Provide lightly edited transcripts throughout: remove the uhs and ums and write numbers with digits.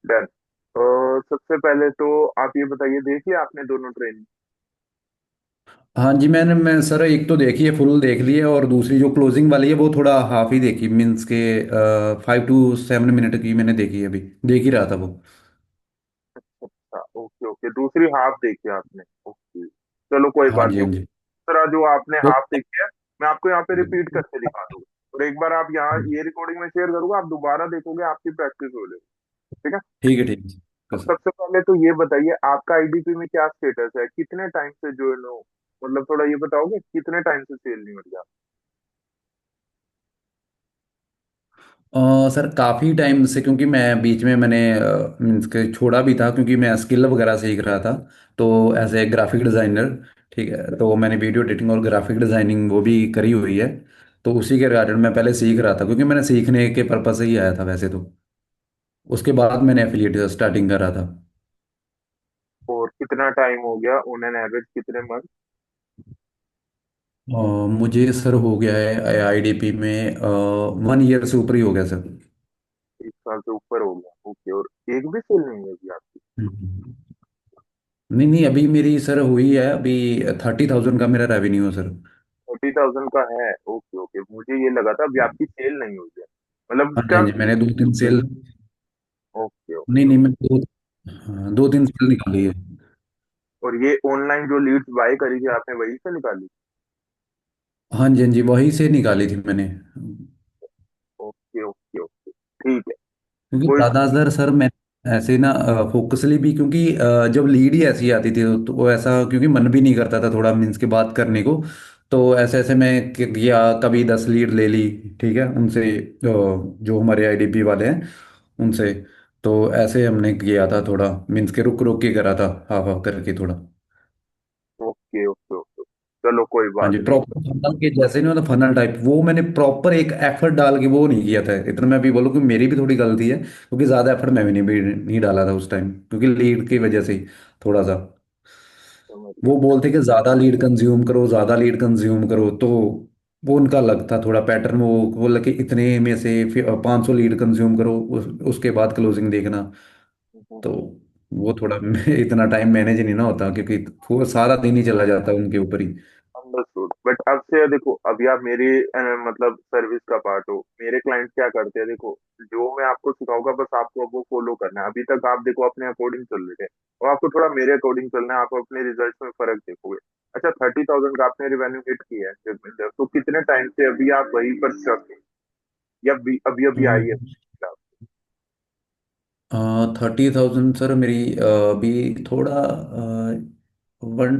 Done. सबसे पहले तो आप ये बताइए, देखिए आपने दोनों ट्रेनिंग। हाँ जी, मैं सर एक तो देखी है, फुल देख ली है, और दूसरी जो क्लोजिंग वाली है वो थोड़ा हाफ ही देखी, मीन्स के 5 to 7 मिनट की मैंने देखी है, अभी देख ही रहा था वो। अच्छा, ओके ओके, दूसरी हाफ देखी आपने, ओके। चलो कोई हाँ बात जी, नहीं। हाँ जी। दूसरा जो आपने वो हाफ देखी है, मैं आपको यहाँ पे रिपीट करके दिखा दूंगा, और एक बार आप यहाँ ये रिकॉर्डिंग में शेयर करूंगा, आप दोबारा देखोगे, आपकी प्रैक्टिस हो जाएगी। ठीक है। ठीक है, ठीक है अब सर। सबसे पहले तो ये बताइए, आपका आईडीपी में क्या स्टेटस है, कितने टाइम से ज्वाइन हो, मतलब थोड़ा ये बताओगे कितने टाइम से सेल नहीं हो रही? सर काफ़ी टाइम से, क्योंकि मैं बीच में मैंने मीन्स के छोड़ा भी था, क्योंकि मैं स्किल वगैरह सीख रहा था। तो एज ए ग्राफिक डिज़ाइनर, ठीक है, तो मैंने वीडियो एडिटिंग और ग्राफिक डिज़ाइनिंग वो भी करी हुई है। तो उसी के रिगार्डेड मैं पहले सीख रहा था, क्योंकि मैंने सीखने के पर्पज से ही आया था वैसे तो। उसके बाद मैंने एफिलिएट स्टार्टिंग करा था। और कितना टाइम हो गया, ऑन एन एवरेज कितने मंथ? मुझे सर हो गया है आईडीपी में 1 ईयर से ऊपर ही हो गया सर। 1 साल से ऊपर हो गया, ओके। और एक भी सेल नहीं होगी आपकी? हम्म। नहीं नहीं, अभी मेरी सर हुई है अभी। 30,000 का मेरा रेवेन्यू है सर। 40,000 का है, ओके ओके, मुझे ये लगा था अभी आपकी सेल नहीं हुई है, मतलब हाँ जी, क्या। हाँ जी, मैंने 2 3 सेल। ओके नहीं ओके नहीं, ओके। मैं दो, हाँ 2 3 सेल निकाली है। और ये ऑनलाइन जो लीड्स बाय करी थी आपने, वही से निकाली? हाँ जी, हाँ जी, वहीं से निकाली थी मैंने। ओके ओके ओके, ठीक है। क्योंकि कोई ज़्यादातर सर मैं ऐसे ना फोकसली भी, क्योंकि जब लीड ही ऐसी आती थी तो वो ऐसा, क्योंकि मन भी नहीं करता था थोड़ा मीन्स के बात करने को। तो ऐसे ऐसे मैं किया, कभी 10 लीड ले ली, ठीक है, उनसे जो हमारे आईडीपी वाले हैं उनसे। तो ऐसे हमने किया था थोड़ा, मीन्स के रुक रुक के करा था, हाफ हाफ करके थोड़ा। ओके ओके ओके, चलो कोई हाँ बात जी, नहीं। प्रॉपर फनल के जैसे नहीं होता, फनल टाइप वो मैंने प्रॉपर एक एफर्ट डाल के वो नहीं किया था। इतना मैं भी बोलूँ कि मेरी भी थोड़ी गलती है, क्योंकि ज़्यादा एफर्ट मैं भी नहीं डाला था उस टाइम, क्योंकि लीड की वजह से ही थोड़ा सा। समझ वो गया। बोलते कि ज़्यादा लीड कंज्यूम करो, ज़्यादा लीड कंज्यूम करो, तो वो उनका अलग था थोड़ा पैटर्न। वो बोला कि इतने में से 500 लीड कंज्यूम करो, उसके बाद क्लोजिंग देखना। तो वो थोड़ा इतना टाइम मैनेज नहीं ना होता, क्योंकि वो सारा दिन ही चला जाता है उनके ऊपर ही। अंडरस्टूड, बट अब से देखो, अभी आप मेरी मतलब सर्विस का पार्ट हो। मेरे क्लाइंट क्या करते हैं, देखो, जो मैं आपको सिखाऊंगा बस आपको अब वो फॉलो करना है। अभी तक आप देखो अपने अकॉर्डिंग चल रहे थे, और आपको थोड़ा मेरे अकॉर्डिंग चलना है, आप अपने रिजल्ट में फर्क देखोगे। अच्छा, 30,000 का आपने रिवेन्यू हिट किया है तो कितने टाइम से अभी आप वहीं पर स्टक हैं, या अभी अभी अभी आई है? 30,000 सर मेरी अभी थोड़ा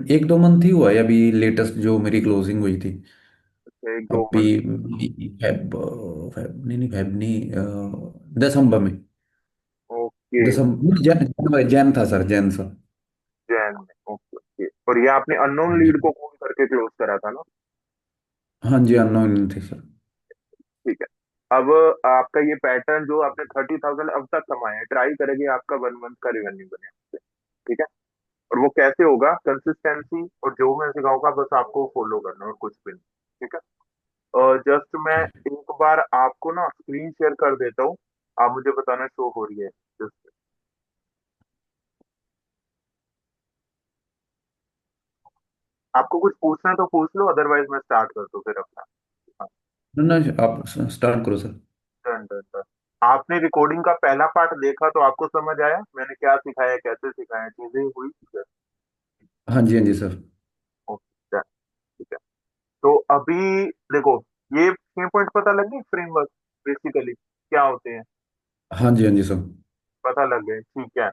1 2 मंथ ही हुआ है अभी, लेटेस्ट जो मेरी क्लोजिंग हुई थी। अच्छा, एक दो अभी मंथ फेब फेब नहीं नहीं, फेब नहीं, दिसंबर में। ओके। दिसंबर, जैन जैन था सर, जैन सर। जैन में, ओके ओके। और ये आपने अननोन लीड को कॉल करके क्लोज करा था ना? हाँ जी, अननोन थे सर। ठीक है। अब आपका ये पैटर्न जो आपने 30,000 अब तक कमाया है, ट्राई करेंगे आपका 1 मंथ का रेवेन्यू बने आपसे। ठीक है। और वो कैसे होगा, कंसिस्टेंसी, और जो मैं सिखाऊंगा बस आपको फॉलो करना, और कुछ भी नहीं। ठीक है। जस्ट मैं एक बार आपको ना स्क्रीन शेयर कर देता हूँ, आप मुझे बताना शो हो रही है जस्ट। आपको कुछ पूछना है तो पूछ लो, अदरवाइज मैं स्टार्ट कर दूँ फिर अपना। हाँ, ना ना, आप स्टार्ट करो सर। Done done done. आपने रिकॉर्डिंग का पहला पार्ट देखा तो आपको समझ आया मैंने क्या सिखाया, कैसे सिखाया, चीजें हुई? हाँ जी, हाँ जी सर। ओके, ठीक है। तो अभी देखो, ये 6 पॉइंट पता लग गए, फ्रेमवर्क बेसिकली क्या होते हैं, हाँ जी, हाँ जी सर। पता लग गए, ठीक है।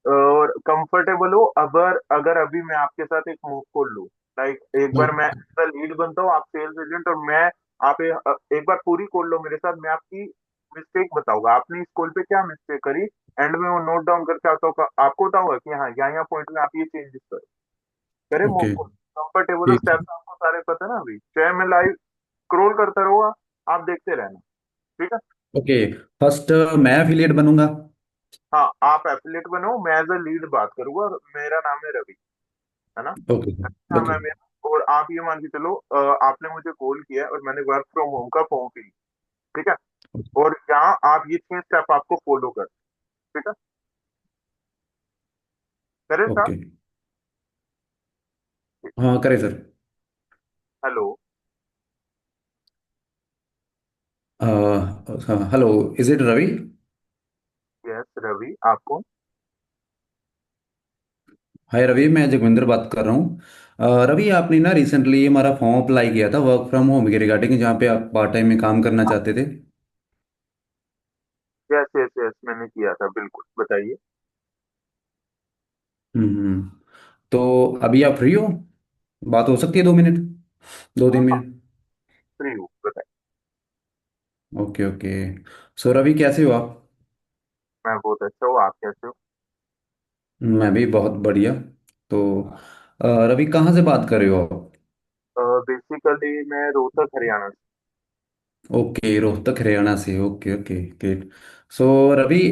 और कंफर्टेबल हो, अगर अगर अभी मैं आपके साथ एक मूव कर लूँ, लाइक एक बार मैं लीड बनता हूँ, आप सेल्स एजेंट, और मैं आप एक बार पूरी कॉल लो मेरे साथ, मैं आपकी मिस्टेक बताऊंगा, आपने इस कॉल पे क्या मिस्टेक करी, एंड में वो नोट डाउन करके आता हूँ, आपको बताऊंगा कि हाँ यहाँ पॉइंट में आप ये चेंजेस करो, करे मूव ओके, कॉल। कंफर्टेबल हो, ठीक है। स्टेप्स आपको सारे पता है ना, अभी चाहे मैं लाइव स्क्रॉल करता रहूंगा, आप देखते रहना। ठीक है। ओके, फर्स्ट मैं एफिलिएट बनूंगा। हाँ, आप एफिलिएट बनो, मैं एज अ लीड बात करूंगा, और मेरा नाम है रवि, है ना? ओके सर, नाम ओके। है मेरा, और आप ये मान के चलो, आपने मुझे कॉल किया और मैंने वर्क फ्रॉम होम का फॉर्म फिल, ठीक है, और यहाँ आप ये 6 स्टेप आपको फॉलो कर, ठीक है। करे साहब। ओके। हाँ करें sir. Hello. Hello, is it Ravi? Yes Ravi, आपको। हाय रवि, मैं जगविंदर बात कर रहा हूँ। रवि, आपने ना रिसेंटली हमारा फॉर्म अप्लाई किया था वर्क फ्रॉम होम के रिगार्डिंग, जहाँ पे आप पार्ट टाइम में काम करना चाहते थे। यस यस यस, मैंने किया था, बिल्कुल बताइए। हम्म। तो अभी आप फ्री हो? बात हो सकती है 2 मिनट, दो हाँ तीन हाँ, मिनट फ्री हूँ, बताइए। Okay okay. सो रवि, कैसे हो आप? मैं बहुत अच्छा हूँ, आप कैसे हो? मैं भी बहुत बढ़िया। तो रवि, कहाँ से बात कर रहे हो आप? बेसिकली मैं रोहतक हरियाणा से। ओके, रोहतक हरियाणा से। Okay okay great. So Ravi,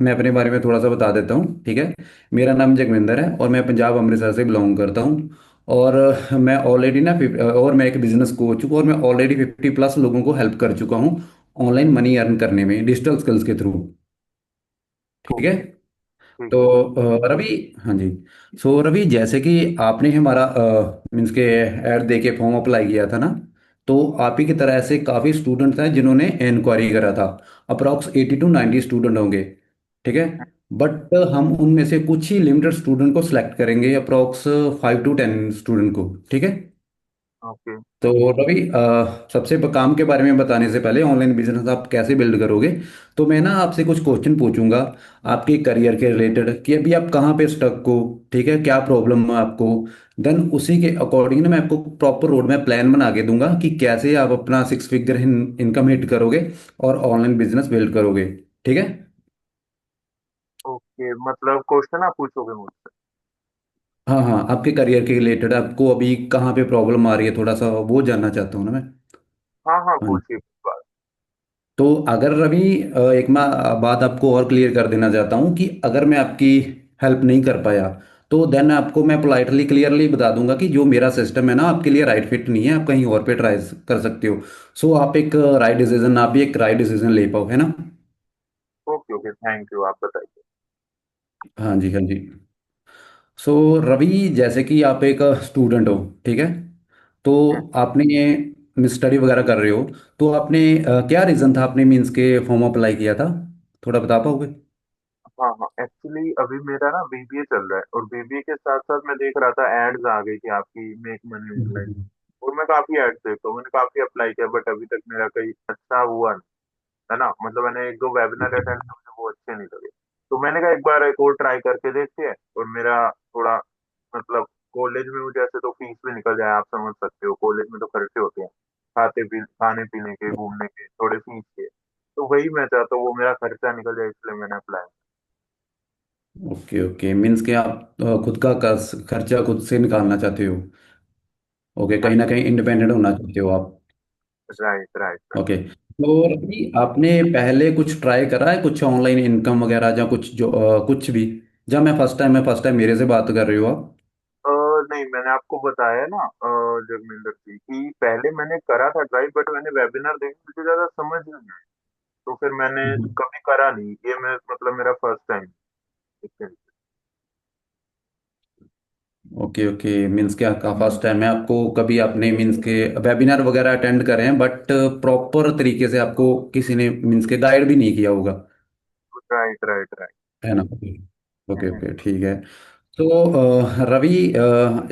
मैं अपने बारे में थोड़ा सा बता देता हूँ, ठीक है। मेरा नाम जगविंदर है और मैं पंजाब अमृतसर से बिलोंग करता हूँ। और मैं ऑलरेडी ना और मैं एक बिजनेस कोच हूँ और मैं ऑलरेडी 50+ लोगों को हेल्प कर चुका हूँ ऑनलाइन मनी अर्न करने में डिजिटल स्किल्स के थ्रू। ठीक है। ओके, ठीक तो है। रवि, हाँ जी। सो रवि, जैसे कि आपने हमारा मीन्स के ऐड दे के फॉर्म अप्लाई किया था ना, तो आप ही की तरह ऐसे काफ़ी स्टूडेंट्स हैं जिन्होंने इंक्वायरी करा था। अप्रॉक्स 80 to 90 स्टूडेंट होंगे, ठीक है। बट हम उनमें से कुछ ही लिमिटेड स्टूडेंट को सिलेक्ट करेंगे, अप्रॉक्स 5 to 10 स्टूडेंट को, ठीक है। ओके तो रवि, सबसे काम के बारे में बताने से पहले ऑनलाइन बिजनेस आप कैसे बिल्ड करोगे, तो मैं ना आपसे कुछ क्वेश्चन पूछूंगा आपके करियर के रिलेटेड, कि अभी आप कहाँ पे स्टक हो, ठीक है, क्या प्रॉब्लम है आपको। देन उसी के अकॉर्डिंग ना मैं आपको प्रॉपर रोड मैप प्लान बना के दूंगा कि कैसे आप अपना 6 फिगर इनकम हिट करोगे और ऑनलाइन बिजनेस बिल्ड करोगे, ठीक है। ओके, मतलब क्वेश्चन आप पूछोगे मुझसे? हाँ हाँ, आपके करियर के रिलेटेड आपको अभी कहाँ पे प्रॉब्लम आ रही है, थोड़ा सा वो जानना चाहता हूँ ना मैं। हाँ हाँ, हाँ। पूछिए बात। तो अगर रवि, एक मैं बात आपको और क्लियर कर देना चाहता हूँ कि अगर मैं आपकी हेल्प नहीं कर पाया, तो देन आपको मैं पोलाइटली क्लियरली बता दूंगा कि जो मेरा सिस्टम है ना आपके लिए राइट फिट नहीं है, आप कहीं और पे ट्राई कर सकते हो। सो आप एक राइट डिसीजन, आप भी एक राइट डिसीजन ले पाओ, है ना। ओके ओके, थैंक यू, आप बताइए। हाँ जी, हाँ जी। सो रवि, जैसे कि आप एक स्टूडेंट हो, ठीक है। तो हम्म, आपने ये स्टडी वगैरह कर रहे हो, तो आपने क्या रीज़न था आपने मीन्स के फॉर्म अप्लाई किया था, थोड़ा बता पाओगे? हाँ हाँ, एक्चुअली अभी मेरा ना बीबीए चल रहा है, और बीबीए के साथ साथ मैं देख रहा था एड्स आ गई थी आपकी, मेक मनी ऑनलाइन। हम्म। और मैं काफी एड्स देखता हूँ, मैंने काफी अप्लाई किया, बट अभी तक मेरा कहीं अच्छा हुआ नहीं, है ना। मतलब मैंने एक दो वेबिनार अटेंड किए, मुझे वो अच्छे नहीं लगे। तो मैंने कहा एक बार एक और ट्राई करके देखते हैं। और मेरा थोड़ा मतलब कॉलेज में मुझे ऐसे तो फीस भी निकल जाए, आप समझ सकते हो, कॉलेज में तो खर्चे होते हैं, खाने पीने के, घूमने के, थोड़े फीस के। तो वही मैं चाहता हूँ, वो मेरा खर्चा निकल जाए, इसलिए मैंने अप्लाई। ओके ओके, मीन्स के आप खुद का खर्चा खुद से निकालना चाहते हो। ओके, हाँ कहीं ना जी, कहीं इंडिपेंडेंट होना चाहते हो आप। Right right right. ओके। तो अभी आपने पहले कुछ ट्राई करा है, कुछ ऑनलाइन इनकम वगैरह, या कुछ जो कुछ भी, जब मैं फर्स्ट टाइम मेरे से बात कर रहे हो आप? नहीं, मैंने आपको बताया ना जगमिंदर जी, कि पहले मैंने करा था ट्राई, बट मैंने वेबिनार देखे, मुझे ज्यादा समझ नहीं आया। तो फिर मैंने कभी करा नहीं, ये मैं मतलब मेरा first time. Okay okay, means के आपका फर्स्ट टाइम है, आपको कभी आपने मीन्स के वेबिनार वगैरह अटेंड करे हैं, बट प्रॉपर तरीके से आपको किसी ने मीन्स के गाइड भी नहीं किया होगा, राइट राइट राइट। है ना। ओके ओके ठीक है। तो रवि,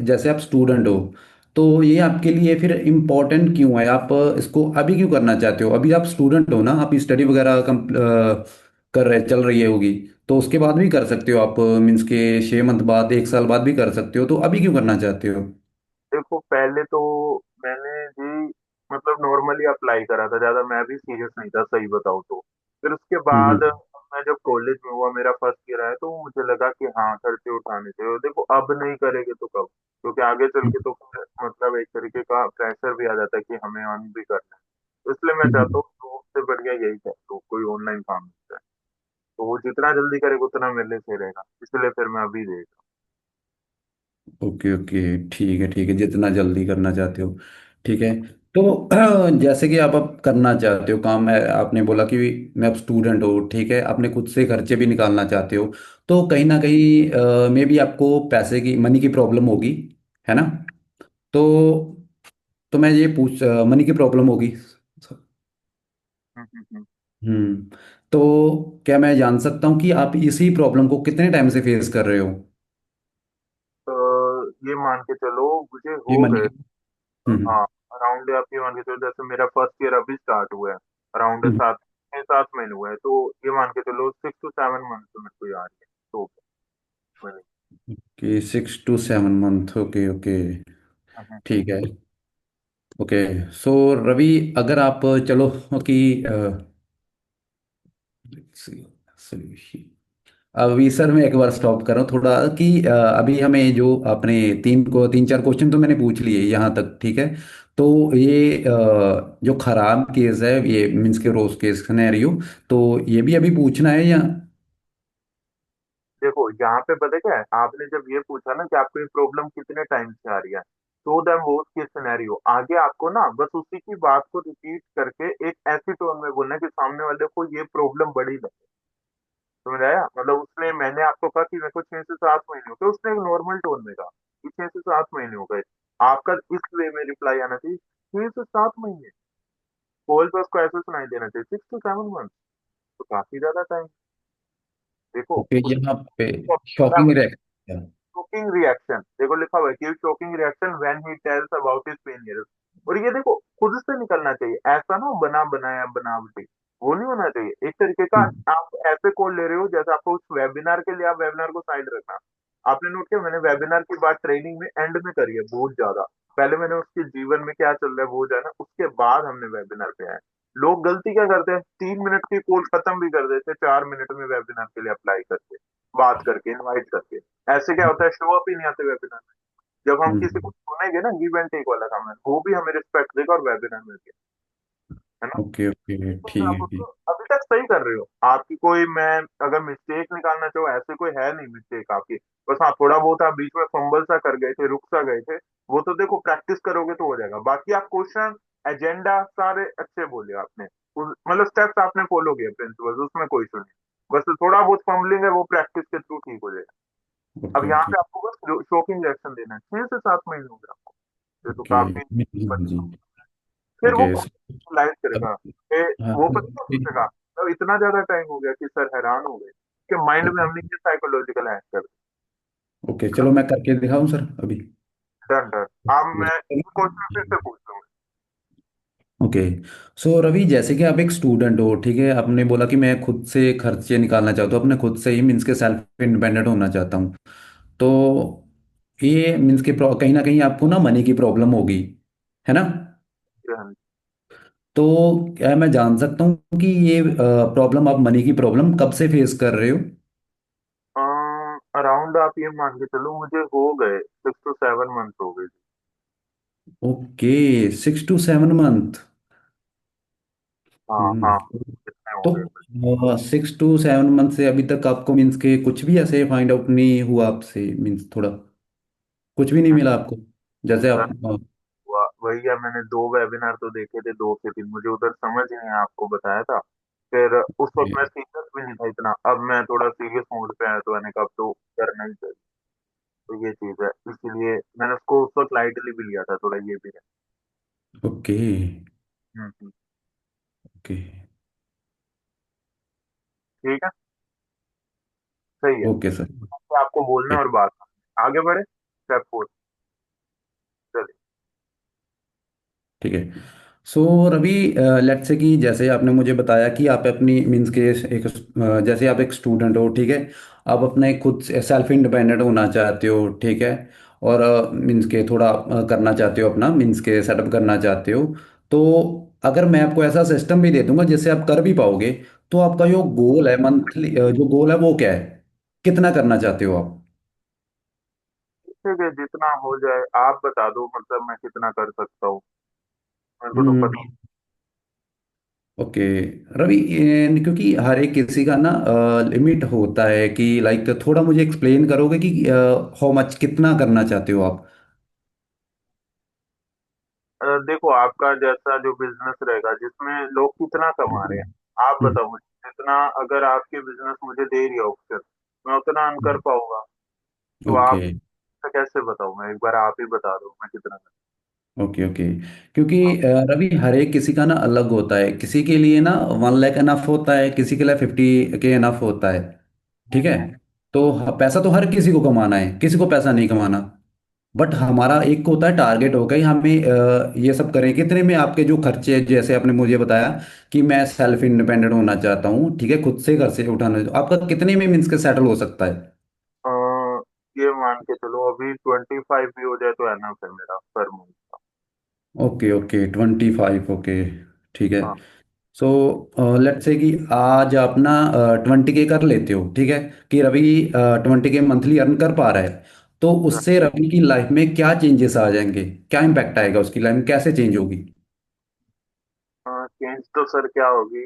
जैसे आप स्टूडेंट हो, तो ये आपके लिए फिर इम्पोर्टेंट क्यों है, आप इसको अभी क्यों करना चाहते हो? अभी आप स्टूडेंट हो ना, आप स्टडी वगैरह कर रहे चल रही है होगी, तो उसके बाद भी कर सकते हो आप, मीन्स के 6 मंथ बाद, 1 साल बाद भी कर सकते हो, तो अभी क्यों करना चाहते हो? देखो पहले तो मैंने जी मतलब नॉर्मली अप्लाई करा था, ज्यादा मैं भी सीरियस नहीं था, सही बताऊँ तो। फिर उसके बाद हम्म। मैं जब कॉलेज में हुआ, मेरा फर्स्ट ईयर आया, तो मुझे लगा कि हाँ, खर्चे उठाने चाहिए। और देखो अब नहीं करेंगे तो कब? क्योंकि आगे चल के तो फिर मतलब एक तरीके का प्रेशर भी आ जाता है कि हमें अर्न भी करना है। तो इसलिए मैं चाहता हम्म। हूँ तो उससे बढ़िया यही है, तो कोई ऑनलाइन काम मिलता है तो वो जितना जल्दी करेगा उतना मेरे लिए सही रहेगा, इसलिए फिर मैं अभी देख ओके ओके ठीक है ठीक है, जितना जल्दी करना चाहते हो, ठीक है। तो जैसे कि आप अब करना चाहते हो काम, आपने बोला कि मैं अब स्टूडेंट हूँ, ठीक है, अपने खुद से खर्चे भी निकालना चाहते हो, तो कहीं ना कहीं मे भी आपको पैसे की, मनी की प्रॉब्लम होगी, है ना? तो मैं ये पूछ, मनी की प्रॉब्लम होगी। हम्म। हम्म। तो क्या मैं जान सकता हूँ कि आप इसी प्रॉब्लम को कितने टाइम से फेस कर रहे हो? तो ये मान के चलो मुझे ये हो मनी गए। की। हम्म। हाँ, अराउंड आप ये मान के चलो, जैसे मेरा फर्स्ट ईयर अभी स्टार्ट हुआ है, अराउंड हम्म। 7 महीने हुए हैं, तो ये मान के चलो 6 to 7 मंथ तो मेरे को याद है। तो मैंने कि 6 to 7 मंथ, ओके ओके। हम्म, ठीक है। ओके। सो रवि, अगर आप, चलो कि अभी सर मैं एक बार स्टॉप कर रहा हूँ थोड़ा कि अभी हमें जो अपने तीन चार क्वेश्चन तो मैंने पूछ लिए यहाँ तक, ठीक है। तो ये जो खराब केस है, ये मीन्स के रोज केस सिनेरियो, तो ये भी अभी पूछना है या? देखो यहाँ पे पता क्या है, आपने जब ये पूछा ना कि आपको ये प्रॉब्लम कितने टाइम से आ रही है, तो देन वो के सिनेरियो आगे आपको ना बस उसी की बात को रिपीट करके एक ऐसी टोन में बोलना है कि सामने वाले को ये प्रॉब्लम बड़ी लगे। समझ आया? मतलब उसने, मैंने आपको कहा कि मेरे को 6 से 7 महीने हो गए, उसने एक नॉर्मल टोन में कहा कि 6 से 7 महीने हो गए। आपका इस वे में रिप्लाई आना चाहिए, 6 से 7 महीने। कॉल पे उसको ऐसे सुनाई देना चाहिए 6 to 7 मंथ, तो काफी ज्यादा टाइम। देखो ओके, उस यहाँ पे शॉकिंग रिएक्शन। शॉकिंग रिएक्शन, देखो लिखा हुआ है कि shocking reaction when he tells about his failure. और ये देखो खुद से निकलना चाहिए, ऐसा ना हो बना बनाया बनावटी, वो नहीं होना चाहिए। एक तरीके का आप ऐसे कॉल ले रहे हो जैसे आपको उस वेबिनार के लिए, आप वेबिनार को साइड रखना। आपने नोट किया, मैंने वेबिनार की बात ट्रेनिंग में एंड में करी है बहुत ज्यादा। पहले मैंने उसके जीवन में क्या चल रहा है वो जाना, उसके बाद हमने वेबिनार पे आए। लोग गलती क्या करते हैं, 3 मिनट की कॉल खत्म भी कर देते, 4 मिनट में वेबिनार के लिए अप्लाई करके, बात करके, इनवाइट करके। ऐसे क्या होता है, शो अप ही नहीं आते वेबिनार में। जब हम किसी को सुनेंगे ना, गिव एंड टेक वाला काम है, वो भी हमें रिस्पेक्ट देगा और वेबिनार में भी, है ना? ओके ओके, तो ठीक आप है उसको ठीक। अभी तक सही कर रहे हो। आपकी कोई, मैं अगर मिस्टेक निकालना चाहूँ, ऐसे कोई है नहीं मिस्टेक आपकी। बस हाँ, थोड़ा बहुत आप बीच में फंबल सा कर गए थे, रुक सा गए थे, वो तो देखो प्रैक्टिस करोगे तो हो जाएगा। बाकी आप क्वेश्चन, एजेंडा सारे अच्छे बोले आपने, मतलब स्टेप्स आपने फॉलो किए, प्रिंसिपल्स, उसमें कोई इशू नहीं। बस थोड़ा बहुत फंबलिंग है, वो प्रैक्टिस के थ्रू ठीक हो जाएगा। अब ओके यहाँ ओके पे आपको बस शॉकिंग रिएक्शन देना है, 6 से 7 महीने हो गए आपको, ये तो ओके। काफी। हाँ जी। फिर वो ओके। लाइक करेगा। हाँ। वो पता क्या सोचेगा, तो इतना ज्यादा टाइम हो गया कि सर हैरान हो गए कि माइंड में हमने ये साइकोलॉजिकल हैक कर दिया, ओके, है ना? चलो मैं करके दिखाऊं सर अभी। Done done. अब मैं क्वेश्चन फिर से पूछ लूंगा। ओके। सो रवि, जैसे कि आप एक स्टूडेंट हो, ठीक है, आपने बोला कि मैं खुद से खर्चे निकालना चाहता हूँ, अपने खुद से ही, मीन्स के सेल्फ इंडिपेंडेंट होना चाहता हूँ। तो ये मीन्स के कहीं ना कहीं आपको ना मनी की प्रॉब्लम होगी, है ना? हाँ, तो क्या मैं जान सकता हूँ कि ये प्रॉब्लम, आप मनी की प्रॉब्लम कब से फेस कर रहे हो? अराउंड आप ये मान के चलो मुझे हो गए 6 to 7 मंथ हो गए। Okay, 6 to 7 month. हाँ हाँ, हम्म। कितने हो गए? तो 6 to 7 मंथ से अभी तक आपको मीन्स के कुछ भी ऐसे फाइंड आउट नहीं हुआ आपसे, मीन्स थोड़ा कुछ भी नहीं मिला आपको, जैसे सर, आप वही है, मैंने 2 वेबिनार तो देखे थे, 2 से 3, मुझे उधर समझ ही नहीं आया, आपको बताया था। फिर उस वक्त मैं सीरियस भी नहीं था इतना, अब मैं थोड़ा सीरियस मोड पे आया, तो मैंने कहा अब तो करना ही चाहिए। तो ये चीज है, इसीलिए मैंने उसको उस वक्त लाइटली भी लिया था, थोड़ा ये भी है। ओके हम्म। ओके ठीक है, सही है। Okay sir. तो आपको बोलना है और बात करनी है। आगे बढ़े, स्टेप 4, चलिए। ठीक है। सो रवि, लेट्स से कि जैसे आपने मुझे बताया कि आप अपनी मीन्स के एक जैसे आप एक स्टूडेंट हो, ठीक है, आप अपने खुद से सेल्फ इंडिपेंडेंट होना चाहते हो, ठीक है, और मीन्स के थोड़ा करना चाहते हो, अपना मीन्स के सेटअप करना चाहते हो। तो अगर मैं आपको ऐसा सिस्टम भी दे दूंगा जिससे आप कर भी पाओगे, तो आपका जो गोल है मंथली, जो गोल है वो क्या है, कितना करना चाहते हो आप? ठीक है, जितना हो जाए आप बता दो, मतलब मैं कितना कर सकता हूँ, मेरे को तो पता। हम्म। ओके रवि, क्योंकि हर एक किसी का ना लिमिट होता है कि लाइक, थोड़ा मुझे एक्सप्लेन करोगे कि हाउ मच, कितना करना चाहते हो आप? देखो आपका जैसा जो बिजनेस रहेगा जिसमें लोग कितना कमा रहे हैं, आप हम्म, बताओ मुझे, जितना अगर आपके बिजनेस मुझे दे रही है ऑप्शन, मैं उतना अर्न कर पाऊंगा? तो ओके आप कैसे बताओ, मैं एक बार आप ही बता दो मैं कितना कर। Okay okay. क्योंकि हाँ। रवि, हर एक किसी का ना अलग होता है। किसी के लिए ना 1 लाख इनफ होता है, किसी के लिए 50 के इनफ होता है। ठीक है। तो पैसा तो हर किसी को कमाना है, किसी को पैसा नहीं कमाना। बट हमारा एक होता है टारगेट, होगा ही हमें ये सब करें कितने में आपके जो खर्चे, जैसे आपने मुझे बताया कि मैं सेल्फ इंडिपेंडेंट होना चाहता हूँ, ठीक है, खुद से घर से उठाना, तो आपका कितने में मीन्स के सेटल हो सकता है? अ, ये मान के चलो अभी 25 भी हो जाए तो एनफ है मेरा per month. Okay okay, 25, okay, ठीक है। हाँ। सो लेट्स से कि आज आप ना 20 के कर लेते हो, ठीक है, कि रवि 20 के मंथली अर्न कर पा रहा है। तो उससे रवि की लाइफ में क्या चेंजेस आ जाएंगे, क्या इम्पैक्ट आएगा उसकी लाइफ में, कैसे चेंज होगी? चेंज तो सर क्या होगी,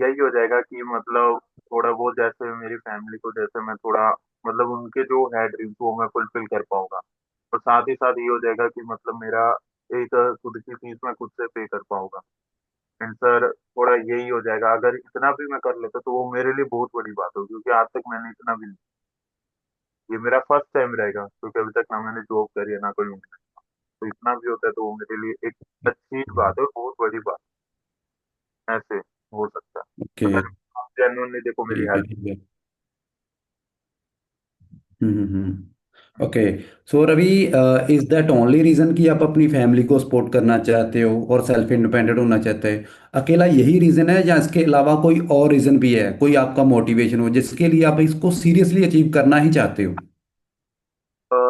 यही हो जाएगा कि मतलब थोड़ा बहुत जैसे मेरी फैमिली को जैसे मैं थोड़ा मतलब उनके जो है ड्रीम्स वो मैं फुलफिल कर पाऊंगा। और साथ ही साथ ये हो जाएगा कि मतलब मेरा एक खुद की फीस मैं खुद से पे कर पाऊंगा। एंड सर थोड़ा यही हो जाएगा, अगर इतना भी मैं कर लेता तो वो मेरे लिए बहुत बड़ी बात होगी, क्योंकि आज तक मैंने इतना भी नहीं। ये मेरा फर्स्ट टाइम रहेगा, क्योंकि अभी तक ना मैंने जॉब करी है ना कोई उम्मीद। तो इतना भी होता है तो वो मेरे लिए एक अच्छी बात है और बहुत बड़ी बात ऐसे हो सकता है, ओके, अगर आप जेन्युइनली देखो मेरी ठीक है हेल्प। ठीक है। Okay. So Ravi, is that only reason कि आप अपनी फैमिली को सपोर्ट करना चाहते हो और सेल्फ इंडिपेंडेंट होना चाहते हैं? अकेला यही रीजन है, या इसके अलावा कोई और रीजन भी है, कोई आपका मोटिवेशन हो जिसके लिए आप इसको सीरियसली अचीव करना ही चाहते हो?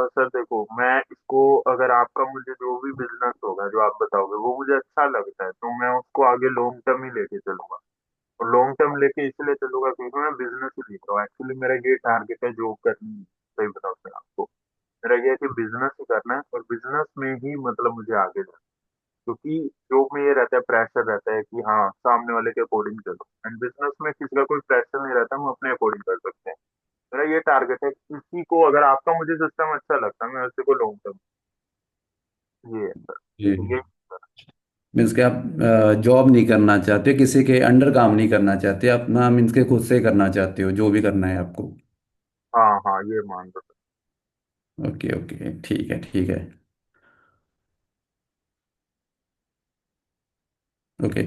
सर देखो मैं इसको, अगर आपका मुझे जो भी बिजनेस होगा जो आप बताओगे वो मुझे अच्छा लगता है तो मैं उसको आगे लॉन्ग टर्म ही लेके चलूंगा। और लॉन्ग टर्म लेके इसलिए चलूंगा क्योंकि मैं बिजनेस ही देख रहा हूँ, एक्चुअली मेरा ये टारगेट है जॉब करनी है। सही बताओ सर आपको, मेरा ये है कि बिजनेस ही करना है और बिजनेस में ही मतलब मुझे आगे जाना है। क्योंकि जॉब में ये रहता है, प्रेशर रहता है कि हाँ सामने वाले के अकॉर्डिंग चलो, एंड बिजनेस में किसी का कोई प्रेशर नहीं रहता, हम अपने अकॉर्डिंग कर सकते हैं। मेरा ये टारगेट है, किसी को अगर आपका मुझे सिस्टम अच्छा लगता है मैं उसी को लॉन्ग टर्म, ये है सर। जी। तो ये मीन्स के आप जॉब नहीं करना चाहते, किसी के अंडर काम नहीं करना चाहते, अपना मीन्स के खुद से करना चाहते हो जो भी करना है आपको? हाँ हाँ ये मान लो सर। ओके ओके, ठीक है ठीक है। Okay.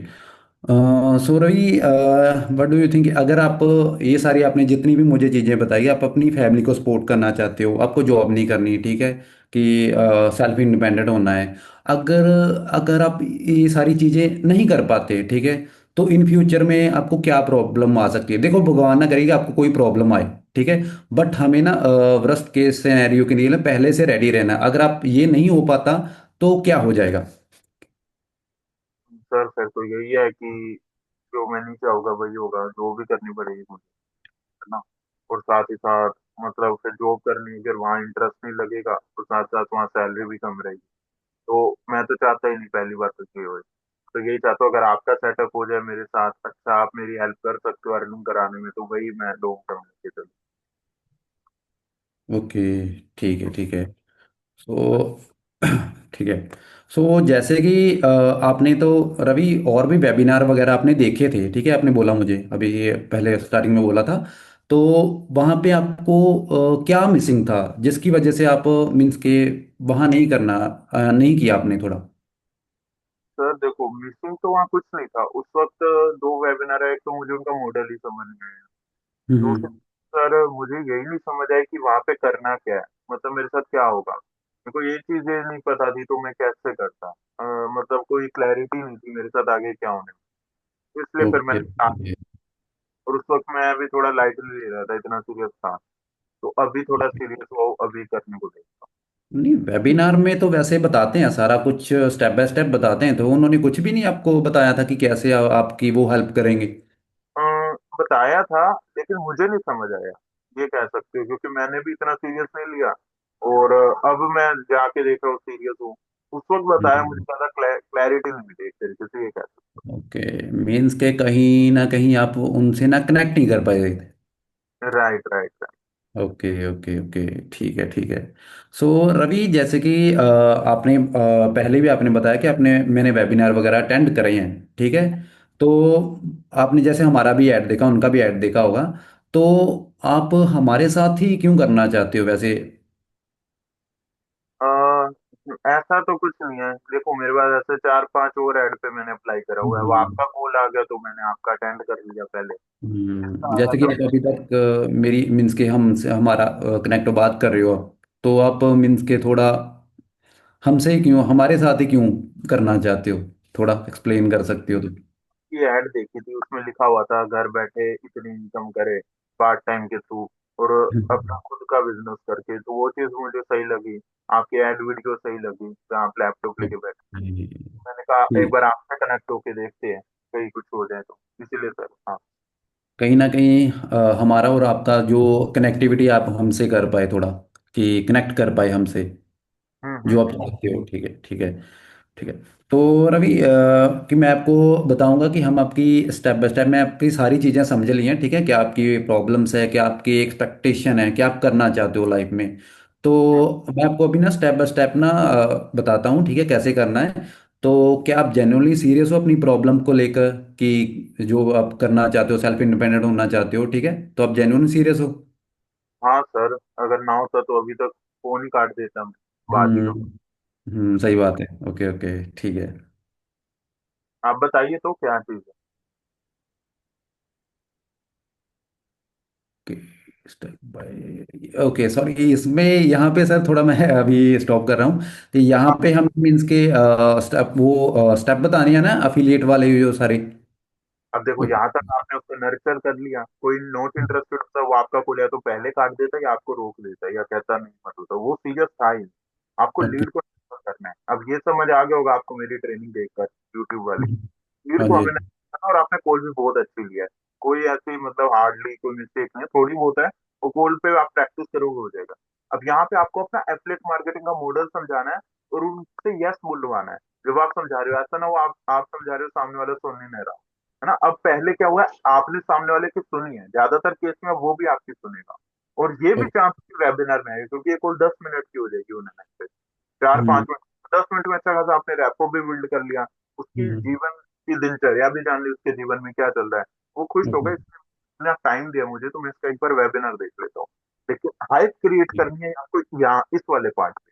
So Ravi, what do you think, अगर आप ये सारी आपने जितनी भी मुझे चीज़ें बताई, आप अपनी फैमिली को सपोर्ट करना चाहते हो, आपको जॉब नहीं करनी, ठीक है, कि सेल्फ इंडिपेंडेंट होना है। अगर अगर आप ये सारी चीज़ें नहीं कर पाते, ठीक है, तो इन फ्यूचर में आपको क्या प्रॉब्लम आ सकती है? देखो, भगवान ना करेगा आपको कोई प्रॉब्लम आए, ठीक है, बट हमें ना वर्स्ट केस सिनेरियो के लिए ना पहले से रेडी रहना है। अगर आप ये नहीं हो पाता तो क्या हो जाएगा? सर फिर तो यही है कि जो मैं नहीं चाहूंगा वही होगा, जो भी करनी पड़ेगी मुझे, है ना। और साथ ही साथ मतलब फिर जॉब करनी, अगर वहाँ इंटरेस्ट नहीं लगेगा तो साथ साथ वहाँ सैलरी भी कम रहेगी। तो मैं तो चाहता ही नहीं, पहली बात तो ये हो। तो यही चाहता हूँ अगर आपका सेटअप हो जाए मेरे साथ, अच्छा आप मेरी हेल्प कर सकते हो अर्निंग कराने में, तो वही मैं लॉन्ग टर्म लेके चलूँ। ओके, ठीक है ठीक है। सो ठीक है। सो जैसे कि आपने तो रवि और भी वेबिनार वगैरह आपने देखे थे, ठीक है, आपने बोला मुझे अभी ये पहले स्टार्टिंग में बोला था। तो वहाँ पे आपको क्या मिसिंग था जिसकी वजह से आप मीन्स के वहाँ नहीं करना, नहीं किया आपने थोड़ा? सर देखो मिसिंग तो वहाँ कुछ नहीं था उस वक्त। दो वेबिनार है, एक तो मुझे उनका मॉडल ही समझ में आया। दूसरी हम्म। सर मुझे यही नहीं समझ आई कि वहां पे करना क्या है, मतलब मेरे साथ क्या होगा। मेरे को ये चीजें नहीं पता थी तो मैं कैसे करता। मतलब कोई क्लैरिटी नहीं थी मेरे साथ आगे क्या होने वाला। इसलिए फिर ओके। मैंने और उस वक्त मैं अभी थोड़ा लाइटली ले रहा था, इतना सीरियस था। तो अभी थोड़ा सीरियस हुआ, अभी करने को देखता नहीं, वेबिनार में तो वैसे बताते हैं सारा कुछ, स्टेप बाय स्टेप बताते हैं, तो उन्होंने कुछ भी नहीं आपको बताया था कि कैसे आपकी वो हेल्प करेंगे? बताया था लेकिन मुझे नहीं समझ आया, ये कह सकते हो, क्योंकि मैंने भी इतना सीरियस नहीं लिया। और अब मैं जाके देख रहा हूँ सीरियस हूँ। उस वक्त बताया मुझे हम्म। ज्यादा क्लैरिटी नहीं मिली, एक तरीके से ये कह सकते ओके, मीन्स के कहीं ना कहीं आप उनसे ना कनेक्ट नहीं कर पाए। हो। Right right right. Okay okay okay. ठीक है ठीक है। सो रवि, जैसे कि आपने पहले भी आपने बताया कि आपने मैंने वेबिनार वगैरह अटेंड करे हैं, ठीक है। तो आपने जैसे हमारा भी ऐड देखा, उनका भी ऐड देखा होगा। तो आप हमारे साथ ही क्यों करना चाहते हो वैसे? आ, ऐसा तो कुछ नहीं है, देखो मेरे पास ऐसे चार पांच और ऐड पे मैंने अप्लाई करा हुआ है, वो हम्म। आपका कॉल आ गया तो मैंने आपका अटेंड कर लिया पहले। इसका जैसे कि ऐसा आप कुछ अभी तक मेरी मीन्स के हम हमारा कनेक्ट बात कर रहे हो, तो आप मीन्स के थोड़ा हमसे ही क्यों, हमारे साथ ही क्यों करना चाहते हो, थोड़ा एक्सप्लेन कर सकते हो तो? की ऐड देखी थी, उसमें लिखा हुआ था घर बैठे इतनी इनकम करे पार्ट टाइम के थ्रू, और अपना हम्म। खुद का बिजनेस करके, तो वो चीज मुझे सही लगी। आपकी ऐड वीडियो सही लगी जहाँ आप लैपटॉप लेके बैठे। मैंने कहा एक ठीक। बार आपसे कनेक्ट होके देखते हैं, कहीं कुछ हो जाए तो, इसीलिए सर। हाँ। कहीं ना कहीं हमारा और आपका जो कनेक्टिविटी आप हमसे कर पाए थोड़ा, कि कनेक्ट कर पाए हमसे, जो आप हम्म। चाहते हो। ठीक है ठीक है ठीक है। तो रवि, कि मैं आपको बताऊंगा कि हम आपकी स्टेप बाय स्टेप, मैं आपकी सारी चीज़ें समझ ली हैं, ठीक है। क्या आपकी प्रॉब्लम्स है, क्या आपकी एक्सपेक्टेशन है, क्या आप करना चाहते हो लाइफ में। तो मैं आपको अभी ना स्टेप बाय स्टेप ना बताता हूँ, ठीक है, कैसे करना है। तो क्या आप जेन्युइनली सीरियस हो अपनी प्रॉब्लम को लेकर, कि जो आप करना चाहते हो, सेल्फ इंडिपेंडेंट होना चाहते हो, ठीक है? तो आप जेन्युइनली सीरियस हो? हाँ सर, अगर ना होता तो अभी तक फोन ही काट देता मैं, बात ही कब। सही बात है। ओके ओके ठीक है। आप बताइए तो क्या चीज है। स्टेप बाय, ओके सॉरी, इसमें यहाँ पे सर थोड़ा मैं अभी स्टॉप कर रहा हूँ। तो यहाँ हाँ, पे हम मीन्स के स्टेप, वो स्टेप बतानी है ना अफिलिएट वाले जो सारे। अब देखो ओके। यहाँ तक आपने उसको नर्चर कर लिया, कोई नॉट इंटरेस्टेड होता वो आपका खोले तो पहले काट देता या आपको रोक देता या कहता नहीं मत होता, वो सीरियस था ही। आपको अच्छा। लीड को nurture करना है। अब ये समझ आ गया होगा आपको मेरी ट्रेनिंग देखकर, यूट्यूब वाली। लीड हाँ को जी। हमें nurture करना, और आपने कॉल भी बहुत अच्छी लिया है। कोई ऐसी मतलब हार्डली कोई मिस्टेक नहीं है, थोड़ी बहुत है, वो कॉल पे आप प्रैक्टिस करोगे हो जाएगा। अब यहाँ पे आपको अपना एफलेट मार्केटिंग का मॉडल समझाना है, और उनसे यस बुलवाना है। जब आप समझा रहे हो, ऐसा ना वो आप समझा रहे हो, सामने वाला सुन ही नहीं रहा, है ना। अब पहले क्या हुआ है, आपने सामने वाले की सुनी है, ज्यादातर केस में वो भी आपकी सुनेगा। और ये भी ओके। चांस वेबिनार में है, क्योंकि ये कॉल 10 मिनट की हो जाएगी उन्होंने, चार पांच हम्म। मिनट 10 मिनट में अच्छा खासा आपने रैपो भी बिल्ड कर लिया, उसकी हम्म। जीवन की दिनचर्या भी जान ली, उसके जीवन में क्या चल रहा है। वो खुश हो गए, हम्म। इतना टाइम दिया मुझे, तो मैं इसका एक बार वेबिनार देख लेता हूँ। लेकिन हाइप क्रिएट करनी है आपको यहाँ इस वाले पार्ट पे।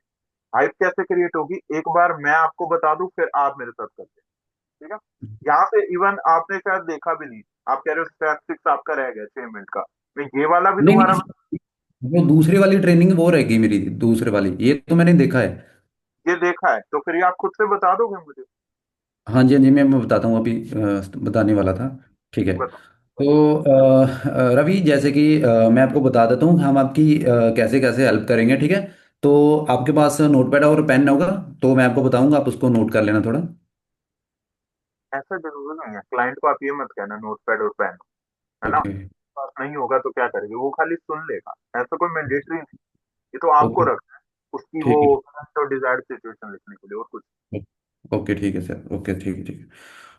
हाइप कैसे क्रिएट होगी, एक बार मैं आपको बता दूं, फिर आप मेरे साथ कर, ठीक है। यहाँ पे इवन आपने शायद देखा भी नहीं, आप कह रहे हो स्टेप 6 आपका रह गया 6 मिनट का, मैं ये वाला भी नहीं दोबारा नहीं, वो दूसरी वाली ट्रेनिंग वो रहेगी मेरी, दूसरे वाली, ये तो मैंने देखा है। ये देखा है, तो फिर ये आप खुद से बता दोगे मुझे। हाँ जी हाँ जी, मैं बताता हूँ अभी, बताने वाला था। ठीक है। बताओ बताओ। तो रवि, जैसे कि मैं आपको बता देता हूँ हम आपकी कैसे कैसे हेल्प करेंगे, ठीक है। तो आपके पास नोटपैड और पेन होगा, तो मैं आपको बताऊंगा, आप उसको नोट कर लेना थोड़ा। ऐसा जरूरी नहीं है, क्लाइंट को आप ये मत कहना नोट पैड और पेन, है ना। ओके पास नहीं होगा तो क्या करेंगे, वो खाली सुन लेगा, ऐसा कोई मैंडेटरी नहीं। ये तो आपको ओके रखना है उसकी वो ठीक है। करंट और डिजायर्ड सिचुएशन लिखने के लिए, और कुछ। ओके ठीक है सर, ओके ठीक है ठीक है।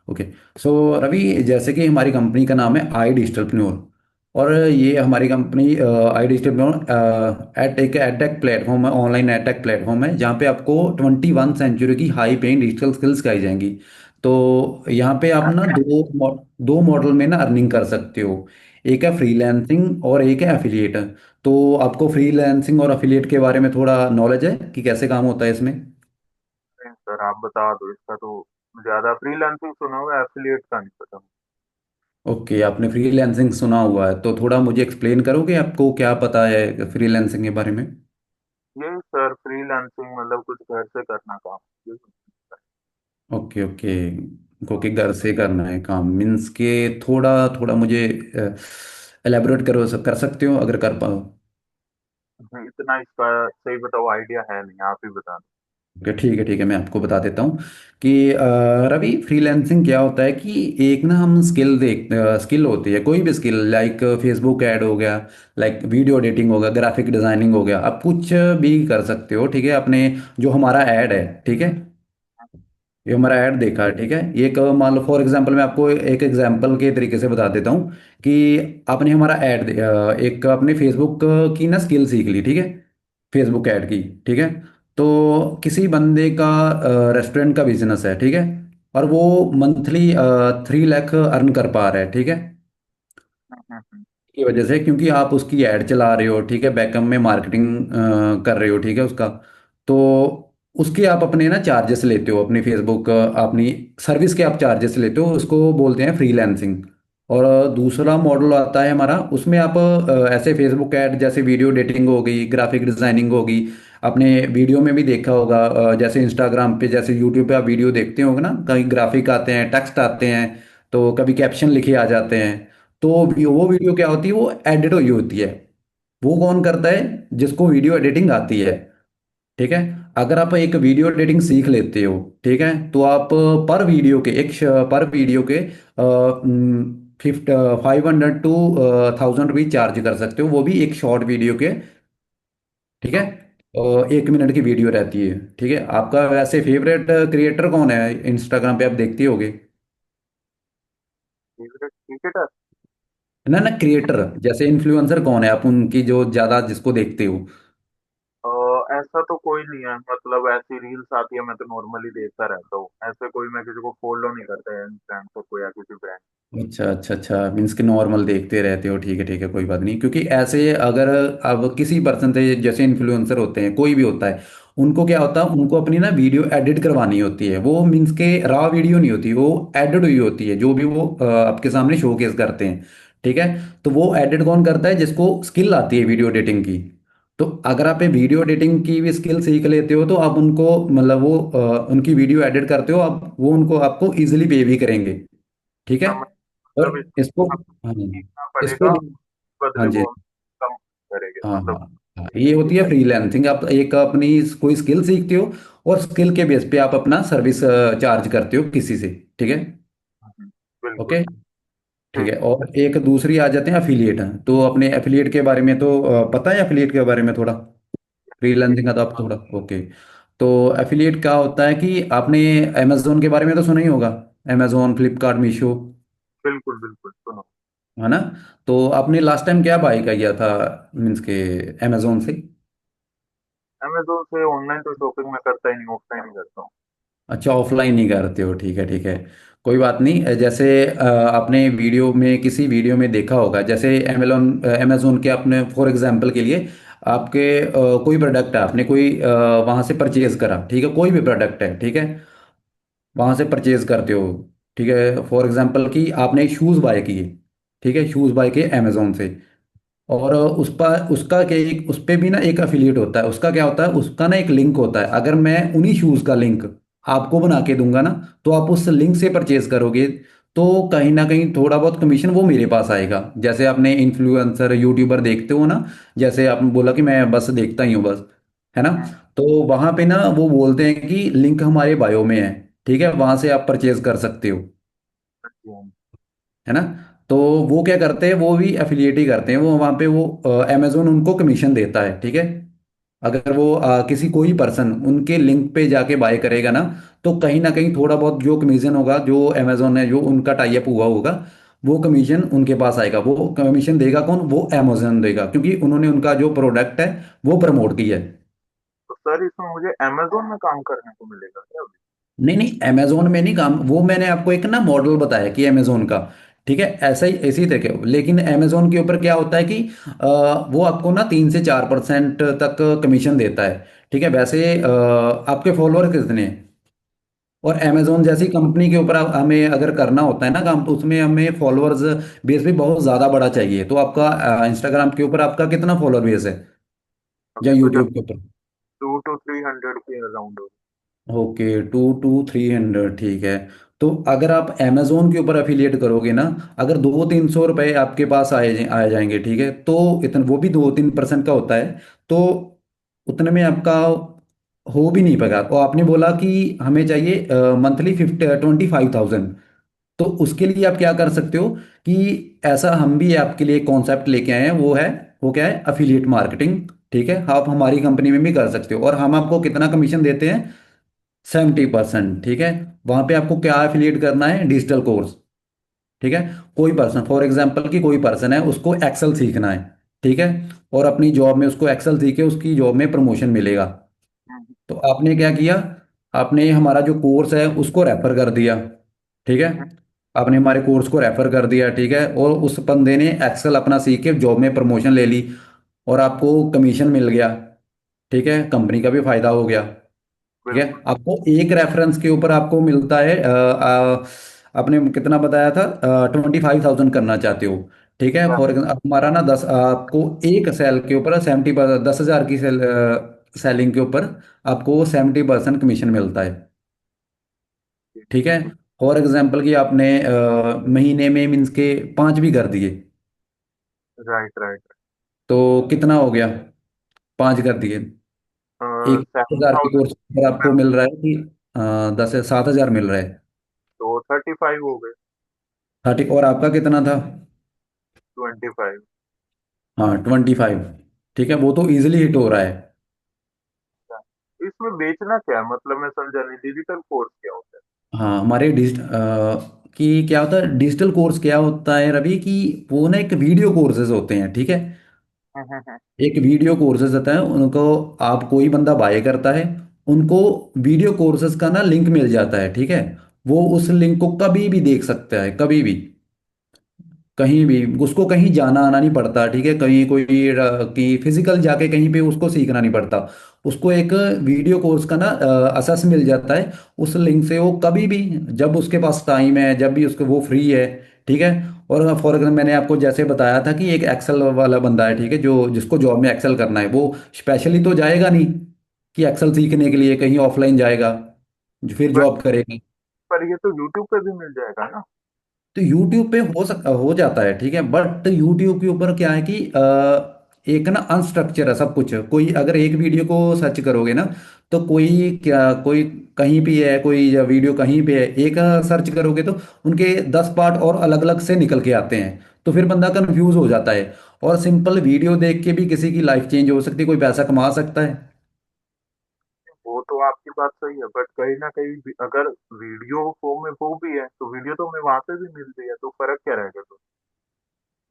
ओके। सो रवि, जैसे कि हमारी कंपनी का नाम है आई डिजिटलप्रेन्योर, और ये हमारी कंपनी आई डिजिटलप्रेन्योर एक एडटेक प्लेटफॉर्म है, ऑनलाइन एडटेक प्लेटफॉर्म है, जहाँ पे आपको 21 सेंचुरी की हाई पेइंग डिजिटल स्किल्स सिखाई जाएंगी। तो यहाँ पे आप ना दो मॉडल में ना अर्निंग कर सकते हो। एक है फ्रीलैंसिंग और एक है एफिलिएट। तो आपको फ्रीलैंसिंग और एफिलिएट के बारे में थोड़ा नॉलेज है कि कैसे काम होता है इसमें? सर आप बता दो, इसका तो ज्यादा फ्रीलांसिंग सुना हुआ, एफिलिएट का नहीं पता। ओके, आपने फ्रीलैंसिंग सुना हुआ है, तो थोड़ा मुझे एक्सप्लेन करोगे आपको क्या पता है फ्रीलैंसिंग के बारे में? यही सर, फ्रीलांसिंग मतलब कुछ घर से करना काम, यही। Okay okay. क्योंकि घर से करना है काम मीन्स के, थोड़ा थोड़ा मुझे एलेबोरेट करो, कर सकते हो अगर कर पाओ? इतना इसका सही बताओ आइडिया है नहीं, आप ही बता दो। ओके ठीक है, मैं आपको बता देता हूँ कि रवि, फ्रीलैंसिंग क्या होता है कि एक ना हम स्किल होती है, कोई भी स्किल, लाइक फेसबुक ऐड हो गया, लाइक वीडियो एडिटिंग हो गया, ग्राफिक डिजाइनिंग हो गया, आप कुछ भी कर सकते हो, ठीक है, अपने जो हमारा ऐड है, ठीक है। ये हमारा ऐड देखा है, ठीक है। ये एक मान लो फॉर एग्जांपल मैं आपको एक एग्जांपल के तरीके से बता देता हूँ कि आपने हमारा ऐड एक आपने फेसबुक की ना स्किल सीख ली, ठीक है, फेसबुक ऐड की, ठीक है। तो किसी बंदे का रेस्टोरेंट का बिजनेस है, ठीक है, और वो मंथली 3 लाख अर्न कर पा रहा है, ठीक है, हम्म। की वजह से, क्योंकि आप उसकी ऐड चला रहे हो, ठीक है, बैकअप में मार्केटिंग कर रहे हो, ठीक है, उसका। तो उसके आप अपने ना चार्जेस लेते हो, अपनी फेसबुक अपनी सर्विस के आप चार्जेस लेते हो, उसको बोलते हैं फ्रीलांसिंग। और दूसरा मॉडल आता है हमारा, उसमें आप ऐसे फेसबुक ऐड जैसे वीडियो एडिटिंग हो गई, ग्राफिक डिजाइनिंग होगी, आपने वीडियो में भी देखा होगा, जैसे इंस्टाग्राम पे जैसे यूट्यूब पे आप वीडियो देखते होगे ना, कहीं ग्राफिक आते हैं, टेक्स्ट आते हैं, तो कभी कैप्शन लिखे आ जाते हैं। तो वो वीडियो क्या होती है, वो एडिट हुई होती है। वो कौन करता है, जिसको वीडियो एडिटिंग आती है, ठीक है। अगर आप एक वीडियो एडिटिंग सीख लेते हो, ठीक है, तो आप पर वीडियो के पर वीडियो के 500 टू 1000 रुपीज चार्ज कर सकते हो, वो भी एक शॉर्ट वीडियो के, ठीक है। और 1 मिनट की वीडियो रहती है, ठीक है। आपका वैसे फेवरेट क्रिएटर कौन है इंस्टाग्राम पे, आप देखते होगे? Favourite cricketer? ना ना, क्रिएटर जैसे इन्फ्लुएंसर कौन है, आप उनकी जो ज्यादा जिसको देखते हो? ऐसा तो कोई नहीं है, मतलब ऐसी रील्स आती है मैं तो नॉर्मली देखता रहता हूँ, ऐसे कोई मैं किसी को फॉलो नहीं करता है इन्फ्लुएंसर को या किसी ब्रांड। अच्छा अच्छा अच्छा, मीन्स कि नॉर्मल देखते रहते हो, ठीक है कोई बात नहीं। क्योंकि ऐसे अगर अब किसी पर्सन से जैसे इन्फ्लुएंसर होते हैं, कोई भी होता है, उनको क्या होता है, उनको अपनी ना वीडियो एडिट करवानी होती है, वो मीन्स के रॉ वीडियो नहीं होती, वो एडिट हुई होती है, जो भी वो आपके सामने शोकेस करते हैं, ठीक है। तो वो एडिट कौन करता है, जिसको स्किल आती है वीडियो एडिटिंग की। तो अगर आप वीडियो एडिटिंग की भी स्किल सीख लेते हो, तो आप उनको मतलब वो उनकी वीडियो एडिट करते हो आप, वो उनको आपको इजिली पे भी करेंगे, ठीक है। हमें और मतलब इसको, इसको हाँ, सीखना इसको, पड़ेगा, हाँ बदले जी, वो हम कम करेंगे हाँ हाँ मतलब। हाँ, ये होती है फ्रीलैंसिंग। आप एक अपनी कोई स्किल सीखते हो, और स्किल के बेस पे आप अपना सर्विस चार्ज करते हो किसी से, ठीक है। बिल्कुल। ओके, ठीक ठीक। है। और एक दूसरी आ जाते हैं अफिलिएट। तो अपने अफिलिएट के बारे में तो पता है, अफिलिएट के बारे में थोड़ा, फ्रीलांसिंग का तो आप थोड़ा, ओके। तो एफिलिएट क्या होता है कि आपने अमेजोन के बारे में तो सुना ही होगा, अमेजोन, फ्लिपकार्ट, मीशो, बिल्कुल बिल्कुल सुनो। है ना। तो आपने लास्ट टाइम क्या बाय किया था, मीन्स के अमेजोन से? अमेजोन से ऑनलाइन तो शॉपिंग मैं करता ही नहीं, ऑफलाइन ही करता हूँ। अच्छा, ऑफलाइन नहीं करते हो, ठीक है ठीक है, कोई बात नहीं। जैसे आपने वीडियो में किसी वीडियो में देखा होगा, जैसे अमेजोन अमेजोन के आपने फॉर एग्जांपल के लिए, आपके कोई प्रोडक्ट है, आपने कोई वहाँ से परचेज करा, ठीक है, कोई भी प्रोडक्ट है, ठीक है, वहां से परचेज करते हो, ठीक है। फॉर एग्जांपल कि आपने शूज बाय किए, ठीक है, शूज बाय किए अमेजोन से, और उस पर उसका क्या, एक उस पे भी ना एक अफिलिएट होता है, उसका क्या होता है, उसका ना एक लिंक होता है। अगर मैं उन्हीं शूज का लिंक आपको बना के दूंगा ना, तो आप उस लिंक से परचेज करोगे, तो कहीं ना कहीं थोड़ा बहुत कमीशन वो मेरे पास आएगा। जैसे आपने इन्फ्लुएंसर यूट्यूबर देखते हो ना, जैसे आपने बोला कि मैं बस देखता ही हूँ बस, है ना। हम्म। तो वहां पे ना वो बोलते हैं कि लिंक हमारे बायो में है, ठीक है, वहां से आप परचेज कर सकते हो, हाँ जी, हाँ जी। है ना। तो वो क्या करते हैं, वो भी एफिलिएट ही करते हैं, वो वहां पे वो अमेजोन उनको कमीशन देता है, ठीक है। अगर वो किसी कोई पर्सन उनके लिंक पे जाके बाय करेगा ना, तो कहीं ना कहीं थोड़ा बहुत जो कमीशन होगा, जो अमेजोन है जो उनका टाई अप हुआ होगा, वो कमीशन उनके पास आएगा। वो कमीशन देगा कौन, वो अमेजोन देगा, क्योंकि उन्होंने उनका जो प्रोडक्ट है वो प्रमोट किया है। तो सर इसमें मुझे अमेजोन में काम करने को मिलेगा क्या अभी? नहीं नहीं, अमेजोन में नहीं काम, वो मैंने आपको एक ना मॉडल बताया कि अमेजोन का, ठीक है, ऐसा ही इसी तरह के। लेकिन अमेजोन के ऊपर क्या होता है कि वो आपको ना 3 से 4% तक कमीशन देता है, ठीक है। वैसे आपके फॉलोअर कितने हैं, और अमेजोन जैसी कंपनी के ऊपर हमें अगर करना होता है ना काम, तो उसमें हमें फॉलोअर्स बेस भी बहुत ज़्यादा बड़ा चाहिए। तो आपका इंस्टाग्राम के ऊपर आपका कितना फॉलोअर बेस है, या अभी तो यूट्यूब के ऊपर? 200 to 300 के अराउंड हो। ओके, 200 to 300, ठीक है। तो अगर आप अमेजोन के ऊपर अफिलिएट करोगे ना, अगर 200-300 रुपए आपके पास आ जाएंगे, ठीक है, तो इतना वो भी 2-3% का होता है, तो उतने में आपका हो भी नहीं पाएगा। और आपने बोला कि हमें चाहिए मंथली 25,000, तो उसके लिए आप क्या कर सकते हो कि ऐसा हम भी आपके लिए कॉन्सेप्ट लेके आए हैं, वो है, वो क्या है, अफिलिएट मार्केटिंग, ठीक है। आप हमारी कंपनी में भी कर सकते हो, और हम आपको कितना कमीशन देते हैं, 70%, ठीक है। वहां पे आपको क्या एफिलिएट करना है, डिजिटल कोर्स, ठीक है। कोई पर्सन, फॉर एग्जांपल कि कोई पर्सन है, उसको एक्सेल सीखना है, ठीक है, और अपनी जॉब में उसको एक्सेल सीखे, उसकी जॉब में प्रमोशन मिलेगा। हम्म, तो आपने क्या किया, आपने हमारा जो कोर्स है उसको रेफर कर दिया, ठीक है। हम्म, आपने हमारे कोर्स को रेफर कर दिया, ठीक है, और उस बंदे ने एक्सेल अपना सीख के जॉब में प्रमोशन ले ली, और आपको कमीशन मिल गया, ठीक है, कंपनी का भी फायदा हो गया, ठीक है। बिल्कुल। आपको एक रेफरेंस के ऊपर आपको मिलता है आपने कितना बताया था, 25,000 करना चाहते हो, ठीक है। हाँ, फॉर एग्जाम्पल हमारा ना 10, आपको एक सेल के ऊपर 10,000 की सेलिंग के ऊपर आपको 70% कमीशन मिलता है, ठीक ठीक है। ठीक है। फॉर एग्जाम्पल कि आपने महीने में मीन्स के 5 भी कर दिए, राइट राइट। तो कितना हो गया, 5 कर दिए, एक सेवन 10,000 के कोर्स पर आपको थाउजेंड मिल रहा है कि 7,000 मिल रहा है, तो 35 हो गए। हाँ ठीक। और आपका कितना था? 25। हाँ 25, ठीक है, वो तो इजीली हिट हो रहा है। इसमें बेचना क्या है, मतलब मैं समझा नहीं, डिजिटल कोर्स क्या होता है? हाँ हमारे कि क्या होता है डिजिटल कोर्स, क्या होता है रवि, कि वो ना एक वीडियो कोर्सेज होते हैं, ठीक है। हम्म। एक वीडियो कोर्सेज होता है उनको, आप कोई बंदा बाय करता है, उनको वीडियो कोर्सेज का ना लिंक मिल जाता है, ठीक है। वो उस लिंक को कभी भी देख सकता है, कभी भी, कहीं भी, उसको कहीं जाना आना नहीं पड़ता, ठीक है, कहीं कोई कि फिजिकल जाके कहीं पे उसको सीखना नहीं पड़ता। उसको एक वीडियो कोर्स का ना असेस मिल जाता है, उस लिंक से वो कभी भी, जब उसके पास टाइम है, जब भी उसको, वो फ्री है, ठीक है। और फॉर एग्जाम्पल मैंने आपको जैसे बताया था कि एक एक्सेल वाला बंदा है, ठीक है, जो जिसको जॉब में एक्सेल करना है, वो स्पेशली तो जाएगा नहीं कि एक्सेल सीखने के लिए कहीं ऑफलाइन जाएगा, फिर बट जॉब करेगा। पर ये तो यूट्यूब पे भी मिल जाएगा ना? तो YouTube पे हो जाता है, ठीक है, बट YouTube के ऊपर क्या है कि एक ना अनस्ट्रक्चर है सब कुछ। कोई अगर एक वीडियो को सर्च करोगे ना, तो कोई क्या, कोई कहीं भी है, कोई वीडियो कहीं पे है, एक सर्च करोगे तो उनके 10 पार्ट और अलग अलग से निकल के आते हैं, तो फिर बंदा कंफ्यूज हो जाता है। और सिंपल वीडियो देख के भी किसी की लाइफ चेंज हो सकती है, कोई पैसा कमा सकता है। वो तो आपकी बात सही है, बट कहीं ना कहीं अगर वीडियो फॉर्म में वो भी है तो वीडियो तो हमें वहां पे भी मिल रही है, तो फर्क क्या रहेगा तो?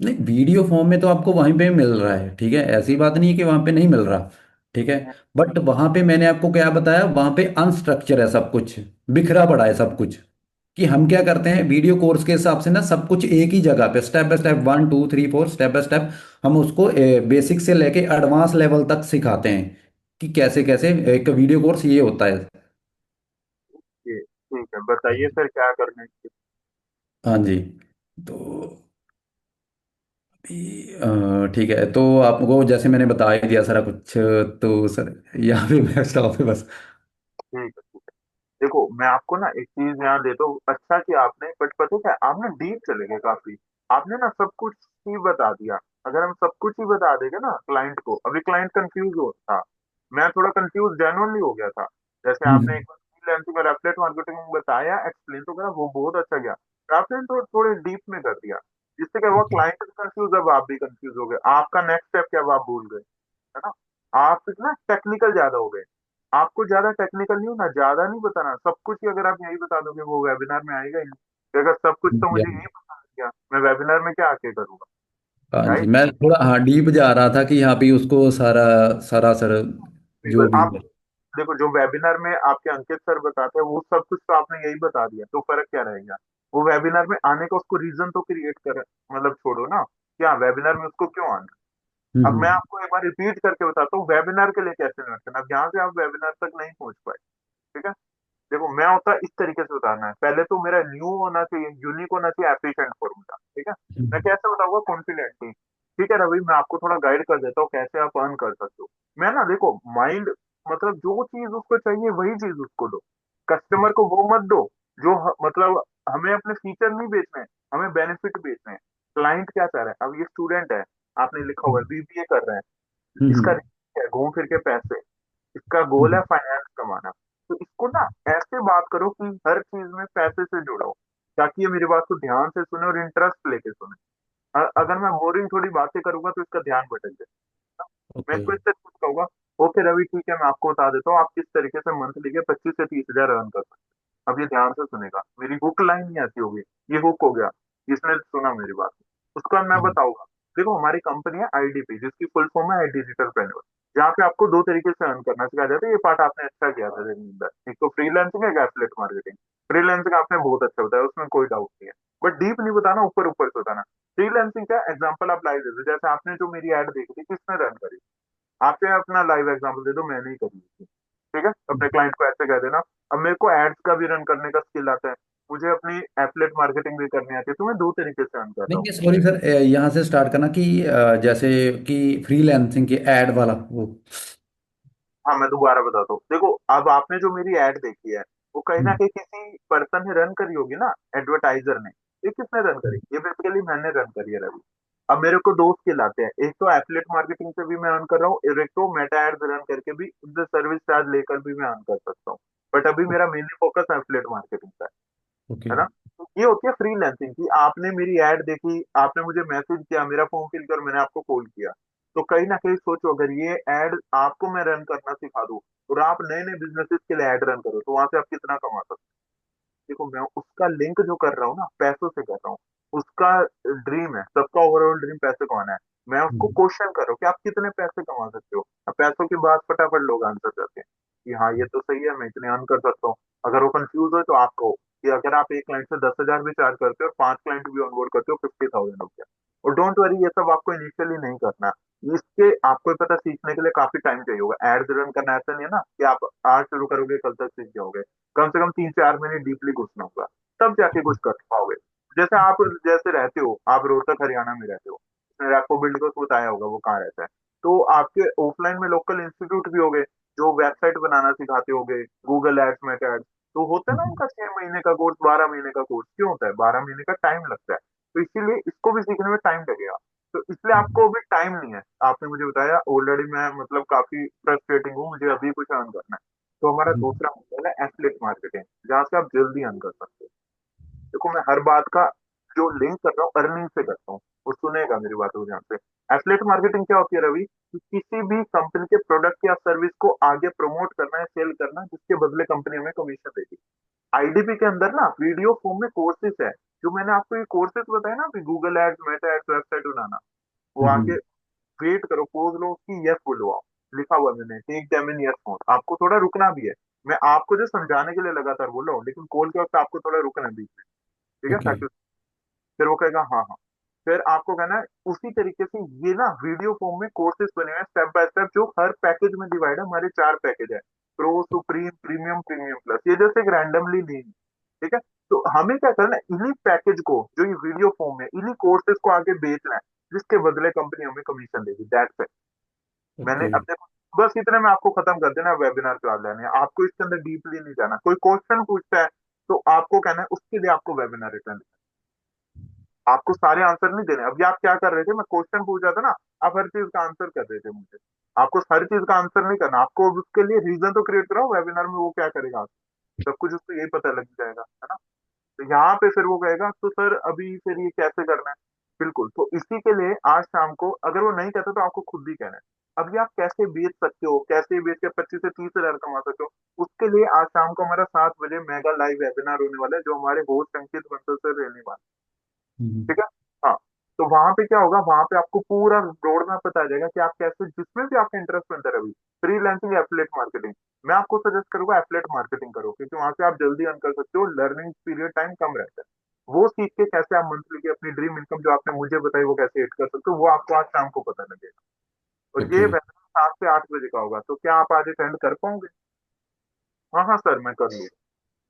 नहीं, वीडियो फॉर्म में तो आपको वहीं पे मिल रहा है, ठीक है, ऐसी बात नहीं है कि वहां पे नहीं मिल रहा, ठीक है। बट वहां पे मैंने आपको क्या बताया, वहां पे अनस्ट्रक्चर है सब कुछ, बिखरा पड़ा है सब कुछ। कि हम क्या करते हैं वीडियो कोर्स के हिसाब से ना, सब कुछ एक ही जगह पे step by step, 1 2 3 4 step by step, हम उसको बेसिक से लेके एडवांस लेवल तक सिखाते हैं कि कैसे कैसे एक वीडियो कोर्स ये होता है। ये ठीक है, बताइए फिर क्या करना है। हाँ जी। तो ठीक है, तो आपको जैसे मैंने बता ही दिया सारा कुछ, तो सर यहाँ पे मैं स्टॉप है बस। ठीक है ठीक है। देखो मैं आपको ना एक चीज यहाँ देता हूँ, अच्छा कि आपने, बट पता है क्या, आप ना डीप चले गए काफी। आपने ना सब कुछ ही बता दिया। अगर हम सब कुछ ही बता देंगे ना क्लाइंट को, अभी क्लाइंट कंफ्यूज हो था, मैं थोड़ा कंफ्यूज जेन्युइनली हो गया था। जैसे आपने हम्म, एक बार फ्रीलांसिंग और एफिलिएट मार्केटिंग में बताया, एक्सप्लेन तो करा, वो बहुत अच्छा गया। पर आपने तो थोड़े डीप में कर दिया, जिससे क्या हुआ, क्लाइंट भी कंफ्यूज, अब आप भी कंफ्यूज हो गए, आपका नेक्स्ट स्टेप क्या, वो आप भूल गए, है ना? आप इतना टेक्निकल ज्यादा हो गए। आपको ज्यादा टेक्निकल नहीं होना, ज्यादा नहीं बताना सब कुछ ही। अगर आप यही बता दोगे वो वेबिनार में आएगा ही नहीं, कि अगर सब कुछ तो मुझे हम्म। यही बता दिया, मैं वेबिनार में क्या आके करूंगा? हाँ जी, राइट। मैं थोड़ा हाँ डीप जा रहा था कि यहाँ पे उसको सारा सारा सर जो बिल्कुल। भी आप है। देखो, जो वेबिनार में आपके अंकित सर बताते हैं वो सब कुछ तो आपने यही बता दिया, तो फर्क क्या रहेगा? वो वेबिनार में आने का उसको रीजन तो क्रिएट कर, मतलब छोड़ो ना, क्या वेबिनार में उसको क्यों आना? अब मैं हम्म। आपको एक बार रिपीट करके बताता हूँ वेबिनार के लिए कैसे मेहनत करना, अब यहाँ से आप वेबिनार तक नहीं पहुंच पाए। ठीक है। देखो मैं होता इस तरीके से बताना है, पहले तो मेरा न्यू होना चाहिए, यूनिक होना चाहिए, एफिशिएंट फॉर्मूला। ठीक है। मैं हम्म। कैसे बताऊंगा, कॉन्फिडेंटली। ठीक है रवि, मैं आपको थोड़ा गाइड कर देता हूँ कैसे आप अर्न कर सकते हो। मैं ना देखो, माइंड, मतलब जो चीज उसको चाहिए वही चीज उसको दो। कस्टमर को वो मत दो जो मतलब, हमें अपने फीचर नहीं बेचने हैं, हमें बेनिफिट बेचने हैं। क्लाइंट क्या चाह रहा है, अब ये स्टूडेंट है, आपने लिखा हुआ है बीबीए कर रहे हैं, इसका हम्म। reason है घूम फिर के पैसे, इसका गोल है फाइनेंस कमाना। तो इसको ना ऐसे बात करो कि हर चीज में पैसे से जुड़ो, ताकि ये मेरी बात को ध्यान से सुने और इंटरेस्ट लेके सुने। अगर मैं बोरिंग थोड़ी बातें करूंगा तो इसका ध्यान भटक जाए। मैं ओके। इसको इससे पूछ कहूंगा, ओके रवि, ठीक है, मैं आपको बता देता हूँ आप किस तरीके से मंथली के 25 से 30 हजार अर्न कर सकते हैं। अब ये ध्यान से सुनेगा, मेरी हुक लाइन ही ऐसी होगी। ये हुक हो गया, जिसने सुना मेरी बात, उसको बाद मैं हम्म। बताऊंगा। देखो, हमारी कंपनी है आईडीपी, जिसकी फुल फॉर्म है डिजिटल पेंटर, जहाँ पे आपको दो तरीके से अर्न करना सिखाया जाता है। ये पार्ट आपने अच्छा किया था अंदर, एक तो फ्रीलांसिंग है, एक एफिलिएट मार्केटिंग। फ्रीलांसिंग आपने बहुत अच्छा बताया, उसमें कोई डाउट नहीं है, बट डीप नहीं बताना, ऊपर ऊपर से बताना। फ्रीलांसिंग का एग्जांपल आप लाइव दे दो, जैसे आपने जो मेरी ऐड देखी थी, किसने रन करी? आप चाहे अपना लाइव एग्जांपल दे दो, मैंने ही करी थी, ठीक है? अपने क्लाइंट को ऐसे कह देना। अब मेरे को एड्स का भी रन करने का स्किल आता है, मुझे अपनी एफिलिएट मार्केटिंग भी करनी आती है, तो मैं दो तरीके से रन कर रहा नहीं, हूँ। ये सॉरी सर, यहाँ से स्टार्ट करना कि जैसे कि फ्रीलैंसिंग के ऐड वाला वो। हाँ, मैं दोबारा बताता हूँ। देखो, अब आपने जो मेरी ऐड देखी है, वो कहीं ना हम्म। कहीं किसी पर्सन ने रन करी होगी ना, एडवर्टाइजर ने। ये किसने रन करी? ये बेसिकली मैंने रन करी है रवि। अब मेरे को दो स्किल आते हैं, एक तो एफिलिएट मार्केटिंग से भी मैं अर्न कर रहा हूँ, और एक तो मेटा एड्स रन करके भी उनसे सर्विस चार्ज लेकर भी मैं अर्न कर सकता हूँ। बट अभी मेरा मेनली फोकस एफिलिएट मार्केटिंग का ओके। है ना? तो ये होती है फ्रीलांसिंग की, आपने मेरी ऐड देखी, आपने मुझे मैसेज किया, मेरा फॉर्म फिल कर, मैंने आपको कॉल किया। तो कहीं ना कहीं सोचो, अगर ये ऐड आपको मैं रन करना सिखा दूं और आप नए नए बिजनेसेस के लिए ऐड रन करो, तो वहां से आप कितना कमा सकते हो? देखो, मैं उसका लिंक जो कर रहा हूँ ना, पैसों से कर रहा हूँ। उसका ड्रीम है, सबका ओवरऑल ड्रीम पैसे कमाना है। मैं उसको हम्म। क्वेश्चन कर रहा हूँ कि आप कितने पैसे कमा सकते हो। अब पैसों की बात फटाफट लोग आंसर करते हैं कि हाँ, ये तो सही है, मैं इतने अर्न कर सकता हूँ। अगर वो कंफ्यूज हो तो आप कहो कि अगर आप एक क्लाइंट से 10 हजार भी चार्ज करते हो और 5 क्लाइंट भी ऑनबोर्ड करते हो, 50,000 हो गया। और डोंट वरी, ये सब आपको इनिशियली नहीं करना। इसके आपको पता, सीखने के लिए काफी टाइम चाहिए होगा। एड रन करना ऐसा नहीं है ना कि आप आज शुरू करोगे कल तक सीख जाओगे। कम से कम 3 4 महीने डीपली घुसना होगा, तब जाके कुछ कर पाओगे। जैसे आप जैसे रहते हो, आप रोहतक हरियाणा में रहते हो, मैंने आपको बिल्ड को बताया होगा वो कहाँ रहता है। तो आपके ऑफलाइन में लोकल इंस्टीट्यूट भी होंगे, जो वेबसाइट बनाना सिखाते होंगे, गूगल एड्स, मेटा एड्स। तो होता है ना हम्म। उनका 6 महीने का कोर्स, 12 महीने का कोर्स। क्यों होता है? 12 महीने का टाइम लगता है। तो इसीलिए इसको भी सीखने में टाइम लगेगा। तो इसलिए हम्म। आपको अभी टाइम नहीं है। आपने मुझे बताया ऑलरेडी, मैं मतलब काफी फ्रस्ट्रेटिंग हूँ, मुझे अभी कुछ अर्न करना है। तो हमारा हम्म। दूसरा मॉडल है एफिलिएट मार्केटिंग, जहाँ से आप जल्दी अर्न कर सकते हो। देखो, मैं हर बात का जो लिंक कर रहा हूँ अर्निंग से करता हूँ, और सुनेगा मेरी बात को ध्यान से। एफिलिएट मार्केटिंग क्या होती है रवि? कि किसी भी कंपनी के प्रोडक्ट या सर्विस को आगे प्रमोट करना है, सेल करना है, जिसके बदले कंपनी हमें कमीशन देगी। आईडीपी के अंदर ना वीडियो फॉर्म में कोर्सेज है। जो मैंने आपको ये कोर्सेज बताया ना, अभी Google ads, Meta ads, website बनाना, वो आगे हम्म। वेट करो, पोज लो उसकी, यस बुलवाओ। लिखा हुआ है मैंने, take them in yes mode. आपको थोड़ा रुकना भी है। मैं आपको जो समझाने के लिए लगातार बोल रहा हूँ, लेकिन कॉल के वक्त आपको थोड़ा रुकना है बीच में, ठीक है, ओके। ताकि फिर वो कहेगा हाँ हाँ। फिर आपको कहना है उसी तरीके से, ये ना वीडियो फॉर्म में कोर्सेज बने हुए हैं स्टेप बाय स्टेप, जो हर पैकेज में डिवाइड है। हमारे 4 पैकेज है, pro, supreme, premium, premium plus. ये जैसे एक रैंडमली नहीं, ठीक है? तो हमें क्या करना है, इन्हीं पैकेज को, जो ये वीडियो फॉर्म है, इन्हीं कोर्सेज को आगे बेचना है, जिसके बदले कंपनी हमें कमीशन देगी। That's it. मैंने ओके। अपने, बस इतने में आपको खत्म कर देना। वेबिनार क्लास लेने हैं आपको, इसके अंदर डीपली नहीं जाना। कोई क्वेश्चन पूछता है तो आपको कहना है उसके लिए आपको वेबिनार अटेंड, आपको सारे आंसर नहीं देने। अभी आप क्या कर रहे थे, मैं क्वेश्चन पूछ रहा था ना, आप हर चीज का आंसर कर रहे थे मुझे। आपको हर चीज का आंसर नहीं करना, आपको उसके लिए रीजन तो क्रिएट कराओ वेबिनार में, वो क्या करेगा, सब कुछ उसको यही पता लग जाएगा, है ना? तो यहाँ पे फिर वो कहेगा तो सर अभी फिर ये कैसे करना है। बिल्कुल, तो इसी के लिए आज शाम को, अगर वो नहीं कहता तो आपको खुद भी कहना है। अभी आप कैसे बेच सकते हो, कैसे बेच के 25 से 30 हजार कमा सकते हो, उसके लिए आज शाम को हमारा 7 बजे मेगा लाइव वेबिनार होने वाला है, जो हमारे होस्ट अंकित बंसल से रहने वाला है, हम्म। ठीक है? हाँ। तो वहां पे क्या होगा, वहां पे आपको पूरा रोड मैप बता जाएगा कि आप कैसे, जिसमें भी आपका इंटरेस्ट बनता है, अभी फ्रीलांसिंग या एफिलिएट मार्केटिंग, मैं आपको सजेस्ट करूंगा एफिलिएट मार्केटिंग करो, क्योंकि वहां से आप जल्दी अर्न कर सकते हो, लर्निंग पीरियड टाइम कम रहता है। वो सीख के कैसे आप मंथली की अपनी ड्रीम इनकम जो आपने मुझे बताई, वो कैसे हिट कर सकते हो, वो आपको आज शाम को पता लगेगा। और ये ओके। वेबिनार 7 से 8 बजे का होगा, तो क्या आप आज अटेंड कर पाओगे? हाँ हाँ सर, मैं कर लूँ।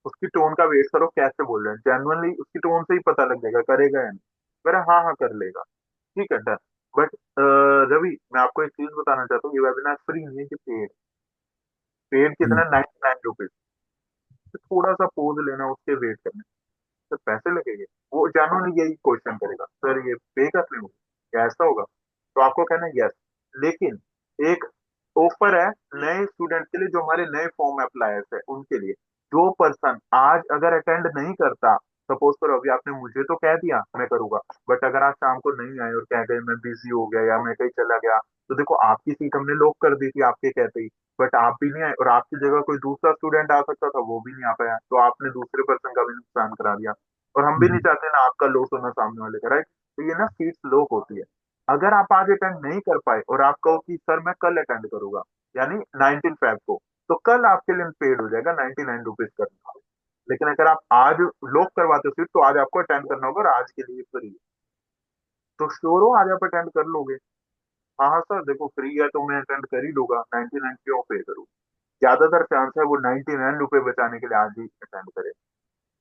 उसकी टोन का वेट करो, कैसे बोल रहे हैं, जेनुअनली उसकी टोन से ही पता लग जाएगा करेगा या नहीं। मेरा हाँ हाँ कर लेगा, ठीक है, डन। बट रवि, मैं आपको एक चीज बताना चाहता हूँ, ये वेबिनार फ्री नहीं है, ये पेड। पेड कितना? हम्म। 99 रुपीज। तो थोड़ा सा पोज लेना, उसके वेट करने, तो पैसे लगेंगे। वो जानो नहीं, यही क्वेश्चन करेगा, सर ये पे कर लेंगे, क्या ऐसा होगा? तो आपको कहना है यस। लेकिन एक ऑफर है नए स्टूडेंट के लिए, जो हमारे नए फॉर्म अप्लायर्स है उनके लिए। जो पर्सन आज अगर अटेंड नहीं करता, सपोज करो अभी आपने मुझे तो कह दिया मैं करूंगा, बट अगर आज शाम को नहीं आए और कह गए मैं बिजी हो गया या मैं कहीं चला गया, तो देखो आपकी सीट हमने लॉक कर दी थी आपके कहते ही, बट आप भी नहीं आए, और आपकी जगह कोई दूसरा स्टूडेंट आ सकता था, वो भी नहीं आ पाया, तो आपने दूसरे पर्सन का भी नुकसान करा दिया। और हम भी नहीं हम्म। चाहते ना आपका लॉस होना सामने वाले का, राइट। तो ये ना सीट्स लॉक होती है। अगर आप आज अटेंड नहीं कर पाए और आप कहो कि सर मैं कल अटेंड करूंगा, यानी 19 फेब को, तो कल आपके लिए पेड हो जाएगा 99 रुपीज करना। लेकिन अगर आप आज लॉक करवाते हो सीट, तो आज आपको अटेंड करना होगा और आज के लिए फ्री। तो श्योर हो आज आप अटेंड कर लोगे? हाँ हाँ सर देखो फ्री है तो मैं अटेंड कर ही लूंगा, 99 क्यों पे करूँ। ज्यादातर चांस है वो 99 रुपए बचाने के लिए आज ही अटेंड करे।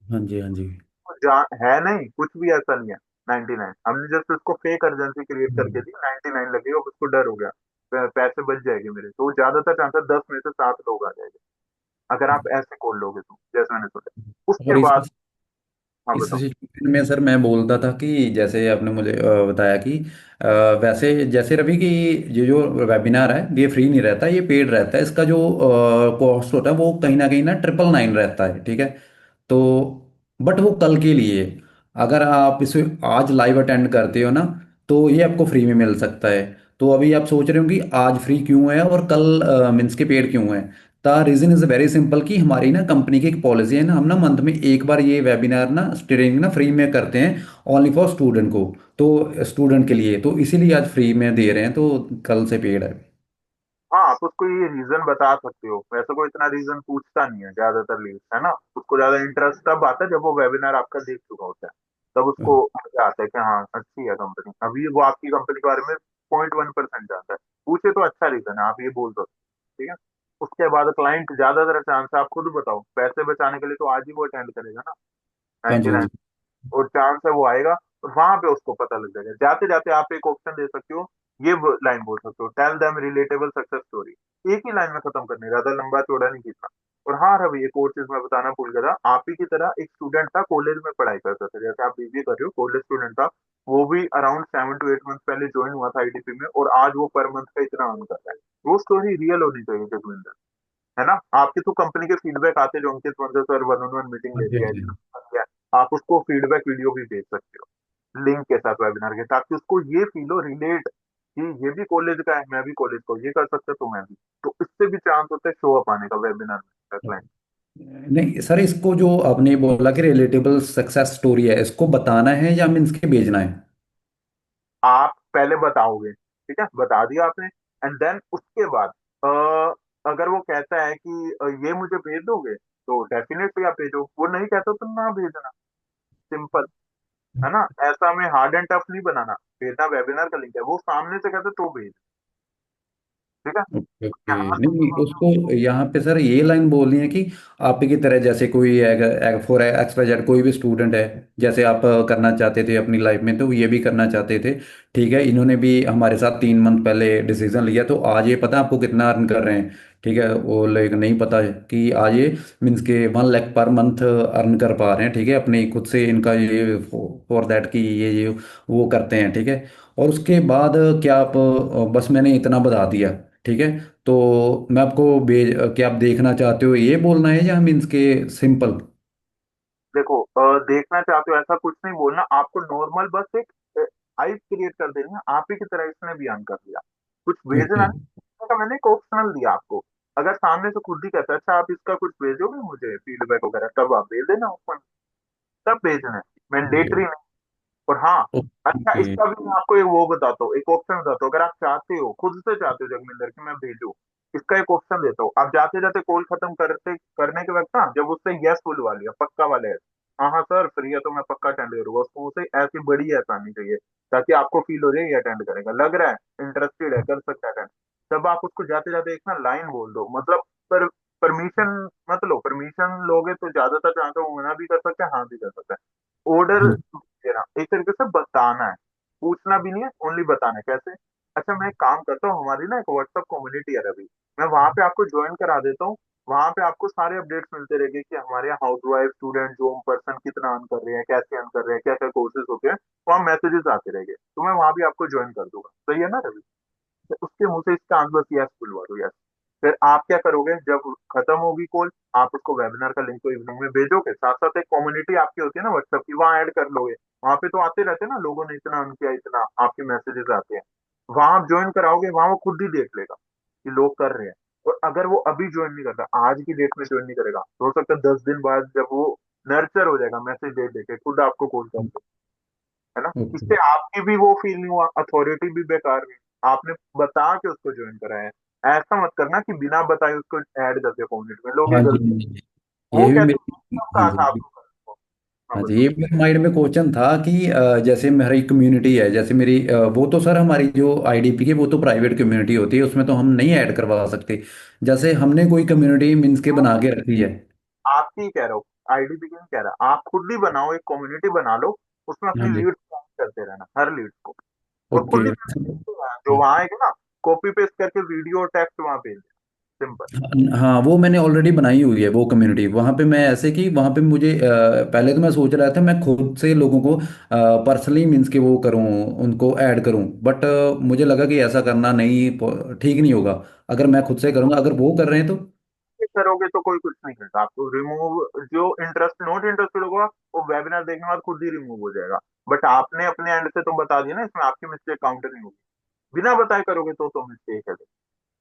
हाँ जी, हाँ जी। है नहीं, कुछ भी ऐसा नहीं है। 99 हमने जस्ट उसको फेक अर्जेंसी क्रिएट करके हम्म। दी, 99 लगेगा, उसको डर हो गया, पैसे बच जाएंगे मेरे, तो ज्यादातर चांस है 10 में से 7 लोग आ जाएंगे अगर आप ऐसे खोल लोगे तो, जैसे मैंने सोचा। उसके और बाद हाँ इस बताओ। सिचुएशन में सर मैं बोलता था कि जैसे आपने मुझे बताया कि वैसे जैसे रवि कि ये जो वेबिनार है ये फ्री नहीं रहता, ये पेड रहता है। इसका जो कॉस्ट होता है वो कहीं ना 999 रहता है, ठीक है। तो बट वो कल के लिए, अगर आप इसे आज लाइव अटेंड करते हो ना तो ये आपको फ्री में मिल सकता है। तो अभी आप सोच रहे हो कि आज फ्री क्यों है और कल मीन्स के पेड क्यों है। The reason is very simple कि हमारी ना कंपनी की एक पॉलिसी है ना, हम ना मंथ में एक बार ये वेबिनार ना ट्रेनिंग ना फ्री में करते हैं, ओनली फॉर स्टूडेंट को। तो स्टूडेंट के लिए तो इसीलिए आज फ्री में दे रहे हैं, तो कल से पेड है। हाँ आप उसको ये रीजन बता सकते हो, वैसे कोई इतना रीजन पूछता नहीं है ज्यादातर लीड, है ना। उसको ज्यादा इंटरेस्ट तब आता है जब वो वेबिनार आपका देख चुका होता है, तब उसको मजा आता है कि हाँ अच्छी है कंपनी, अभी वो आपकी कंपनी के बारे में 0.1% जानता है। पूछे तो अच्छा रीजन है, आप ये बोल सकते हो, ठीक है। उसके बाद क्लाइंट ज्यादातर चांस है, आप खुद बताओ, पैसे बचाने के लिए तो आज ही वो अटेंड करेगा ना हाँ जी, हाँ 99, जी। और चांस है वो आएगा, और वहां पे उसको पता लग जाएगा। जाते जाते आप एक ऑप्शन दे सकते हो, ये लाइन बोल सकते हो, tell them relatable success story. एक ही लाइन में खत्म करने, ज्यादा लंबा चौड़ा नहीं खींचना। और हाँ रवि एक और चीज मैं बताना भूल गया था, आप ही की तरह एक स्टूडेंट था कॉलेज में पढ़ाई करता था, जैसे आप बीबीए कर रहे हो, कॉलेज स्टूडेंट था। वो भी अराउंड 7 to 8 मंथ पहले ज्वाइन हुआ था आईटीपी में, और आज वो पर मंथ का इतना अर्न कर रहा है। वो स्टोरी रियल होनी चाहिए जगविंदर, है ना। आपके तो कंपनी के फीडबैक आते जो अंकित वंदे सर 1-on-1 मीटिंग हाँ जी, लेते हाँ हैं जी। जिन्होंने, आप उसको फीडबैक वीडियो भी भेज सकते हो लिंक के साथ वेबिनार के, ताकि उसको ये फील हो रिलेट कि ये भी कॉलेज का है, मैं भी कॉलेज का हूँ, ये कर सकते तो मैं भी। तो इससे भी चांस होता है शो अप आने का वेबिनार में क्लाइंट। नहीं सर, इसको जो आपने बोला कि रिलेटेबल सक्सेस स्टोरी है, इसको बताना है या मीन्स के भेजना है? आप पहले बताओगे, ठीक है, बता दिया आपने, एंड देन उसके बाद अगर वो कहता है कि ये मुझे भेज दोगे, तो डेफिनेटली आप भेजो, वो नहीं कहता तो ना भेजना, सिंपल, है ना। ऐसा हमें हार्ड एंड टफ नहीं बनाना, भेजना वेबिनार का लिंक है, वो सामने से कहते तो भेज, ठीक है। Okay okay. यहाँ से नहीं उसको यहाँ पे सर ये लाइन बोलनी है कि आप ही की तरह जैसे कोई फॉर एक्स कोई भी स्टूडेंट है, जैसे आप करना चाहते थे अपनी लाइफ में तो ये भी करना चाहते थे, ठीक है। इन्होंने भी हमारे साथ 3 मंथ पहले डिसीजन लिया, तो आज ये पता है आपको कितना अर्न कर रहे हैं, ठीक है। वो लोग नहीं पता है कि आज ये मीन्स के 1 लाख पर मंथ अर्न कर पा रहे हैं, ठीक है, अपने खुद से इनका ये फॉर दैट कि ये वो करते हैं, ठीक है। और उसके बाद क्या आप बस मैंने इतना बता दिया, ठीक है। तो मैं आपको क्या आप देखना चाहते हो ये बोलना है या मीन्स के सिंपल? देखो देखना चाहते हो ऐसा कुछ नहीं बोलना, आपको नॉर्मल बस एक आइस क्रिएट कर देनी है, आप ही की तरह इसने भी ऑन कर दिया, कुछ भेजना ओके। नहीं। तो मैंने एक ऑप्शनल दिया आपको, अगर सामने से खुद ही कहता है अच्छा आप इसका कुछ भेजोगे मुझे फीडबैक वगैरह, तब आप भेज देना ओपन, तब भेजना है, मैंडेटरी नहीं। और हाँ, अच्छा ओके। इसका भी मैं आपको एक वो बताता हूँ, एक ऑप्शन बताता हूँ, अगर आप चाहते हो खुद से चाहते हो जगमिंदर कि मैं भेजू, इसका एक ऑप्शन देता हूँ, आप जाते जाते कॉल खत्म करते करने के वक्त ना, जब उससे यस फुलवा लिया पक्का वाले है, हाँ हाँ सर फ्री है तो मैं पक्का अटेंड करूंगा, उसको उसे ऐसी बड़ी आसानी चाहिए, ताकि आपको फील हो जाए ये अटेंड करेगा, लग रहा है इंटरेस्टेड है, कर सकता है अटेंड। तब आप उसको जाते जाते एक ना लाइन बोल दो, मतलब पर परमिशन मत लो, परमिशन लोगे तो ज्यादातर चांस है वो मना भी कर सकता है, हाँ भी कर सकता है। ऑर्डर हाँ देना एक तरीके से बताना है, पूछना भी नहीं है, ओनली बताना है कैसे। अच्छा मैं एक काम करता हूँ, हमारी ना एक व्हाट्सएप कम्युनिटी है रवि, मैं वहां पे आपको ज्वाइन करा देता हूँ। वहां पे आपको सारे अपडेट्स मिलते रहेंगे कि हमारे यहाँ हाउस वाइफ स्टूडेंट जो पर्सन कितना अर्न कर रहे हैं, कैसे अर्न कर रहे हैं, क्या क्या कोर्सेज होते हैं, वहाँ मैसेजेस आते रहेंगे, तो मैं वहां भी आपको ज्वाइन कर दूंगा, सही है ना रवि। तो उसके मुंह से इसका आंसर बस यस बुलवा दो, यस। फिर आप क्या करोगे, जब खत्म होगी कॉल, आप उसको वेबिनार का लिंक तो इवनिंग में भेजोगे, साथ साथ एक कम्युनिटी आपकी होती है ना व्हाट्सएप की, वहां ऐड कर लोगे। वहां पे तो आते रहते हैं ना, लोगों ने इतना अर्न किया, इतना आपके मैसेजेस आते हैं। वहां आप ज्वाइन कराओगे, वहां वो खुद ही देख लेगा कि लोग कर रहे हैं। और अगर वो अभी ज्वाइन नहीं करता, आज की डेट में ज्वाइन नहीं करेगा, तो हो सकता है 10 दिन बाद जब वो नर्चर हो जाएगा, मैसेज दे देके खुद आपको कॉल कर दे, है ना। ओके। इससे आपकी भी वो फील नहीं हुआ, अथॉरिटी भी बेकार हुई, आपने बता के उसको ज्वाइन कराया है। ऐसा मत करना कि बिना बताए उसको ऐड कर दिया कम्युनिटी में, लोग ये हाँ जी, गलती। ये वो भी कहते मेरे। हैं, कब हाँ कहा था जी। आपको करने को। हाँ हाँ जी, बताओ। ये मेरे माइंड में क्वेश्चन था कि जैसे मेरी कम्युनिटी है, जैसे मेरी वो तो सर हमारी जो आईडीपी की वो तो प्राइवेट कम्युनिटी होती है, उसमें तो हम नहीं ऐड करवा सकते। जैसे हमने कोई कम्युनिटी मीन्स के बना के रखी है। आपकी ही कह रहा हूँ, आईडीपी की नहीं कह रहा, आप खुद ही बनाओ, एक कम्युनिटी बना लो, उसमें हाँ अपनी जी। लीड्स करते रहना, हर लीड्स को। और ओके। खुद ही जो वहां आएगा ना, कॉपी पेस्ट करके वीडियो और टेक्स्ट वहां भेज देना, सिंपल। हाँ, वो मैंने ऑलरेडी बनाई हुई है वो कम्युनिटी। वहाँ पे मैं ऐसे कि वहाँ पे मुझे पहले तो मैं सोच रहा था मैं खुद से लोगों को पर्सनली मीन्स के वो करूँ, उनको ऐड करूँ, बट मुझे लगा कि ऐसा करना नहीं ठीक नहीं होगा। अगर मैं खुद से करूँगा, अगर वो कर रहे हैं तो। करोगे तो कोई कुछ नहीं करता आपको रिमूव। जो इंटरेस्ट नॉट इंटरेस्टेड होगा, वो वेबिनार देखने के बाद खुद ही रिमूव हो जाएगा। बट आपने अपने एंड से तो बता दिया ना, इसमें आपकी मिस्टेक काउंट नहीं होगी। बिना बताए करोगे तो मिस्टेक है।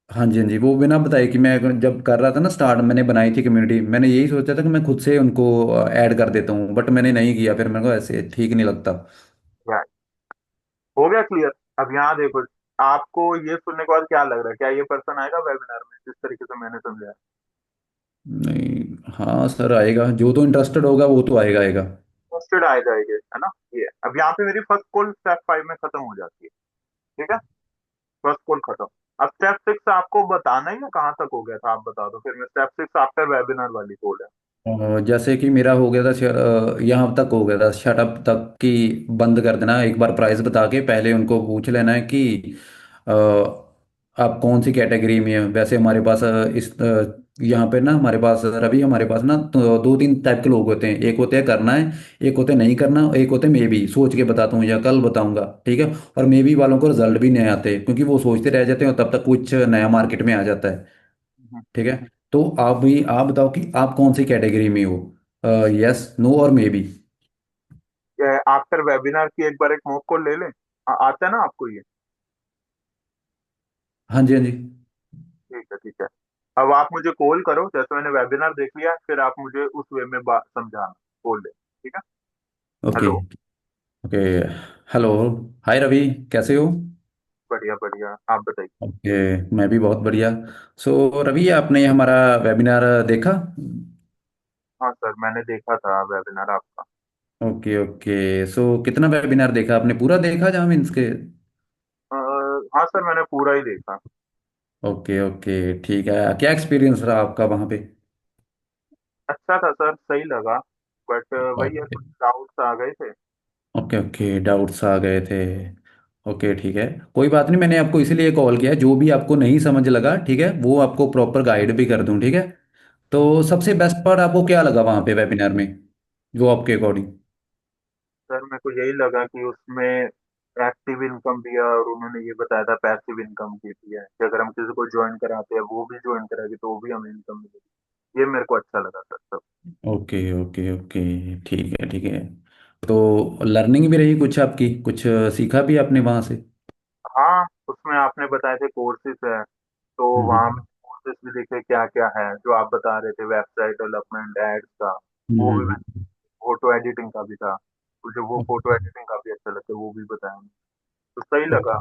हाँ जी, हाँ जी, वो बिना बताए कि मैं जब कर रहा था ना स्टार्ट, मैंने बनाई थी कम्युनिटी, मैंने यही सोचा था कि मैं खुद से उनको ऐड कर देता हूँ, बट मैंने नहीं किया, फिर मेरे को ऐसे ठीक नहीं लगता। देखो, हो गया क्लियर। अब यहाँ देखो, आपको ये सुनने के बाद क्या लग रहा है, क्या ये पर्सन आएगा वेबिनार में जिस तरीके से मैंने समझाया। नहीं, हाँ सर आएगा, जो तो इंटरेस्टेड होगा वो तो आएगा आएगा। इंटरेस्टेड आ जाएंगे, है ना। ये अब यहाँ पे मेरी फर्स्ट कॉल स्टेप 5 में खत्म हो जाती है। ठीक है, फर्स्ट कॉल खत्म। अब स्टेप 6 आपको बताना ही ना, कहाँ तक हो गया था आप बता दो, फिर मैं स्टेप 6 आफ्टर वेबिनार वाली कॉल है। जैसे कि मेरा हो गया था यहाँ तक हो गया था, शटअप तक कि बंद कर देना, एक बार प्राइस बता के पहले उनको पूछ लेना है कि अ, आप कौन सी कैटेगरी में है। वैसे हमारे पास यहाँ पे ना हमारे पास रवि, हमारे पास ना तो दो तीन टाइप के लोग होते हैं, एक होते हैं करना है, एक होते हैं नहीं करना, एक होते हैं मे बी सोच के बताता हूँ या कल बताऊंगा, ठीक है। और मे बी वालों को रिजल्ट भी नहीं आते क्योंकि वो सोचते रह जाते हैं और तब तक कुछ नया मार्केट में आ जाता है, ठीक है। तो आप बताओ कि आप कौन सी कैटेगरी में हो, यस नो और मे बी। आफ्टर वेबिनार की एक बार एक मॉक कॉल ले लें। आता है ना आपको ये। हाँ जी, हाँ जी। ठीक है, ठीक है। अब आप मुझे कॉल करो, जैसे मैंने वेबिनार देख लिया, फिर आप मुझे उस वे में बात समझाना, बोल दे, ठीक है। ओके। हेलो। ओके। हेलो। हाय रवि, कैसे हो? बढ़िया बढ़िया, आप बताइए। ओके, मैं भी बहुत बढ़िया। सो रवि, आपने हमारा वेबिनार देखा? हाँ सर, मैंने देखा था वेबिनार आपका। Okay okay. सो कितना वेबिनार देखा आपने, पूरा देखा जहाँ मीन्स के? अ, हाँ सर, मैंने पूरा ही देखा। ओके ओके, ठीक है। क्या एक्सपीरियंस रहा आपका वहाँ पे? अच्छा था सर, सही लगा। बट वही है, ओके कुछ डाउट्स आ गए थे। ओके ओके, डाउट्स आ गए थे। ओके ठीक है, कोई बात नहीं, मैंने आपको इसीलिए कॉल किया, जो भी आपको नहीं समझ लगा ठीक है वो आपको प्रॉपर गाइड भी कर दूं, ठीक है। तो सबसे बेस्ट पार्ट आपको क्या लगा वहाँ पे वेबिनार में, जो आपके अकॉर्डिंग? सर मेरे को यही लगा कि उसमें एक्टिव इनकम भी है, और उन्होंने ये बताया था पैसिव इनकम की भी है, कि अगर हम किसी को ज्वाइन कराते हैं, वो भी ज्वाइन करेगी, तो वो भी हमें इनकम मिलेगी। ये मेरे को अच्छा लगा सर सब। ओके ओके ओके, ठीक है ठीक है। तो लर्निंग भी रही कुछ आपकी, कुछ सीखा भी आपने वहाँ से? हाँ, उसमें आपने बताए थे कोर्सेज है, तो वहाँ हम्म कोर्सेज भी देखे क्या क्या है, जो आप बता रहे थे, वेबसाइट डेवलपमेंट, एड्स का। वो भी, हम्म। फोटो एडिटिंग का भी था। मुझे वो फोटो एडिटिंग का भी अच्छा लगता है, वो भी बताया, तो सही लगा।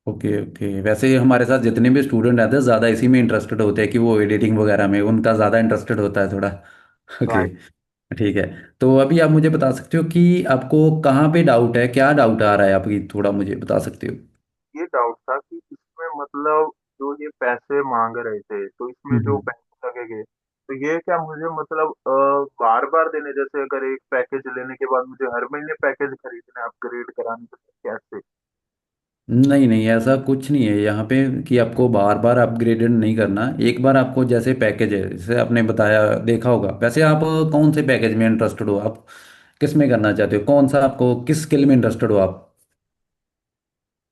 ओके ओके ओके, वैसे हमारे साथ जितने भी स्टूडेंट आते हैं ज़्यादा इसी में इंटरेस्टेड होते हैं कि वो एडिटिंग वगैरह में उनका ज़्यादा इंटरेस्टेड होता है थोड़ा। Okay, right. ठीक है। तो अभी आप मुझे बता सकते हो कि आपको कहाँ पे डाउट है, क्या डाउट आ रहा है आपकी, थोड़ा मुझे बता सकते हो? ये डाउट था कि इसमें मतलब जो ये पैसे मांग रहे थे, तो इसमें जो हम्म। पैसे लगेंगे, तो ये क्या मुझे मतलब बार बार देने, जैसे अगर एक पैकेज लेने के बाद मुझे हर महीने पैकेज खरीदना है अपग्रेड कराने के लिए, कैसे। नहीं नहीं, ऐसा कुछ नहीं है यहाँ पे कि आपको बार बार अपग्रेडेड नहीं करना। एक बार आपको जैसे पैकेज है, जैसे आपने बताया देखा होगा, वैसे आप कौन से पैकेज में इंटरेस्टेड हो, आप किस में करना चाहते हो, कौन सा आपको किस स्किल में इंटरेस्टेड हो आप?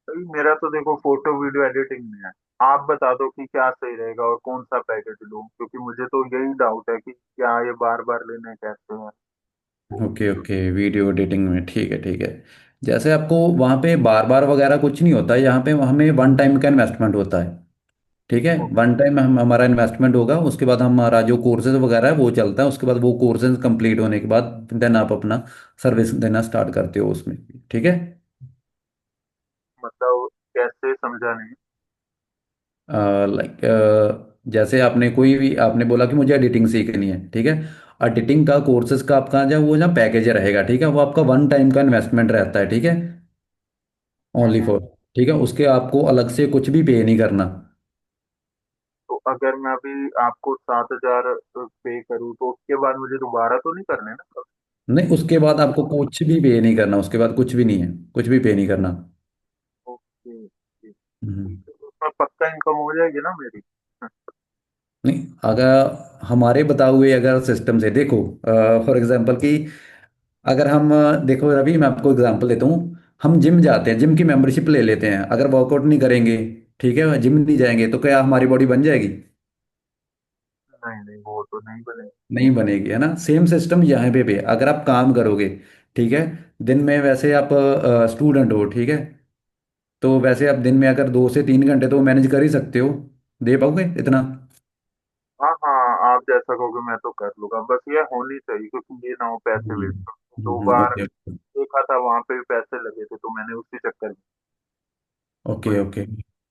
भाई मेरा तो देखो फोटो वीडियो एडिटिंग में है। आप बता दो कि क्या सही रहेगा और कौन सा पैकेज लूं, क्योंकि मुझे तो यही डाउट है कि क्या ये बार बार लेने कैसे हैं। तो ओके ओके, वीडियो एडिटिंग में, ठीक है ठीक है। जैसे आपको वहाँ पे बार बार वगैरह कुछ नहीं होता है, यहाँ पे हमें वन टाइम का इन्वेस्टमेंट होता है। ठीक है, ओ, वन टाइम हम हमारा इन्वेस्टमेंट होगा, उसके बाद हमारा जो कोर्सेज वगैरह है वो चलता है, उसके बाद वो कोर्सेज कंप्लीट होने के बाद देन आप अपना सर्विस देना स्टार्ट करते हो उसमें। ठीक है। मतलब कैसे, समझा नहीं। लाइक जैसे आपने कोई भी आपने बोला कि मुझे एडिटिंग सीखनी है, ठीक है। एडिटिंग का कोर्सेज का आपका जो वो ना पैकेज रहेगा, ठीक है, वो आपका वन टाइम का इन्वेस्टमेंट रहता है, ठीक है। Only hmm. फॉर, ठीक है, उसके आपको अलग से कुछ भी पे नहीं करना। तो अगर मैं अभी आपको 7,000 पे करूँ तो उसके बाद मुझे दोबारा तो नहीं करने ना कब? नहीं, उसके बाद आपको कुछ भी पे नहीं करना, उसके बाद कुछ भी नहीं है, कुछ भी पे नहीं करना। ओके, ठीक हम्म। है, तो उसमें पक्का इनकम हो जाएगी ना मेरी? नहीं, अगर हमारे बताए हुए अगर सिस्टम से देखो, फॉर एग्जांपल कि अगर हम देखो रवि, मैं आपको एग्जांपल देता हूँ। हम जिम जाते हैं, जिम की मेंबरशिप ले लेते हैं, अगर वर्कआउट नहीं करेंगे, ठीक है, जिम नहीं जाएंगे, तो क्या हमारी बॉडी बन जाएगी? नहीं नहीं, वो तो नहीं बनेगा। नहीं बनेगी, है ना। सेम सिस्टम यहाँ पे भी है। अगर आप काम करोगे, ठीक है, दिन में वैसे आप स्टूडेंट हो, ठीक है, तो वैसे आप दिन में अगर 2 से 3 घंटे तो मैनेज कर ही सकते हो, दे पाओगे इतना? हाँ हाँ, आप जैसा कहोगे मैं तो कर लूंगा, बस ये होनी चाहिए, क्योंकि ये ना हो पैसे वेस्ट। दो बार ओके देखा था, वहां पे भी पैसे लगे थे, तो मैंने उसी चक्कर में ओके वही। ओके।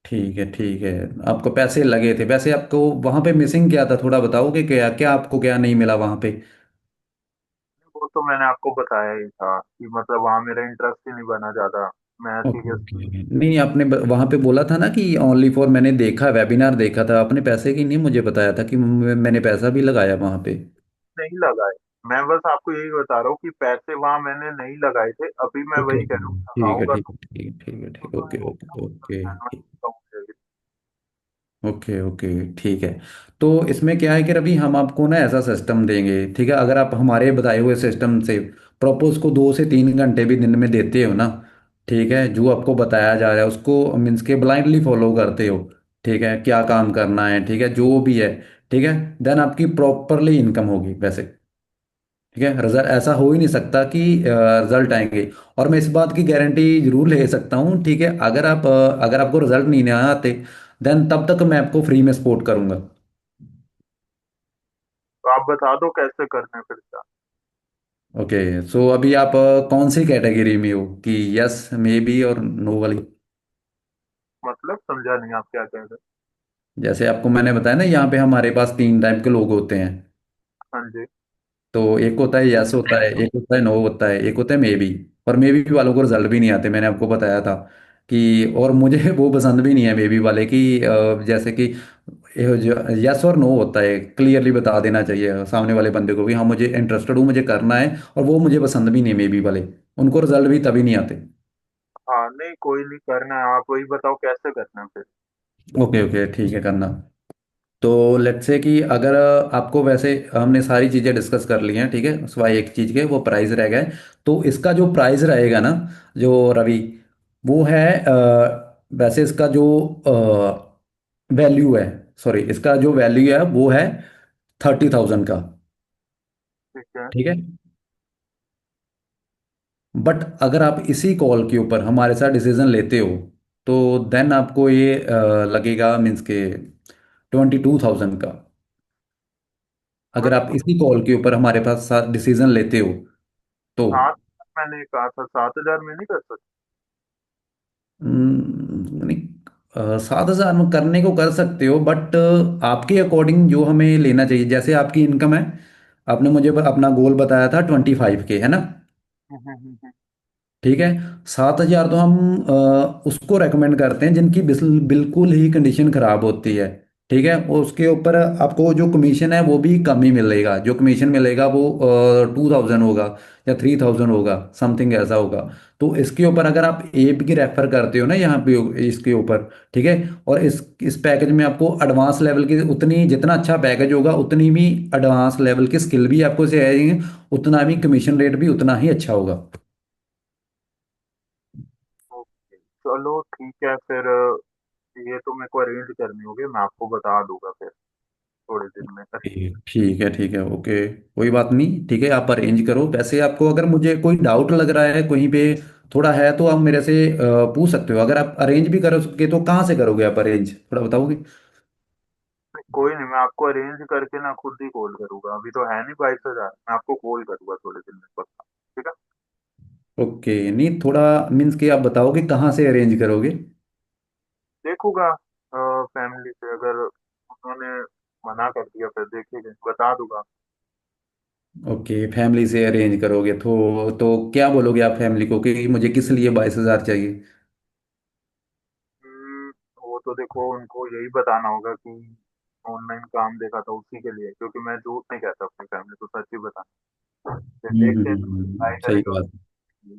ठीक है ठीक है। आपको पैसे लगे थे, वैसे आपको वहां पे मिसिंग क्या था, थोड़ा बताओगे, क्या क्या आपको क्या नहीं मिला वहां पे? वो तो मैंने आपको बताया ही था कि मतलब वहाँ मेरा इंटरेस्ट ही नहीं बना ज्यादा। मैं ओके सीरियस ओके। नहीं, आपने वहां पे बोला था ना कि ओनली फॉर, मैंने देखा वेबिनार देखा था, आपने पैसे की नहीं मुझे बताया था कि मैंने पैसा भी लगाया वहां पे। नहीं लगाए। मैं बस आपको यही बता रहा हूँ कि पैसे वहां मैंने नहीं लगाए थे, अभी मैं ओके वही कह रहा हूँ, ठीक है लगाऊंगा ठीक तो है ठीक है ठीक है ठीक है। तो ओके होगी ना, ओके ओके। मतलब कम हो जाएगी। ओके ओके ठीक है। तो इसमें क्या है कि अभी हम आपको ना ऐसा सिस्टम देंगे, ठीक है, अगर आप हमारे बताए हुए सिस्टम से प्रॉपर उसको 2 से 3 घंटे भी दिन में देते हो ना, ठीक है, जो आपको बताया जा रहा है उसको मीन्स के ब्लाइंडली फॉलो करते हो, ठीक है, क्या काम करना है, ठीक है, जो भी है, ठीक है, देन आपकी प्रॉपरली इनकम होगी वैसे। ठीक है, रिजल्ट ऐसा हो ही नहीं सकता कि रिजल्ट आएंगे। और मैं इस बात की गारंटी जरूर ले सकता हूँ, ठीक है, अगर आप अगर आपको रिजल्ट नहीं ना आते, देन तब तक मैं आपको फ्री में सपोर्ट करूंगा। तो आप बता दो कैसे करना है फिर क्या। ओके, सो अभी आप कौन सी कैटेगरी में हो, कि यस, मे बी और नो वाली? मतलब समझा नहीं, आप क्या कह रहे हैं? जैसे आपको मैंने बताया ना, यहाँ पे हमारे पास 3 टाइप के लोग होते हैं। हाँ जी। तो एक होता है यस होता है, एक होता है नो होता है, एक होता है मे बी। और मे बी वालों को रिजल्ट भी नहीं आते, मैंने आपको बताया था कि, और मुझे वो पसंद भी नहीं है मे बी वाले कि जैसे कि यस और नो होता है, क्लियरली बता देना चाहिए सामने वाले बंदे को भी, हाँ मुझे इंटरेस्टेड हूँ, मुझे करना है, और वो मुझे पसंद भी नहीं है मे बी वाले, उनको रिजल्ट भी तभी नहीं आते। हाँ नहीं, कोई नहीं, करना है, आप वही बताओ कैसे करना है फिर। ओके ओके ठीक है, करना। तो लेट्स से कि अगर आपको वैसे हमने सारी चीज़ें डिस्कस कर ली हैं, ठीक है, सिवाय एक चीज़ के, वो प्राइस रह गए। तो इसका जो प्राइस रहेगा ना, जो रवि, वो है वैसे इसका जो वैल्यू है, सॉरी, इसका जो वैल्यू है वो है 30,000 का। ठीक है। ठीक है, बट अगर आप इसी कॉल के ऊपर हमारे साथ डिसीजन लेते हो, तो देन आपको ये लगेगा मीन्स के 22,000 का। अगर आप मतलब इसी कॉल के ऊपर हमारे पास साथ डिसीजन लेते हो तो। मैंने कहा था 7,000 में नहीं कर सकते? नहीं, 7,000 में करने को कर सकते हो, बट आपके अकॉर्डिंग जो हमें लेना चाहिए, जैसे आपकी इनकम है, आपने मुझे अपना गोल बताया था 25K, है ना। हम्म, हम्म, हम्म। ठीक है, 7,000 तो हम उसको रेकमेंड करते हैं जिनकी बिल्कुल ही कंडीशन खराब होती है। ठीक है, और उसके ऊपर आपको जो कमीशन है वो भी कम ही मिलेगा, जो कमीशन मिलेगा वो 2,000 होगा या 3,000 होगा, समथिंग ऐसा होगा। तो इसके ऊपर अगर आप एप की रेफर करते हो ना यहाँ पे इसके ऊपर, ठीक है, और इस पैकेज में आपको एडवांस लेवल की उतनी, जितना अच्छा पैकेज होगा उतनी भी एडवांस लेवल की स्किल भी आपको सिखाएंगे, उतना भी कमीशन रेट भी उतना ही अच्छा होगा। ओके, चलो ठीक है फिर। ये तो मेरे को अरेंज करनी होगी, मैं आपको बता दूंगा फिर। थोड़े दिन में। ठीक है ओके। कोई बात नहीं, ठीक है आप अरेंज करो। वैसे आपको अगर मुझे कोई डाउट लग रहा है कहीं पे थोड़ा है तो आप मेरे से पूछ सकते हो। अगर आप अरेंज भी करोगे तो कहाँ से करोगे आप अरेंज, थोड़ा बताओगे? कोई नहीं, मैं आपको अरेंज करके ना खुद ही कॉल करूंगा, अभी तो है नहीं 22,000, मैं आपको कॉल करूंगा थोड़े दिन में पक्का। ठीक है। ओके, नहीं थोड़ा मीन्स कि आप बताओगे कहाँ से अरेंज करोगे? देखूंगा फैमिली से, अगर उन्होंने मना कर दिया फिर देखेंगे, बता दूंगा। ओके, फैमिली से अरेंज करोगे तो क्या बोलोगे आप फैमिली को कि मुझे किस लिए 22,000 चाहिए? हम्म, वो तो देखो उनको यही बताना होगा कि ऑनलाइन काम देखा था उसी के लिए, क्योंकि मैं झूठ नहीं कहता अपनी फैमिली को, सच ही बताना। फिर देखते हैं, ट्राई सही करेंगे बात। है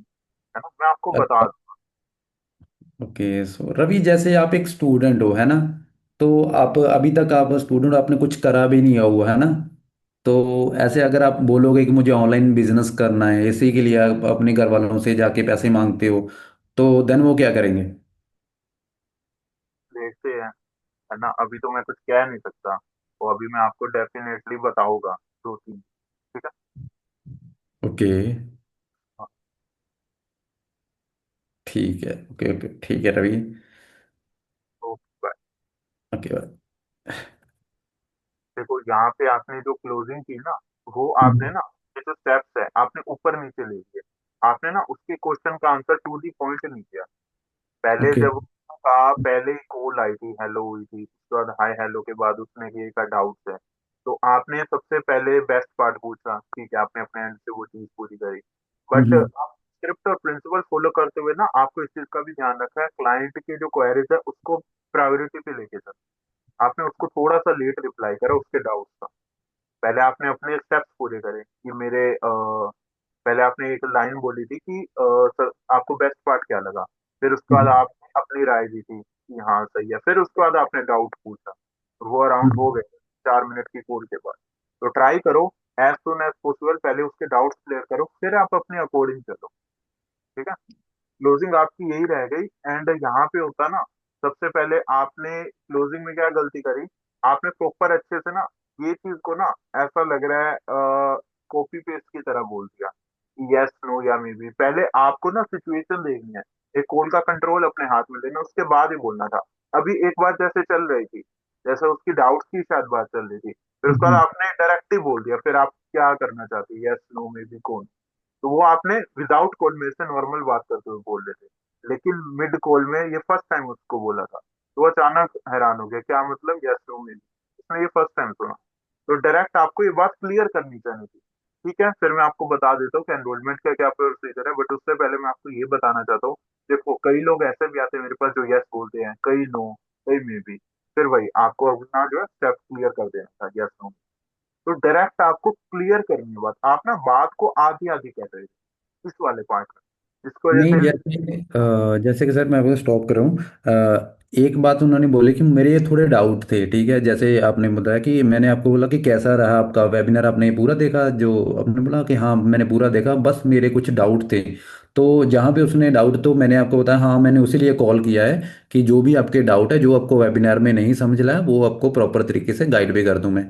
ना, मैं आपको बता अच्छा, दूँ। ओके सो रवि, जैसे आप एक स्टूडेंट हो है ना, तो आप अभी तक आप स्टूडेंट, आपने कुछ करा भी नहीं हुआ है ना, तो ऐसे अगर आप बोलोगे कि मुझे ऑनलाइन बिजनेस करना है, इसी के लिए आप अपने घर वालों से जाके पैसे मांगते हो, तो देन वो क्या करेंगे? देखते हैं, है ना, अभी तो मैं कुछ कह नहीं सकता, तो अभी मैं आपको डेफिनेटली बताऊंगा दो तीन। ठीक है। ओके, हाँ, ठीक है ओके ओके, ठीक है रवि। तो ओके। देखो यहाँ पे आपने जो क्लोजिंग की ना, वो आपने हम्म ना, ये जो स्टेप्स है आपने ऊपर नीचे ले लिए। आपने ना उसके क्वेश्चन का आंसर टू दी पॉइंट नहीं किया। पहले ओके। जब कहा, पहले ही कॉल आई थी, हेलो हुई थी, उसके बाद हाय हेलो के बाद उसने ये का डाउट है, तो आपने सबसे पहले बेस्ट पार्ट पूछा, ठीक है, आपने अपने एंड से वो चीज पूरी करी। बट हम्म आप स्क्रिप्ट और प्रिंसिपल फॉलो करते हुए ना, आपको इस चीज का भी ध्यान रखना है, क्लाइंट की जो क्वेरीज है उसको प्रायोरिटी पे लेके चलना। आपने उसको थोड़ा सा लेट रिप्लाई करा उसके डाउट्स का। पहले आपने अपने स्टेप्स पूरे करे कि पहले आपने एक लाइन बोली थी कि सर आपको बेस्ट पार्ट क्या लगा, फिर उसके बाद हम्म आपने अपनी राय दी थी कि हाँ सही है, फिर उसके बाद आपने डाउट पूछा। वो अराउंड हो हम्म गए 4 मिनट की कॉल के बाद। तो ट्राई करो एज सुन एज पॉसिबल, पहले उसके डाउट्स क्लियर करो, फिर आप अपने अकॉर्डिंग चलो। ठीक है। क्लोजिंग आपकी यही रह गई। एंड यहाँ पे होता ना, सबसे पहले आपने क्लोजिंग में क्या गलती करी, आपने प्रॉपर अच्छे से ना ये चीज को ना, ऐसा लग रहा है कॉपी पेस्ट की तरह बोल दिया, यस नो या मे बी। पहले आपको ना सिचुएशन देखनी है, एक कॉल का कंट्रोल अपने हाथ में लेना, उसके बाद ही बोलना था। अभी एक बात जैसे चल रही थी, जैसे उसकी डाउट्स की शायद बात चल रही थी, फिर उसके बाद हम्म आपने डायरेक्ट ही बोल दिया, फिर आप क्या करना चाहते हैं, यस नो मे बी कौन। तो वो आपने विदाउट कॉल में से नॉर्मल बात करते हुए बोल रहे थे, लेकिन मिड कॉल में ये फर्स्ट टाइम उसको बोला था, तो वो अचानक हैरान हो गया, क्या मतलब यस नो में, उसने ये फर्स्ट टाइम सुना। तो डायरेक्ट आपको ये बात क्लियर करनी चाहिए थी। ठीक है, फिर मैं आपको बता देता हूँ कि एनरोलमेंट का क्या प्रोसीजर है, बट उससे पहले मैं आपको ये बताना चाहता हूँ। देखो कई लोग ऐसे भी आते हैं मेरे पास जो यस बोलते हैं, कई नो, कई मे बी। फिर वही आपको अपना जो है स्टेप क्लियर कर देना था, यस नो। तो डायरेक्ट आपको क्लियर करनी है बात, आप ना बात को आधी आधी कर रहे थे इस वाले पार्ट में, जिसकी वजह नहीं, से। जैसे कि सर मैं आपको स्टॉप कर रहा हूँ। एक बात उन्होंने बोली कि मेरे थोड़े डाउट थे, ठीक है, जैसे आपने बताया कि मैंने आपको बोला कि कैसा रहा आपका वेबिनार, आपने पूरा देखा, जो आपने बोला कि हाँ मैंने पूरा देखा, बस मेरे कुछ डाउट थे। तो जहाँ पे उसने डाउट, तो मैंने आपको बताया हाँ मैंने उसी लिए कॉल किया है कि जो भी आपके डाउट है, जो आपको वेबिनार में नहीं समझ रहा है, वो आपको प्रॉपर तरीके से गाइड भी कर दूँ मैं,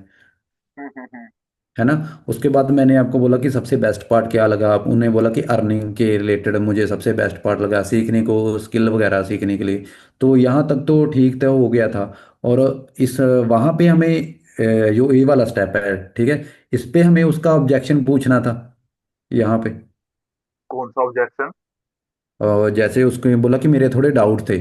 हम्म। है ना। उसके बाद मैंने आपको बोला कि सबसे बेस्ट पार्ट क्या लगा, आप उन्हें बोला कि अर्निंग के रिलेटेड मुझे सबसे बेस्ट पार्ट लगा, सीखने को स्किल वगैरह सीखने के लिए। तो यहाँ तक तो ठीक था, हो गया था। और इस वहाँ पे हमें जो ये वाला स्टेप है, ठीक है, इस पे हमें उसका ऑब्जेक्शन पूछना था यहाँ पे। कौन सा ऑब्जेक्शन? जैसे उसको बोला कि मेरे थोड़े डाउट थे।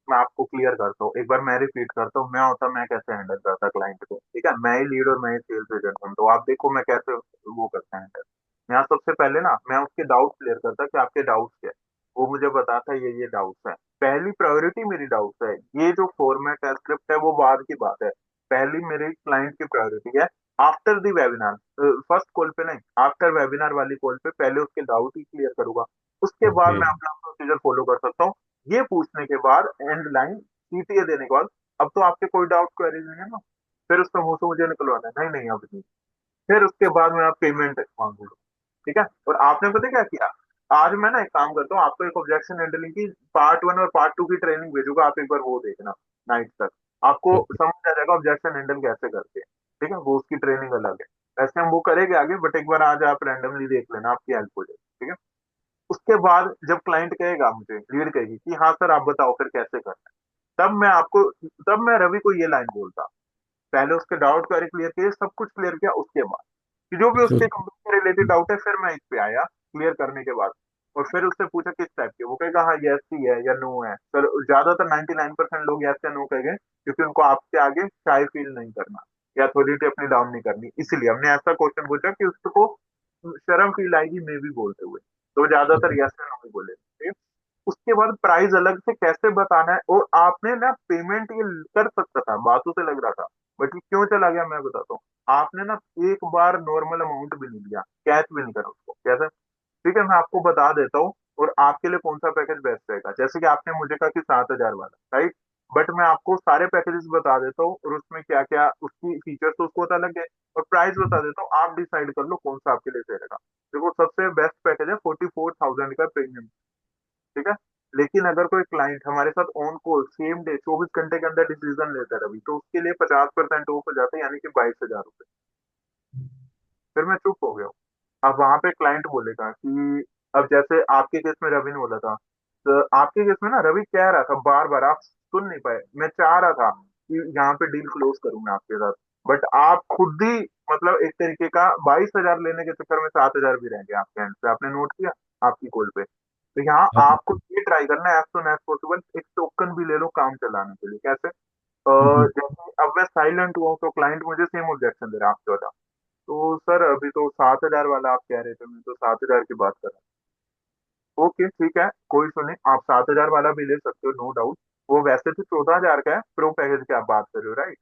मैं आपको क्लियर करता हूँ, एक बार मैं रिपीट करता हूँ, मैं होता मैं कैसे हैंडल करता क्लाइंट को। ठीक है, मैं ही लीड और मैं ही सेल्स एजेंट हूँ, तो आप देखो मैं कैसे वो करता है हैंडल। यहाँ सबसे पहले ना मैं उसके डाउट क्लियर करता कि आपके डाउट्स क्या है। वो मुझे बताता ये डाउट्स है, पहली प्रायोरिटी मेरी डाउट्स है। ये जो फॉर्मेट है, स्क्रिप्ट है, वो बाद की बात है। पहली मेरी क्लाइंट की प्रायोरिटी है। After the webinar, first call पे नहीं, आफ्टर वेबिनार वाली कॉल पे पहले उसके डाउट ही क्लियर करूंगा, उसके बाद ओके। मैं अपना प्रोसीजर फॉलो कर सकता हूँ। ये पूछने के बाद एंड लाइन सीटीए देने के बाद, अब तो आपके कोई डाउट क्वेरीज नहीं है ना, फिर उसका मुंह से मुझे निकलवाना है, नहीं नहीं अब नहीं। फिर उसके बाद मैं आप पेमेंट मांगूंगा। ठीक है। और आपने पता है क्या किया, आज मैं ना एक काम करता हूँ, आपको एक ऑब्जेक्शन हैंडलिंग की पार्ट 1 और पार्ट 2 की ट्रेनिंग भेजूंगा, आप एक बार वो देखना नाइट तक। आपको समझ आ जाएगा ऑब्जेक्शन हैंडल कैसे करते हैं। ठीक है, वो उसकी ट्रेनिंग अलग है। वैसे हम वो करेंगे आगे, बट एक बार आज आप रैंडमली देख लेना, आपकी हेल्प हो जाएगी। ठीक है। उसके बाद जब क्लाइंट कहेगा, मुझे लीड कहेगी कि हाँ सर आप बताओ फिर कैसे करना है, तब मैं रवि को ये लाइन बोलता, पहले उसके डाउट को क्लियर किए, सब कुछ क्लियर किया, उसके बाद कि जो भी अच्छा। उसके कंपनी से रिलेटेड डाउट है, फिर मैं इस पे आया क्लियर करने के बाद। और फिर उससे पूछा किस टाइप के, वो कहेगा हाँ यस ही है या नो है सर। ज्यादातर 99% लोग यस या नो कहेंगे, क्योंकि उनको आपसे आगे शाय फील नहीं करना या अथॉरिटी अपनी डाउन नहीं करनी, इसलिए हमने ऐसा क्वेश्चन पूछा कि उसको शर्म फील आएगी मे भी बोलते हुए, तो ज्यादातर यस या नो ही बोले। ठीक है? उसके बाद प्राइस अलग से कैसे बताना है, और आपने ना पेमेंट ये कर सकता था, बातों से लग रहा था, बट ये क्यों चला गया मैं बताता हूँ। आपने ना एक बार नॉर्मल अमाउंट भी नहीं दिया, कैश भी नहीं करा उसको, कैसे? ठीक है, मैं आपको बता देता हूँ और आपके लिए कौन सा पैकेज बेस्ट रहेगा। जैसे कि आपने मुझे कहा कि 7,000 वाला, राइट? बट मैं आपको सारे पैकेजेस बता देता हूँ और उसमें क्या क्या उसकी फीचर्स तो उसको पता लग गए, और प्राइस बता देता हूँ, आप डिसाइड कर लो कौन सा आपके लिए सही रहेगा। देखो, सबसे बेस्ट पैकेज है 44,000 का प्रीमियम। ठीक है। लेकिन अगर कोई क्लाइंट हमारे साथ ऑन कॉल सेम डे 24 घंटे के अंदर डिसीजन लेता है रवि, तो उसके लिए 50% ऑफ हो जाता है, यानी कि 22,000 रुपये। फिर मैं चुप हो गया हूँ। अब वहां पे क्लाइंट बोलेगा कि, अब जैसे आपके केस में रवि ने बोला था, तो आपके केस में ना रवि कह रहा था बार बार, आप सुन नहीं पाए, मैं चाह रहा था कि यहाँ पे डील क्लोज करूँ मैं आपके साथ, बट आप खुद ही मतलब एक तरीके का 22,000 लेने के चक्कर में 7,000 भी रह गया आपके एंड पे, आपने नोट किया आपकी कॉल पे। तो यहाँ हाँ। आपको ये ट्राई करना है एज सुन एज पॉसिबल, एक टोकन भी ले लो काम चलाने के लिए। कैसे? हम्म। जैसे अब मैं साइलेंट हुआ हूं, तो क्लाइंट मुझे सेम ऑब्जेक्शन दे रहा है आपके वाला, तो सर अभी तो 7,000 वाला आप कह रहे थे, मैं तो 7,000 की बात कर रहा हूँ। ओके ठीक है, कोई सुने, आप 7,000 वाला भी ले सकते हो, नो डाउट। वो वैसे तो 14,000 का है, प्रो पैकेज की आप बात कर रहे हो, राइट?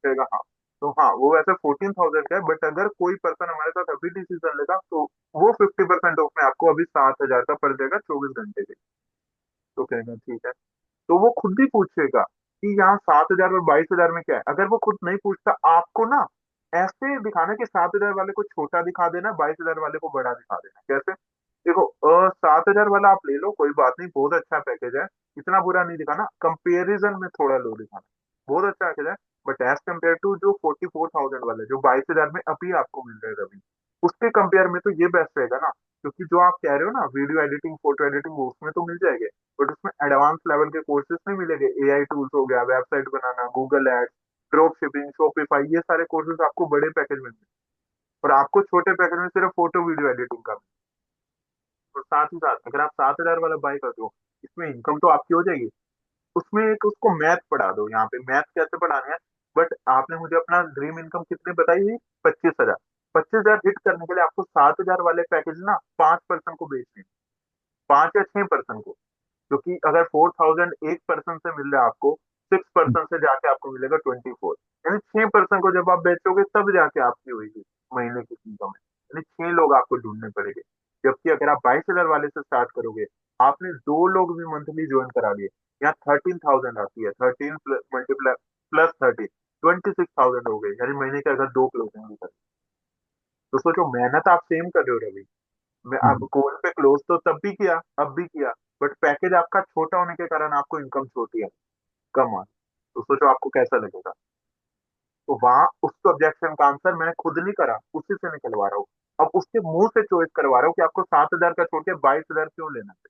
कहेगा हाँ। तो हाँ, वो वैसे 14,000 का है, बट अगर कोई पर्सन हमारे साथ अभी डिसीजन लेगा, तो वो 50% ऑफ में आपको अभी 7,000 का पड़ जाएगा 24 घंटे के। तो कहेगा ठीक है। तो वो खुद ही पूछेगा कि यहाँ 7,000 और 22,000 में क्या है। अगर वो खुद नहीं पूछता, आपको ना ऐसे दिखाना कि 7,000 वाले को छोटा दिखा देना, 22,000 वाले को बड़ा दिखा देना। कैसे? देखो, 7,000 वाला आप ले लो, कोई बात नहीं, बहुत अच्छा पैकेज है, इतना बुरा नहीं दिखाना, कंपेरिजन में थोड़ा लो दिखाना, बहुत अच्छा पैकेज है। बट एज कम्पेयर टू जो 44,000 वाला, जो 22,000 में अभी आपको मिल रहा है रवि, उसके कंपेयर में तो ये बेस्ट रहेगा ना। क्योंकि जो आप कह रहे हो ना वीडियो एडिटिंग, फोटो एडिटिंग, वो उसमें तो मिल जाएंगे, बट उसमें एडवांस लेवल के कोर्सेज नहीं मिलेंगे। एआई टूल्स हो गया, वेबसाइट बनाना, Google ads, drop shipping, Shopify, ये सारे कोर्सेज आपको बड़े पैकेज में मिलेंगे, और आपको छोटे पैकेज में सिर्फ फोटो वीडियो एडिटिंग का। और साथ ही साथ अगर आप 7,000 वाला बाय करते हो, इसमें इनकम तो आपकी हो जाएगी, उसमें एक उसको मैथ पढ़ा दो। यहाँ पे मैथ कैसे पढ़ाना है, बट आपने मुझे अपना ड्रीम इनकम कितने बताई थी? 25,000। 25,000 हिट करने के लिए आपको 7,000 वाले पैकेज ना 5% को बेचने हैं, 5 या 6% को। क्योंकि अगर 4,000 1% से मिल रहा है आपको, 6% से जाके आपको मिलेगा 24, यानी 6% को जब आप बेचोगे तब जाके आपकी होगी महीने की इनकम है, यानी 6 लोग आपको ढूंढने पड़ेंगे। जबकि अगर आप 22,000 वाले से स्टार्ट करोगे, आपने 2 लोग भी मंथली ज्वाइन करा लिए, यहाँ 13,000 आती है, 13 मल्टीप्लाई प्लस 13, 26,000 हो गई, यानी महीने के अगर 2 क्लोजिंग भी करें, तो सोचो मेहनत आप सेम कर रहे हो रवि। मैं अब हम्म। कॉल पे क्लोज तो तब भी किया, अब भी किया, बट पैकेज आपका छोटा होने के कारण आपको इनकम छोटी है, कम आ। तो सोचो आपको कैसा लगेगा। तो वहां उसको ऑब्जेक्शन का आंसर मैंने खुद नहीं करा, उसी से निकलवा रहा हूँ। अब उसके मुंह से चॉइस करवा रहा हूँ कि आपको 7,000 का छोड़ के 22,000 क्यों लेना है।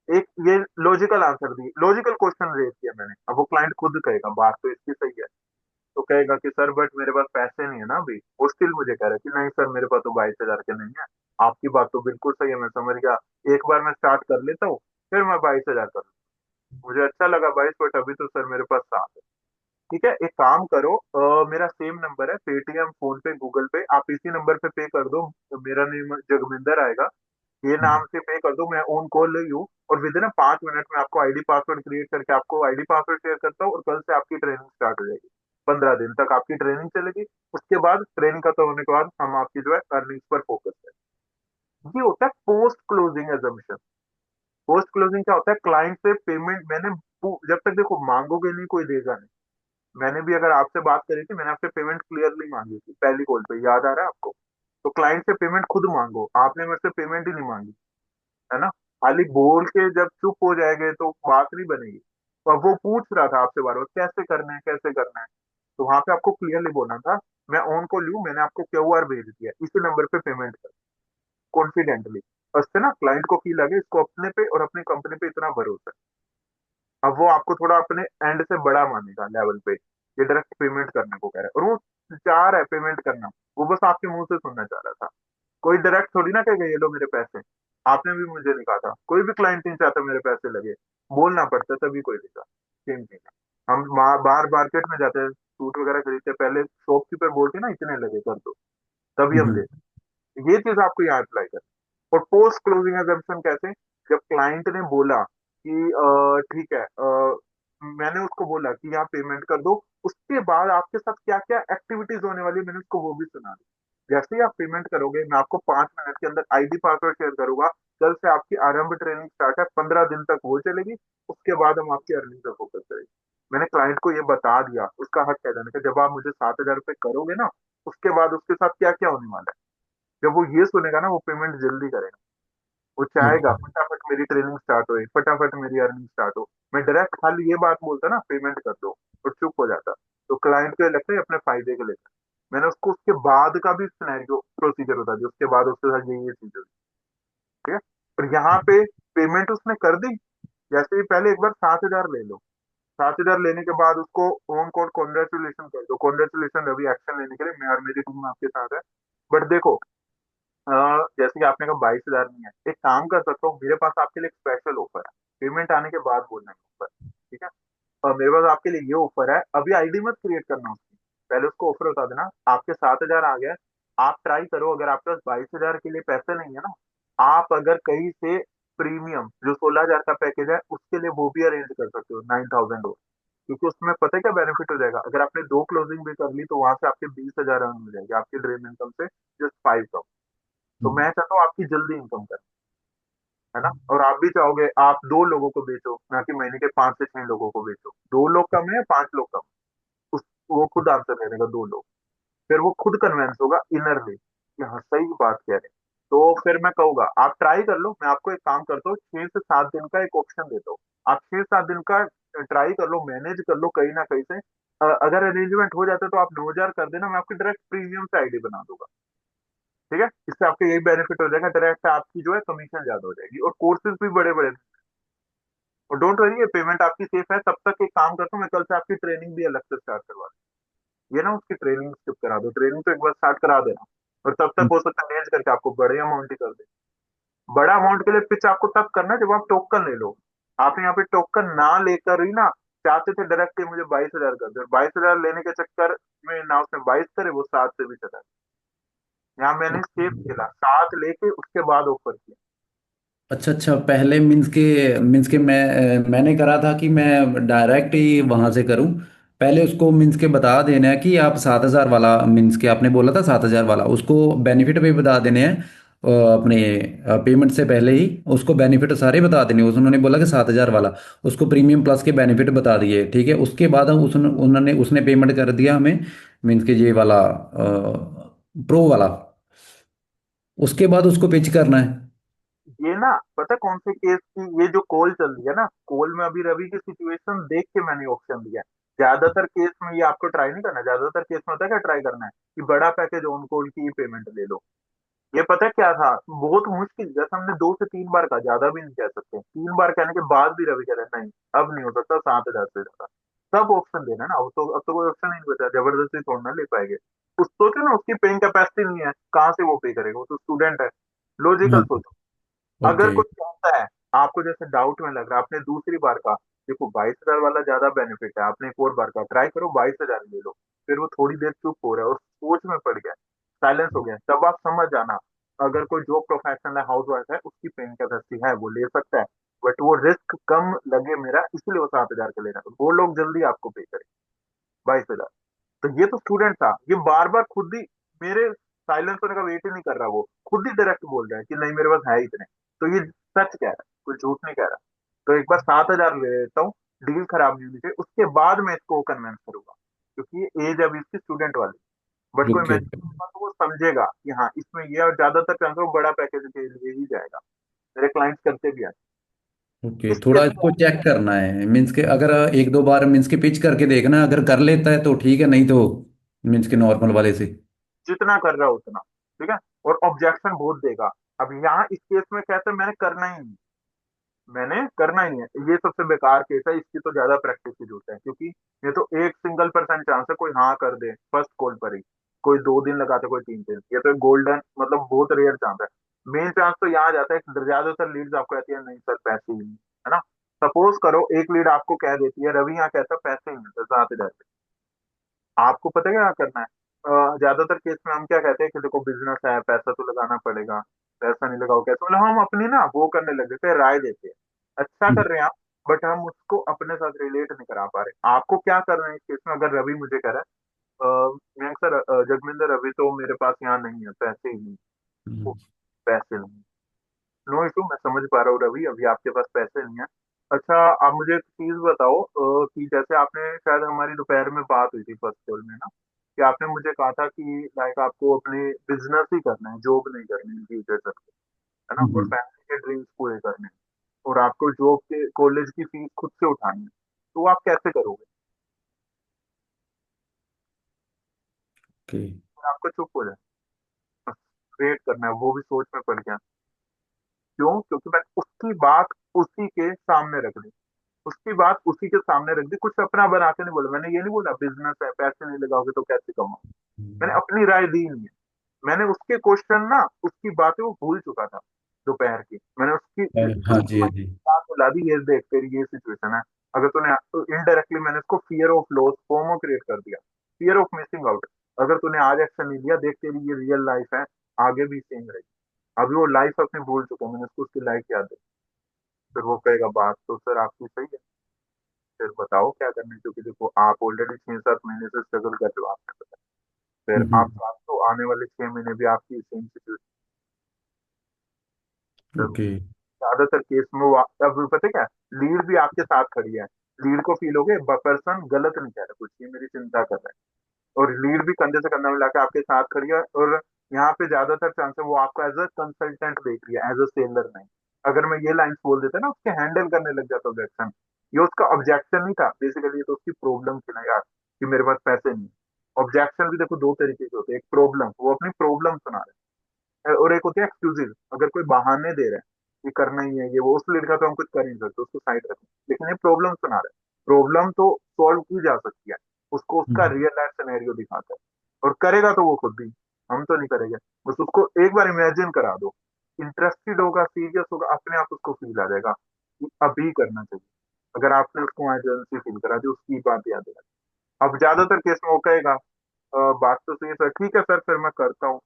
एक ये लॉजिकल आंसर दी, लॉजिकल क्वेश्चन रेज किया मैंने। अब वो क्लाइंट खुद कहेगा बात तो इसकी सही है, तो कहेगा कि सर बट मेरे पास पैसे नहीं है ना अभी। वो स्टिल मुझे कह रहा है कि नहीं सर मेरे पास तो 22,000 के नहीं है। आपकी बात तो बिल्कुल सही है, मैं समझ गया, एक बार मैं स्टार्ट कर लेता हूँ, फिर मैं 22,000 कर लूँ। मुझे अच्छा लगा 22, बट अभी तो सर मेरे पास 7 है। ठीक है, एक काम करो, मेरा सेम नंबर है, पेटीएम, फोन पे, गूगल पे, आप इसी नंबर पे पे कर दो। तो मेरा नेम जगमिंदर आएगा, ये नाम से पे कर दो, मैं ऑन कॉल ही हूँ। और विद इन 5 मिनट में आपको आईडी पासवर्ड क्रिएट करके आपको आईडी पासवर्ड शेयर करता हूँ, और कल से आपकी ट्रेनिंग स्टार्ट हो जाएगी। 15 दिन तक आपकी ट्रेनिंग चलेगी। उसके बाद ट्रेनिंग खत्म होने के बाद हम आपकी जो है अर्निंग्स पर फोकस करें। ये होता है post closing assumption. Post closing क्या होता है? क्लाइंट से पेमेंट मैंने जब तक देखो मांगोगे नहीं, कोई देगा नहीं। मैंने भी अगर आपसे बात करी थी, मैंने आपसे पेमेंट क्लियरली मांगी थी पहली कॉल पे, याद आ रहा है आपको? तो क्लाइंट से पेमेंट खुद मांगो, आपने मेरे से पेमेंट ही नहीं मांगी, है ना? खाली बोल के जब चुप हो जाएंगे तो बात नहीं बनेगी। और वो पूछ रहा था आपसे बार बार कैसे करना है कैसे करना है। तो वहां पे आपको क्लियरली बोलना था, मैं ऑन कॉल लूँ, मैंने आपको क्यूआर भेज दिया, इसी नंबर पे पेमेंट कर, कॉन्फिडेंटली। उससे ना क्लाइंट को फील लगे इसको अपने पे और अपनी कंपनी पे इतना भरोसा है। अब वो आपको थोड़ा अपने एंड से बड़ा मानेगा लेवल पे, ये डायरेक्ट पेमेंट करने को कह रहा है और वो चाह रहा है पेमेंट करना, वो बस आपके मुंह से सुनना चाह रहा था। कोई डायरेक्ट थोड़ी ना कहेगा ये लो मेरे पैसे। आपने भी मुझे नहीं कहा था, कोई भी क्लाइंट नहीं चाहता मेरे पैसे लगे, बोलना पड़ता तभी कोई देगा। सेम चीज है, हम बाहर मार्केट में जाते हैं सूट वगैरह खरीदते हैं, पहले शॉपकीपर बोलते ना इतने लगे कर दो, तभी हम हम्म। देते। ये चीज आपको यहाँ अप्लाई कर। और पोस्ट क्लोजिंग एजम्पशन कैसे, जब क्लाइंट ने बोला कि ठीक है, मैंने उसको बोला कि यहाँ पेमेंट कर दो, उसके बाद आपके साथ क्या क्या एक्टिविटीज होने वाली है मैंने उसको वो भी सुना दी। जैसे ही आप पेमेंट करोगे मैं आपको 5 मिनट के अंदर आईडी पासवर्ड शेयर करूंगा। कल से आपकी आरंभ ट्रेनिंग स्टार्ट है, 15 दिन तक वो चलेगी, उसके बाद हम आपकी अर्निंग पे फोकस करेंगे। मैंने क्लाइंट को ये बता दिया, उसका हक है जाने का, जब आप मुझे 7,000 रुपये करोगे ना, उसके बाद उसके साथ क्या क्या होने वाला है। जब वो ये सुनेगा ना वो पेमेंट जल्दी करेगा, वो चाहेगा ओके। फटाफट मेरी ट्रेनिंग स्टार्ट हो, फटाफट मेरी अर्निंग स्टार्ट हो। मैं डायरेक्ट खाली ये बात बोलता ना पेमेंट कर दो और चुप हो जाता, तो क्लाइंट को ये लगता है अपने फायदे के लिए। मैंने उसको उसके बाद का भी सिनेरियो प्रोसीजर बता दिया, उसके बाद उसके साथ ये चीज हुई। ठीक है, और यहाँ पे पेमेंट उसने कर दी। जैसे ही पहले एक बार 7,000 ले लो, 7,000 लेने के बाद उसको ऑन कॉल कॉन्ग्रेचुलेशन कर दो, कॉन्ग्रेचुलेशन रवि एक्शन लेने के लिए, मैं और मेरी टीम आपके साथ है। बट देखो, जैसे कि आपने कहा 22,000 नहीं है, एक काम कर सकता हूँ, मेरे पास आपके लिए एक स्पेशल ऑफर है, पेमेंट आने के बाद बोलना है ऑफर। ठीक है, और मेरे पास आपके लिए ये ऑफर है, अभी आईडी मत क्रिएट करना उसकी, पहले उसको ऑफर बता देना। आपके 7,000 आ गए, आप ट्राई करो, अगर आपके पास 22,000 के लिए पैसे नहीं है ना, आप अगर कहीं से प्रीमियम जो 16,000 का पैकेज है उसके लिए वो भी अरेंज कर सकते हो, 9,000 हो। क्योंकि उसमें पता है क्या बेनिफिट हो जाएगा, अगर आपने दो क्लोजिंग भी कर ली तो वहां से आपके 20,000 अर्न हो जाएगी, आपकी ड्रीम इनकम से जस्ट 5। तो मैं चाहता हूँ आपकी जल्दी इनकम करे, है ना, और आप भी चाहोगे आप 2 लोगों को बेचो ना कि महीने के 5 से 6 लोगों को बेचो। 2 लोग कम है, 5 लोग कम, उस वो खुद आंसर दे देगा 2 लोग, फिर वो खुद कन्वेंस होगा इनरली कि हाँ सही बात कह रहे हैं। तो फिर मैं कहूंगा आप ट्राई कर लो, मैं आपको एक काम करता हूँ 6 से 7 दिन का एक ऑप्शन देता हूँ। आप 6 7 दिन का ट्राई कर लो, मैनेज कर लो कहीं ना कहीं से। अगर अरेंजमेंट हो जाता है तो आप 9,000 कर देना, मैं आपकी डायरेक्ट प्रीमियम से आईडी बना दूंगा। ठीक है, इससे आपको यही बेनिफिट हो जाएगा, डायरेक्ट आपकी जो है कमीशन ज्यादा हो जाएगी और कोर्सेज भी बड़े बड़े। और डोंट वरी, ये पेमेंट आपकी सेफ है तब तक। एक काम करता हूँ, मैं कल से आपकी ट्रेनिंग भी अलग से स्टार्ट करवा दूँ। ये ना उसकी ट्रेनिंग स्किप करा दो, ट्रेनिंग तो एक बार स्टार्ट करा देना, और तब तक हो सकता है मैनेज करके आपको बड़े अमाउंट ही कर दे। बड़ा अमाउंट के लिए पिच आपको तब करना है जब आप टोकन ले लो। आपने यहाँ पे टोकन ना लेकर ही ना चाहते थे डायरेक्ट मुझे 22,000 कर दे, 22,000 लेने के चक्कर में ना उसने 22 करे, वो 7 से भी चला। यहाँ मैंने सेफ खेला, 7 लेके उसके बाद ऑफर किया। अच्छा अच्छा, पहले मैंने करा था कि मैं डायरेक्ट ही वहां से करूं। पहले उसको मीन्स के बता देना है कि आप 7,000 वाला, मीन्स के आपने बोला था 7,000 वाला, उसको बेनिफिट भी बता देने हैं। अपने पेमेंट से पहले ही उसको बेनिफिट सारे बता देने। उन्होंने बोला कि 7,000 वाला, उसको प्रीमियम प्लस के बेनिफिट बता दिए, ठीक है। उसके बाद हम उन्होंने उसने पेमेंट कर दिया हमें, मीन्स के ये वाला प्रो वाला। उसके बाद उसको पिच करना है। ये ना पता है कौन से केस की, ये जो कॉल चल रही है ना, कॉल में अभी रवि की सिचुएशन देख के मैंने ऑप्शन दिया है। ज्यादातर केस में ये आपको ट्राई नहीं करना, ज्यादातर केस में होता है क्या ट्राई करना है कि बड़ा पैकेज ऑन कॉल की पेमेंट ले लो। ये पता है क्या था, बहुत मुश्किल, जैसे हमने 2 से 3 बार कहा, ज्यादा भी नहीं कह सकते, 3 बार कहने के बाद भी रवि कह रहे हैं, नहीं अब नहीं हो सकता 7,000 से ज्यादा। सब ऑप्शन देना ना, अब तो कोई ऑप्शन ही नहीं बचा, जबरदस्ती थोड़ा ना ले पाएंगे। उस सोचो ना, उसकी पेइंग कैपेसिटी नहीं है, कहाँ से वो पे करेगा, वो तो स्टूडेंट है। लॉजिकल हाँ। सोचो। अगर ओके। कुछ चाहता है, आपको जैसे डाउट में लग रहा है, आपने दूसरी बार का, देखो 22,000 वाला ज्यादा बेनिफिट है, आपने एक और बार का ट्राई करो, 22,000 ले लो। फिर वो थोड़ी देर चुप हो रहा है और सोच में पड़ गया, साइलेंस हो गया, तब आप समझ जाना। अगर कोई जॉब प्रोफेशनल है, हाउस वाइफ है, उसकी पेइंग कैपेसिटी है, वो ले सकता है। बट वो रिस्क कम लगे मेरा, इसलिए वो 7,000 का ले रहा है, वो लोग जल्दी आपको पे करें 22,000। तो ये तो स्टूडेंट था, ये बार बार खुद ही मेरे साइलेंस होने का वेट ही नहीं कर रहा, वो खुद ही डायरेक्ट बोल रहा है कि नहीं मेरे पास है इतने। तो ये सच कह रहा है, कोई झूठ नहीं कह रहा। तो एक बार 7,000 ले लेता हूँ, डील खराब नहीं होनी चाहिए, उसके बाद मैं इसको कन्विंस करूंगा, क्योंकि ये एज अभी इसकी स्टूडेंट वाली। बट कोई ओके। मैच्योर होगा तो वो समझेगा कि हाँ इसमें ये, और ज्यादातर चांस वो बड़ा पैकेज के लिए ही जाएगा, मेरे क्लाइंट्स करते भी हैं। ओके, इस थोड़ा केस में इसको चेक करना है, मीन्स के अगर एक दो बार मीन्स के पिच करके देखना, अगर कर लेता है तो ठीक है, नहीं तो मीन्स के नॉर्मल वाले से। जितना कर रहा है उतना, ठीक है। और ऑब्जेक्शन बहुत देगा। अब यहाँ इस केस में कहते हैं मैंने करना ही नहीं, मैंने करना ही नहीं है, ये सबसे बेकार केस है, इसकी तो ज्यादा प्रैक्टिस की जरूरत है, क्योंकि ये तो 1% चांस है कोई हाँ कर दे फर्स्ट कॉल पर ही, कोई 2 दिन लगाते, कोई 3 दिन, ये तो एक गोल्डन मतलब बहुत रेयर चांस है। मेन चांस तो यहाँ जाता है, ज्यादातर लीड्स आपको कहती है नहीं सर पैसे ही नहीं, है ना। सपोज करो एक लीड आपको कह देती है रवि यहाँ कहता है पैसे ही नहीं तो 7,000, आपको पता है क्या करना है। ज्यादातर केस में हम क्या कहते हैं कि देखो बिजनेस है, पैसा तो लगाना पड़ेगा, पैसा नहीं लगाओ कैसे, मतलब हम अपनी ना वो करने लग जाते हैं, राय देते हैं, अच्छा कर रहे हैं आप, बट हम उसको अपने साथ रिलेट नहीं करा पा रहे। आपको क्या करना है इस केस में, अगर रवि मुझे कह रहा है मयंक सर, जगमिंदर अभी तो मेरे पास यहाँ नहीं है, पैसे ही नहीं, हम्म। ओ, पैसे नहीं, नो इशू, मैं समझ पा रहा हूँ रवि अभी आपके पास पैसे नहीं है। अच्छा, आप मुझे एक चीज बताओ कि जैसे आपने शायद हमारी दोपहर में बात हुई थी फर्स्ट कॉल में ना, कि आपने मुझे कहा था कि लाइक आपको अपने बिजनेस ही करना है, जॉब नहीं करनी है फ्यूचर तक, है ना, और हम्म। फैमिली के ड्रीम्स पूरे करने हैं, और आपको जॉब के कॉलेज की फीस खुद से उठानी है, तो आप कैसे करोगे। ओके। और आपको चुप हो जाए, बस वेट करना है, वो भी सोच में पड़ गया। क्यों, क्योंकि मैंने उसकी बात उसी के सामने रख दी, उसकी बात उसी के सामने रख दी, कुछ अपना बना के नहीं बोला, मैंने ये नहीं बोला बिजनेस है पैसे नहीं लगाओगे तो कैसे कमाओ, मैंने हम्म। अपनी राय दी नहीं है। मैंने उसके क्वेश्चन ना, उसकी बातें वो भूल चुका था दोपहर की, मैंने हाँ उसकी जी, हाँ जी। बात बुला दी, ये देख तेरी ये सिचुएशन है, अगर तूने इनडायरेक्टली मैंने उसको fear of loss FOMO create कर दिया, फियर ऑफ मिसिंग आउट, अगर तूने आज एक्शन नहीं लिया देख तेरी ये रियल लाइफ है, आगे भी सेम रहेगी। अभी वो लाइफ अपनी भूल चुका हूं, मैंने उसको उसकी लाइफ याद है। फिर वो कहेगा बात तो सर आपकी सही है, फिर बताओ क्या करना है, क्योंकि देखो आप ऑलरेडी 6-7 महीने से स्ट्रगल कर रहे हो, आपने बताया, फिर आप हम्म। साथ तो आने वाले 6 महीने भी आपकी सेम सिचुएशन। ओके। ज्यादातर केस में वो अब पता है क्या, लीड भी आपके साथ खड़ी है, लीड को फील हो गए पर्सन गलत नहीं कह रहा कुछ, ये मेरी चिंता कर रहा है, और लीड भी कंधे से कंधा मिला के आपके साथ खड़ी है, और यहाँ पे ज्यादातर चांस है वो आपको एज अ कंसल्टेंट देख रही है, एज अ सेलर नहीं। अगर मैं ये लाइन बोल देता ना, उसके हैंडल करने लग जाता ऑब्जेक्शन, ये उसका ऑब्जेक्शन नहीं था बेसिकली, ये तो उसकी प्रॉब्लम थी ना यार, कि मेरे पास पैसे नहीं। ऑब्जेक्शन भी देखो दो तरीके के होते हैं, एक प्रॉब्लम, वो अपनी प्रॉब्लम सुना रहे हैं, और एक होती है एक्सक्यूजेज, अगर कोई बहाने दे रहा है कि करना ही है ये वो, उस लड़का तो हम कुछ कर नहीं सकते, उसको साइड रखें, लेकिन ये प्रॉब्लम सुना रहा है, प्रॉब्लम तो सॉल्व की जा सकती है, उसको उसका हम्म। रियल लाइफ सिनेरियो दिखाता है, और करेगा तो वो खुद भी, हम तो नहीं करेंगे, बस उसको एक बार इमेजिन करा दो, इंटरेस्टेड होगा सीरियस होगा, अपने आप उसको फील आ जाएगा कि अभी करना चाहिए, अगर आपने उसको एजेंसी फील करा दी उसकी बात याद है। अब ज्यादातर केस में वो कहेगा बात तो सही है सर, ठीक है सर फिर मैं करता हूँ,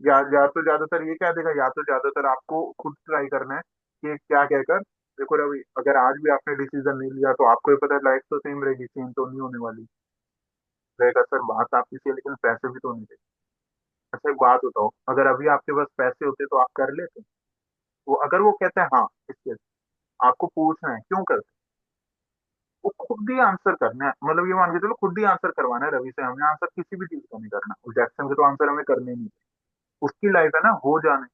या तो ज्यादातर ये कह देगा, या तो ज्यादातर आपको खुद ट्राई करना है कि क्या कहकर, देखो रवि अगर आज भी आपने डिसीजन नहीं लिया तो आपको भी पता है लाइफ तो सेम रहेगी, चेंज तो नहीं होने वाली, रहेगा सर बात आपकी सही है, लेकिन पैसे भी तो नहीं देते। अच्छा एक बात बताओ, अगर अभी आपके पास पैसे होते तो आप कर लेते, वो अगर वो कहते हैं हाँ इसके, आपको पूछना है क्यों करते, वो खुद ही आंसर करना है, मतलब ये मान के चलो खुद ही आंसर करवाना है रवि से, हमने आंसर किसी भी चीज का नहीं करना, ऑब्जेक्शन के तो आंसर हमें करने ही नहीं, उसकी लाइफ है ना हो जाने।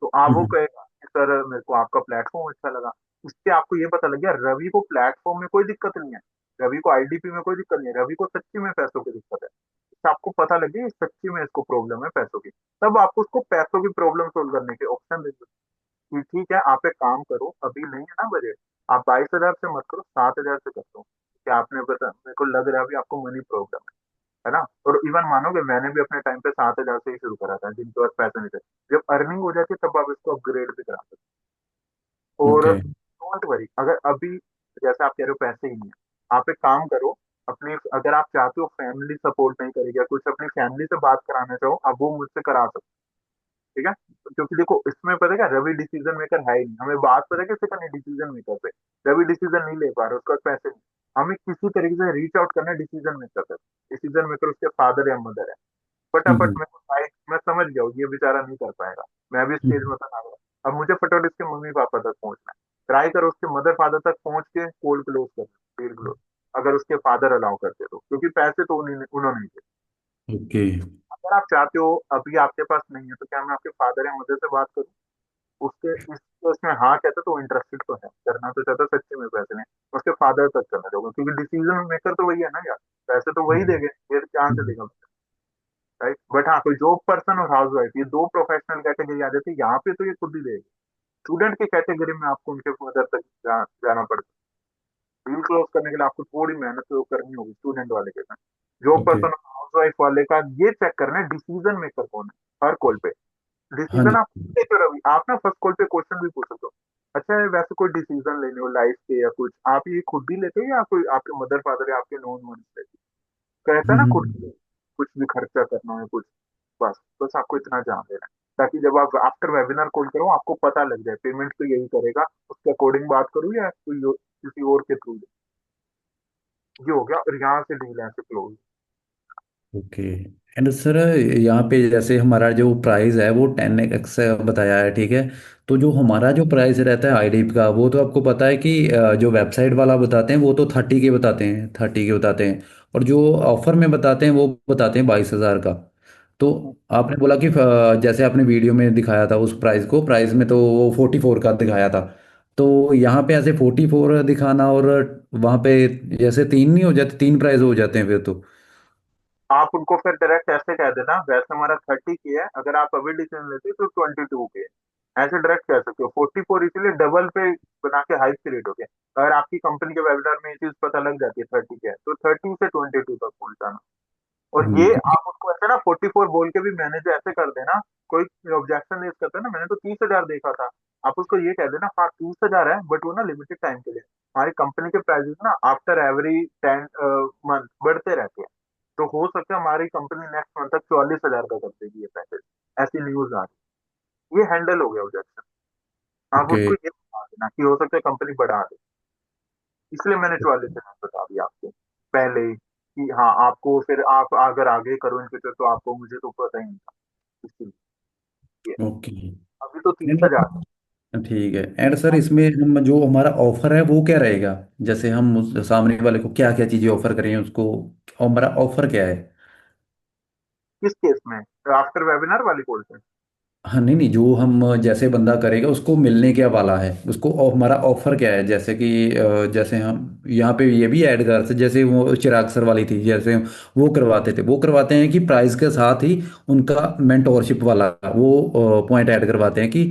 तो आप वो हम्म। कहेगा कि सर मेरे को आपका प्लेटफॉर्म अच्छा लगा, इससे आपको ये पता लग गया रवि को प्लेटफॉर्म में कोई दिक्कत नहीं है, रवि को आईडीपी में कोई दिक्कत नहीं है, रवि को सच्ची में पैसों की दिक्कत है, इससे आपको पता लग गया कि सच्ची में इसको प्रॉब्लम है पैसों की, तब आपको उसको पैसों की प्रॉब्लम सोल्व करने के ऑप्शन देंगे कि ठीक है आप एक काम करो, अभी नहीं है ना बजट, आप 22,000 से मत करो, 7,000 से कर दो, क्या आपने बता, मेरे को लग रहा है अभी आपको मनी प्रॉब्लम है ना। और इवन मानोगे मैंने भी अपने टाइम पे 7,000 से ही शुरू करा था, जिनके पास पैसे नहीं थे, जब अर्निंग हो जाती है तब आप इसको अपग्रेड भी करा सकते हो। और ओके। डोंट वरी, अगर अभी जैसे आप कह रहे हो पैसे ही नहीं है, आप एक काम करो, अपनी अगर आप चाहते हो फैमिली सपोर्ट नहीं करेगी या कुछ अपनी फैमिली से बात कराना चाहो, अब वो मुझसे करा सकते हो, ठीक है। क्योंकि देखो इसमें पता है क्या, रवि डिसीजन मेकर है ही नहीं, हमें बात पता है कैसे करनी डिसीजन मेकर पे, रवि डिसीजन नहीं ले पा रहा, उसके पास पैसे नहीं, हमें किसी तरीके से रीच आउट करना है डिसीजन मेकर पे, डिसीजन मेकर उसके फादर या मदर है, फटाफट हम्म। मेरे को साइड, मैं समझ गया हूँ ये बेचारा नहीं कर पाएगा, मैं भी स्टेज हम्म। में था ना, अब मुझे फटाफट उसके मम्मी पापा तक पहुंचना है, ट्राई करो उसके मदर फादर तक पहुंच के कोल क्लोज कर, डील क्लोज, अगर उसके फादर अलाउ करते तो, क्योंकि पैसे तो उन्होंने ही दिए। ओके। अगर आप चाहते हो अभी आपके पास नहीं है, तो क्या मैं आपके फादर या मदर से बात करूं, उसके इस तो उसमें हाँ कहता तो इंटरेस्टेड तो है, करना तो चाहता सच्चे में पैसे नहीं, उसके फादर तक करना चाहूंगा, क्योंकि डिसीजन मेकर तो वही है ना यार, पैसे तो वही देंगे, ये कहाँ से देगा, राइट। बट हाँ, कोई जॉब पर्सन और हाउस वाइफ, ये दो प्रोफेशनल कैटेगरी आ जाती है यहाँ पे, तो ये खुद ही देगी। स्टूडेंट की कैटेगरी में आपको उनके मदर तक जाना पड़ता है, डील क्लोज करने के लिए आपको थोड़ी मेहनत तो करनी होगी स्टूडेंट वाले के साथ। Job okay. Person house wife वाले का ये चेक करना है डिसीजन मेकर कौन है हर कॉल पे। हाँ डिसीजन जी। आप लेते रहो, आप ना फर्स्ट कॉल पे क्वेश्चन भी पूछ सकते हो, अच्छा है वैसे कोई डिसीजन लेने हो लाइफ के या कुछ, आप ये खुद भी लेते हो या कोई आपके मदर फादर या आपके नोन वन लेते हो? कहता है ना खुद हम्म। से कुछ भी खर्चा करना है कुछ, बस बस आपको इतना जान देना है, ताकि जब आप आफ्टर वेबिनार कॉल करो आपको पता लग जाए पेमेंट तो यही करेगा, उसके अकॉर्डिंग बात करूँ या कोई किसी और के थ्रू। ये हो गया, और यहाँ से डील ऐसे क्लोज। ओके। एंड सर, यहाँ पे जैसे हमारा जो प्राइस है वो 10x बताया है, ठीक है। तो जो हमारा जो प्राइस रहता है आईडीप का, वो तो आपको पता है कि जो वेबसाइट वाला बताते हैं वो तो 30 के बताते हैं, 30 के बताते हैं। और जो ऑफर में बताते हैं वो बताते हैं 22,000 का। तो आपने बोला कि जैसे आपने वीडियो में दिखाया था उस प्राइस को, प्राइस में तो वो 44 का दिखाया था। तो यहाँ पे ऐसे 44 दिखाना, और वहाँ पे जैसे तीन नहीं हो जाते, तीन प्राइस हो जाते हैं फिर तो। आप उनको फिर डायरेक्ट ऐसे कह देना, वैसे हमारा 30 की है, अगर आप अभी डिसीजन लेते हो तो 22 के, ऐसे डायरेक्ट कह सकते हो। 44 इसलिए डबल पे बना के हाइप क्रिएट हो गया, अगर आपकी कंपनी के वेबिनार में ये चीज पता लग जाती है 30 के है, तो 30 से 22 तक पहुंचाना। और ये क्योंकि आप उसको ऐसे ना 44 बोल के भी मैनेज ऐसे कर देना, कोई ऑब्जेक्शन रेज करता है ना, मैंने तो 30,000 देखा था, आप उसको ये कह देना हाँ 30,000 है, बट वो ना लिमिटेड टाइम के लिए, हमारी कंपनी के प्राइसेस ना आफ्टर एवरी 10 मंथ बढ़ते रहते हैं, तो हो सकता है हमारी कंपनी नेक्स्ट मंथ तक 44,000 का कर देगी ये पैकेज, ऐसी न्यूज आ रही। ये हैंडल हो गया ऑब्जेक्शन, आप ओके। उसको ये बता देना कि हो सकता है कंपनी बढ़ा दे, इसलिए मैंने 44,000 बता दिया आपको पहले ही, कि हाँ आपको फिर आप अगर आगे करो इन फ्यूचर तो आपको, मुझे तो पता ही नहीं था इसलिए। ओके। अभी तो तीस एंड हजार ठीक है। एंड सर, इसमें हम जो हमारा ऑफर है वो क्या रहेगा? जैसे हम उस सामने वाले को क्या क्या चीज़ें ऑफर करें उसको, हमारा ऑफर क्या है? किस केस में, आफ्टर वेबिनार वाली कोर्स है? हाँ, नहीं नहीं, जो हम जैसे बंदा करेगा उसको मिलने क्या वाला है, उसको हमारा ऑफर क्या है? जैसे कि जैसे हम यहाँ पे ये भी ऐड कर सकते, जैसे वो चिराग सर वाली थी, जैसे वो करवाते थे, वो करवाते हैं कि प्राइस के साथ ही उनका मेंटोरशिप वाला वो पॉइंट ऐड करवाते हैं कि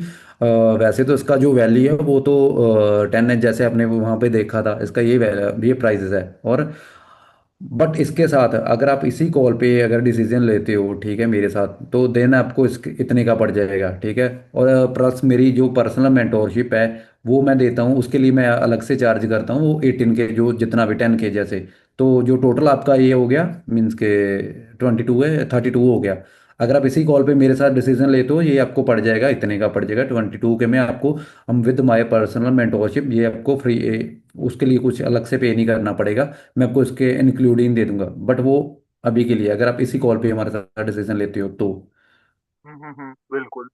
वैसे तो इसका जो वैल्यू है वो तो 10 है, जैसे आपने वहाँ पे देखा था, इसका ये प्राइस है। और बट इसके साथ अगर आप इसी कॉल पे अगर डिसीजन लेते हो, ठीक है, मेरे साथ, तो देन आपको इसके इतने का पड़ जाएगा, ठीक है। और प्लस मेरी जो पर्सनल मेंटोरशिप है वो मैं देता हूँ, उसके लिए मैं अलग से चार्ज करता हूँ, वो 18 के, जो जितना भी 10 के जैसे। तो जो टोटल आपका ये हो गया, मीन्स के 22 है, 32 हो गया। अगर आप इसी कॉल पे मेरे साथ डिसीजन लेते हो, ये आपको पड़ जाएगा, इतने का पड़ जाएगा 22 के में आपको। हम विद माय पर्सनल मेंटोरशिप ये आपको फ्री, उसके लिए कुछ अलग से पे नहीं करना पड़ेगा। मैं आपको इसके इंक्लूडिंग दे दूंगा, बट वो अभी के लिए, अगर आप इसी कॉल पे हमारे साथ डिसीजन लेते हो तो। बिल्कुल,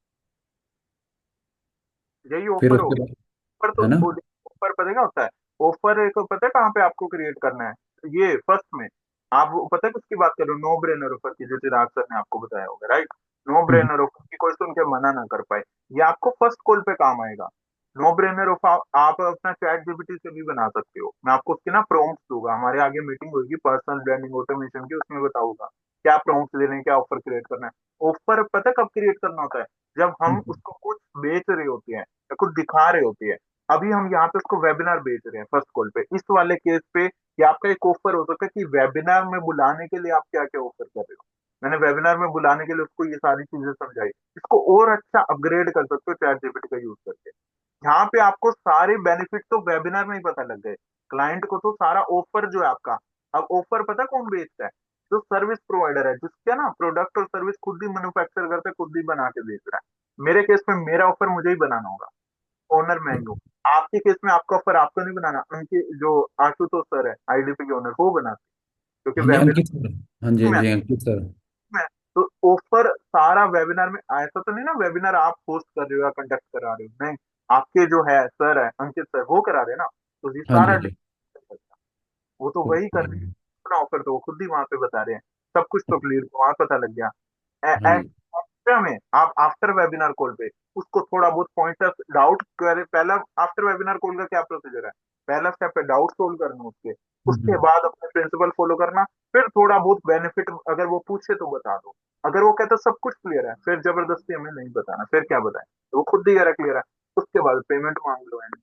यही फिर ऑफर हो उसके गया। बाद, ऑफर तो है ना? ऑफर पता है क्या होता है, ऑफर एक पता है कहाँ पे आपको क्रिएट करना है, ये फर्स्ट में, आप पता है किसकी बात कर रहे हो, नो ब्रेनर ऑफर की, जो चिराग सर ने आपको बताया होगा, राइट। नो हम्म। ब्रेनर ऑफर की कोई सुन के मना ना कर पाए, ये आपको फर्स्ट कॉल पे काम आएगा। नो ब्रेनर ऑफर आप अपना चैट जीपीटी से भी बना सकते हो, मैं आपको उसके ना प्रॉम्प्ट्स दूंगा, हमारे आगे मीटिंग होगी पर्सनल ब्रांडिंग ऑटोमेशन की, उसमें बताऊंगा क्या प्रॉम्प्ट्स देने हैं, क्या ऑफर क्रिएट करना है। ऑफर पता है कब क्रिएट करना होता है, जब हम हम्म। उसको कुछ बेच रहे होते हैं या कुछ दिखा रहे होते हैं। अभी हम यहाँ पे उसको वेबिनार बेच रहे हैं फर्स्ट कॉल पे, इस वाले केस पे कि आपका एक ऑफर हो सकता है कि वेबिनार में बुलाने के लिए आप क्या क्या ऑफर कर रहे हो। मैंने वेबिनार में बुलाने के लिए उसको ये सारी चीजें समझाई, इसको और अच्छा अपग्रेड कर सकते हो चैट जीपीटी का यूज करके। यहाँ पे आपको सारे बेनिफिट तो वेबिनार में ही पता लग गए, क्लाइंट को तो सारा ऑफर जो है आपका। अब ऑफर पता कौन बेचता है, जो सर्विस प्रोवाइडर है, जिसका ना प्रोडक्ट और सर्विस खुद ही मैन्युफैक्चर करके खुद ही बना के बेच रहा है। मेरे केस में मेरा ऑफर मुझे ही बनाना होगा, ओनर मैं ही हूँ। आपके केस में आपका ऑफर आपको नहीं बनाना, उनके जो आशुतोष सर है आईडीपी के ओनर वो बनाते हैं, हाँ क्योंकि जी, वेबिनार अंकित सर। हाँ जी, हाँ में जी, अंकित सर। में तो ऑफर सारा वेबिनार में, ऐसा तो नहीं ना वेबिनार आप होस्ट कर रहे हो या कंडक्ट करा रहे हो, नहीं, आपके जो है सर है अंकित सर वो करा रहे हैं ना, तो ये हाँ जी, सारा हाँ जी। वो तो वही कर ओके। रहे हैं। अपना ऑफर तो वो खुद ही वहां पे बता रहे हैं, सब कुछ तो क्लियर वहां पता लग गया। हाँ जी। क्या में आप आफ्टर वेबिनार कॉल पे उसको थोड़ा बहुत पॉइंटर्स डाउट करे। पहला आफ्टर वेबिनार कॉल का क्या प्रोसीजर है, पहला स्टेप है डाउट सोल्व करना उसके, उसके हम्म। बाद अपने प्रिंसिपल फॉलो करना, फिर थोड़ा बहुत बेनिफिट अगर वो पूछे तो बता दो। अगर वो कहता सब कुछ क्लियर है फिर जबरदस्ती हमें नहीं बताना, फिर क्या बताएं, तो वो खुद ही कह रहा क्लियर है, उसके बाद पेमेंट मांग लो एंड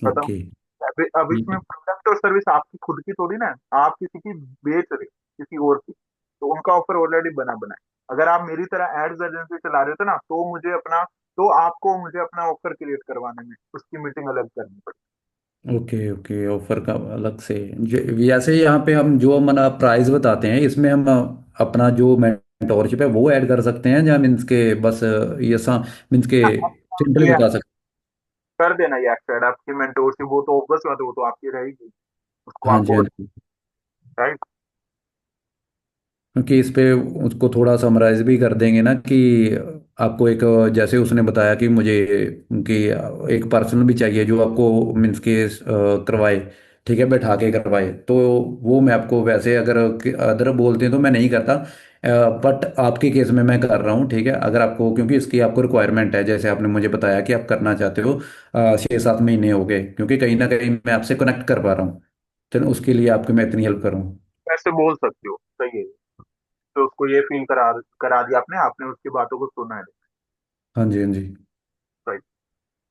खत्म। ओके। अब ठीक इसमें है। प्रोडक्ट और सर्विस आपकी खुद की थोड़ी ना है, आप किसी की बेच रहे किसी और की, तो उनका ऑफर ऑलरेडी बना बना है। अगर आप मेरी तरह एड्स एजेंसी चला रहे थे ना तो मुझे अपना, तो आपको मुझे अपना ऑफर क्रिएट करवाने में उसकी मीटिंग अलग करनी पड़ती ओके ओके, ऑफर का अलग से। वैसे यहाँ पे हम जो हमारा प्राइस बताते हैं इसमें हम अपना जो मेंटोरशिप है वो ऐड कर सकते हैं, या मीन्स के बस ये सा मीन्स के है। अब सिंपली ये बता सकते कर देना ये एक्ट आपकी मेंटोरशिप, वो तो ऑब्वियस बात है, वो तो आपकी रहेगी, उसको हैं? हाँ जी, आपको, हाँ जी। राइट। क्योंकि इस पे उसको थोड़ा समराइज भी कर देंगे ना कि आपको एक, जैसे उसने बताया कि मुझे कि एक पर्सन भी चाहिए जो आपको मीन्स के करवाए, ठीक है, बैठा के करवाए। तो वो मैं आपको वैसे अगर अदर बोलते हैं तो मैं नहीं करता, बट आपके केस में मैं कर रहा हूँ, ठीक है। अगर आपको, क्योंकि इसकी आपको रिक्वायरमेंट है, जैसे आपने मुझे बताया कि आप करना चाहते हो, 6-7 महीने हो गए, क्योंकि कहीं ना कहीं मैं आपसे कनेक्ट कर पा रहा हूँ, तो उसके लिए आपकी मैं इतनी हेल्प करूँ। ऐसे बोल सकते हो, सही है। तो उसको ये फील करा करा दिया आपने आपने उसकी बातों को सुना है, हाँ जी, हाँ जी। राइट।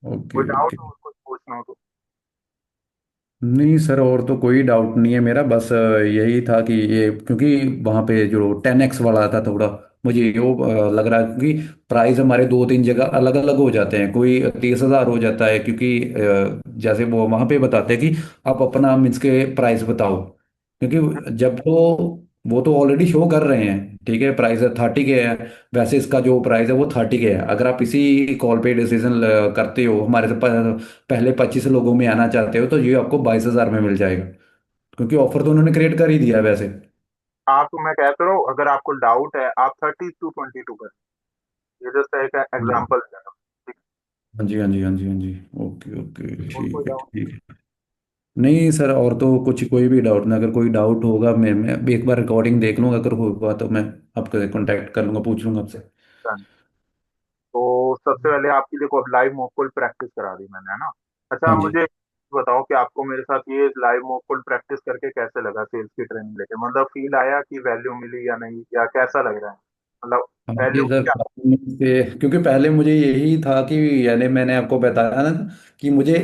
कोई ओके डाउट ओके। हो कुछ पूछना हो तो। नहीं सर, और तो कोई डाउट नहीं है मेरा, बस यही था कि ये क्योंकि वहाँ पे जो 10x वाला था थोड़ा मुझे यो लग रहा है, क्योंकि प्राइस हमारे 2-3 जगह अलग अलग हो जाते हैं, कोई 30,000 हो जाता है, क्योंकि जैसे वो वहाँ पे बताते हैं कि आप अपना मीन्स के प्राइस बताओ, क्योंकि जब तो वो तो ऑलरेडी शो कर रहे हैं, ठीक है, प्राइस 30 के है। वैसे इसका जो प्राइस है वो 30 के है। अगर आप इसी कॉल पे डिसीजन करते हो हमारे से पहले 25 लोगों में आना चाहते हो, तो ये आपको 22,000 में मिल जाएगा, क्योंकि ऑफर तो उन्होंने क्रिएट कर ही दिया है वैसे। आप, मैं कहता रहा हूँ अगर आपको डाउट है आप 30 to 22 कर, ये जस्ट एक एग्जाम्पल दे रहा हूँ, ठीक हाँ जी, हाँ जी, हाँ जी, हाँ जी। ओके ओके, है, और कोई ठीक है डाउट। ठीक है। नहीं सर, और तो कुछ कोई भी डाउट ना, अगर कोई डाउट होगा मैं अभी एक बार रिकॉर्डिंग देख लूंगा, अगर होगा तो मैं आपको कांटेक्ट कर लूंगा, पूछ लूंगा आपसे। तो सबसे पहले आपकी देखो अब लाइव मॉक कॉल प्रैक्टिस करा दी मैंने, है ना। अच्छा हाँ जी। मुझे बताओ कि आपको मेरे साथ ये लाइव मॉक कॉल प्रैक्टिस करके कैसे लगा, सेल्स की ट्रेनिंग लेके, मतलब फील आया कि वैल्यू मिली या नहीं, या कैसा लग रहा है, मतलब हाँ वैल्यू जी सर, क्या। क्योंकि पहले मुझे यही था कि, यानी मैंने आपको बताया ना कि मुझे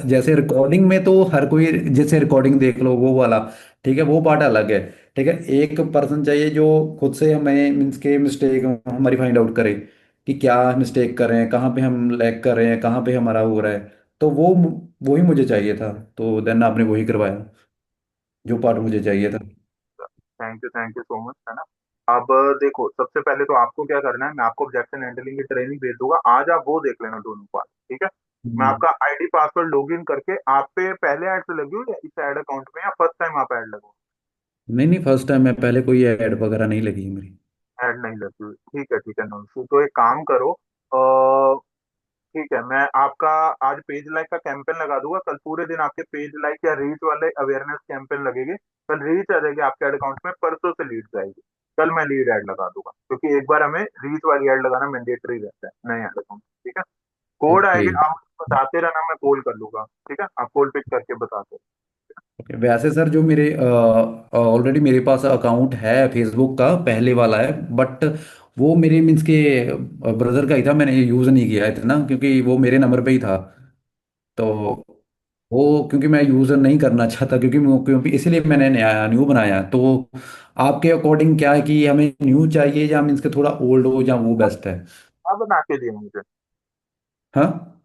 जैसे रिकॉर्डिंग में तो हर कोई, जैसे रिकॉर्डिंग देख लो वो वाला, ठीक है, वो पार्ट अलग है, ठीक है। एक पर्सन चाहिए जो खुद से हमें मीन्स के मिस्टेक हमारी फाइंड आउट करे कि क्या मिस्टेक कर रहे हैं, कहाँ पे हम लैग कर रहे हैं, कहाँ पे हमारा हो रहा है। तो वही मुझे चाहिए था, तो देन आपने वही करवाया जो पार्ट मुझे चाहिए था। थैंक यू सो मच, है ना। अब देखो सबसे पहले तो आपको क्या करना है, मैं आपको ऑब्जेक्शन हैंडलिंग की ट्रेनिंग भेज दूंगा, आज आप वो देख लेना दोनों पार्ट, ठीक है। मैं हम्म। आपका आईडी पासवर्ड लॉगिन करके, आप पे पहले ऐड से लगी हो या इस ऐड अकाउंट में, या फर्स्ट टाइम आप ऐड लगो। नहीं नहीं, फर्स्ट टाइम मैं, पहले कोई ऐड वगैरह नहीं लगी है मेरी। ऐड नहीं लगी हुई, ठीक है नो इशू। तो एक काम करो, ठीक है, मैं आपका आज पेज लाइक का कैंपेन लगा दूंगा, कल पूरे दिन आपके पेज लाइक या रीच वाले अवेयरनेस कैंपेन लगेगी। कल रीच आ जाएगी आपके अकाउंट में, परसों से लीड जाएगी। कल मैं लीड ऐड लगा दूंगा, क्योंकि एक बार हमें रीच वाली ऐड लगाना मैंडेटरी रहता है नए ऐड अकाउंट, ठीक है। कोड ओके आएगी, आप मुझे बताते रहना, मैं कॉल कर लूंगा, ठीक है, आप कॉल पिक करके बताते ओके। वैसे सर जो मेरे ऑलरेडी मेरे पास अकाउंट है फेसबुक का, पहले वाला है, बट वो मेरे मीन्स के ब्रदर का ही था, मैंने यूज़ नहीं किया इतना, क्योंकि वो मेरे नंबर पे ही था। हो। तो वो क्योंकि मैं यूज़ नहीं करना चाहता, क्योंकि इसीलिए मैंने नया न्यू बनाया। तो आपके अकॉर्डिंग क्या है कि हमें न्यू चाहिए, या मीन्स के थोड़ा ओल्ड हो, या वो बेस्ट है? आप बना के दिए मुझे, हाँ।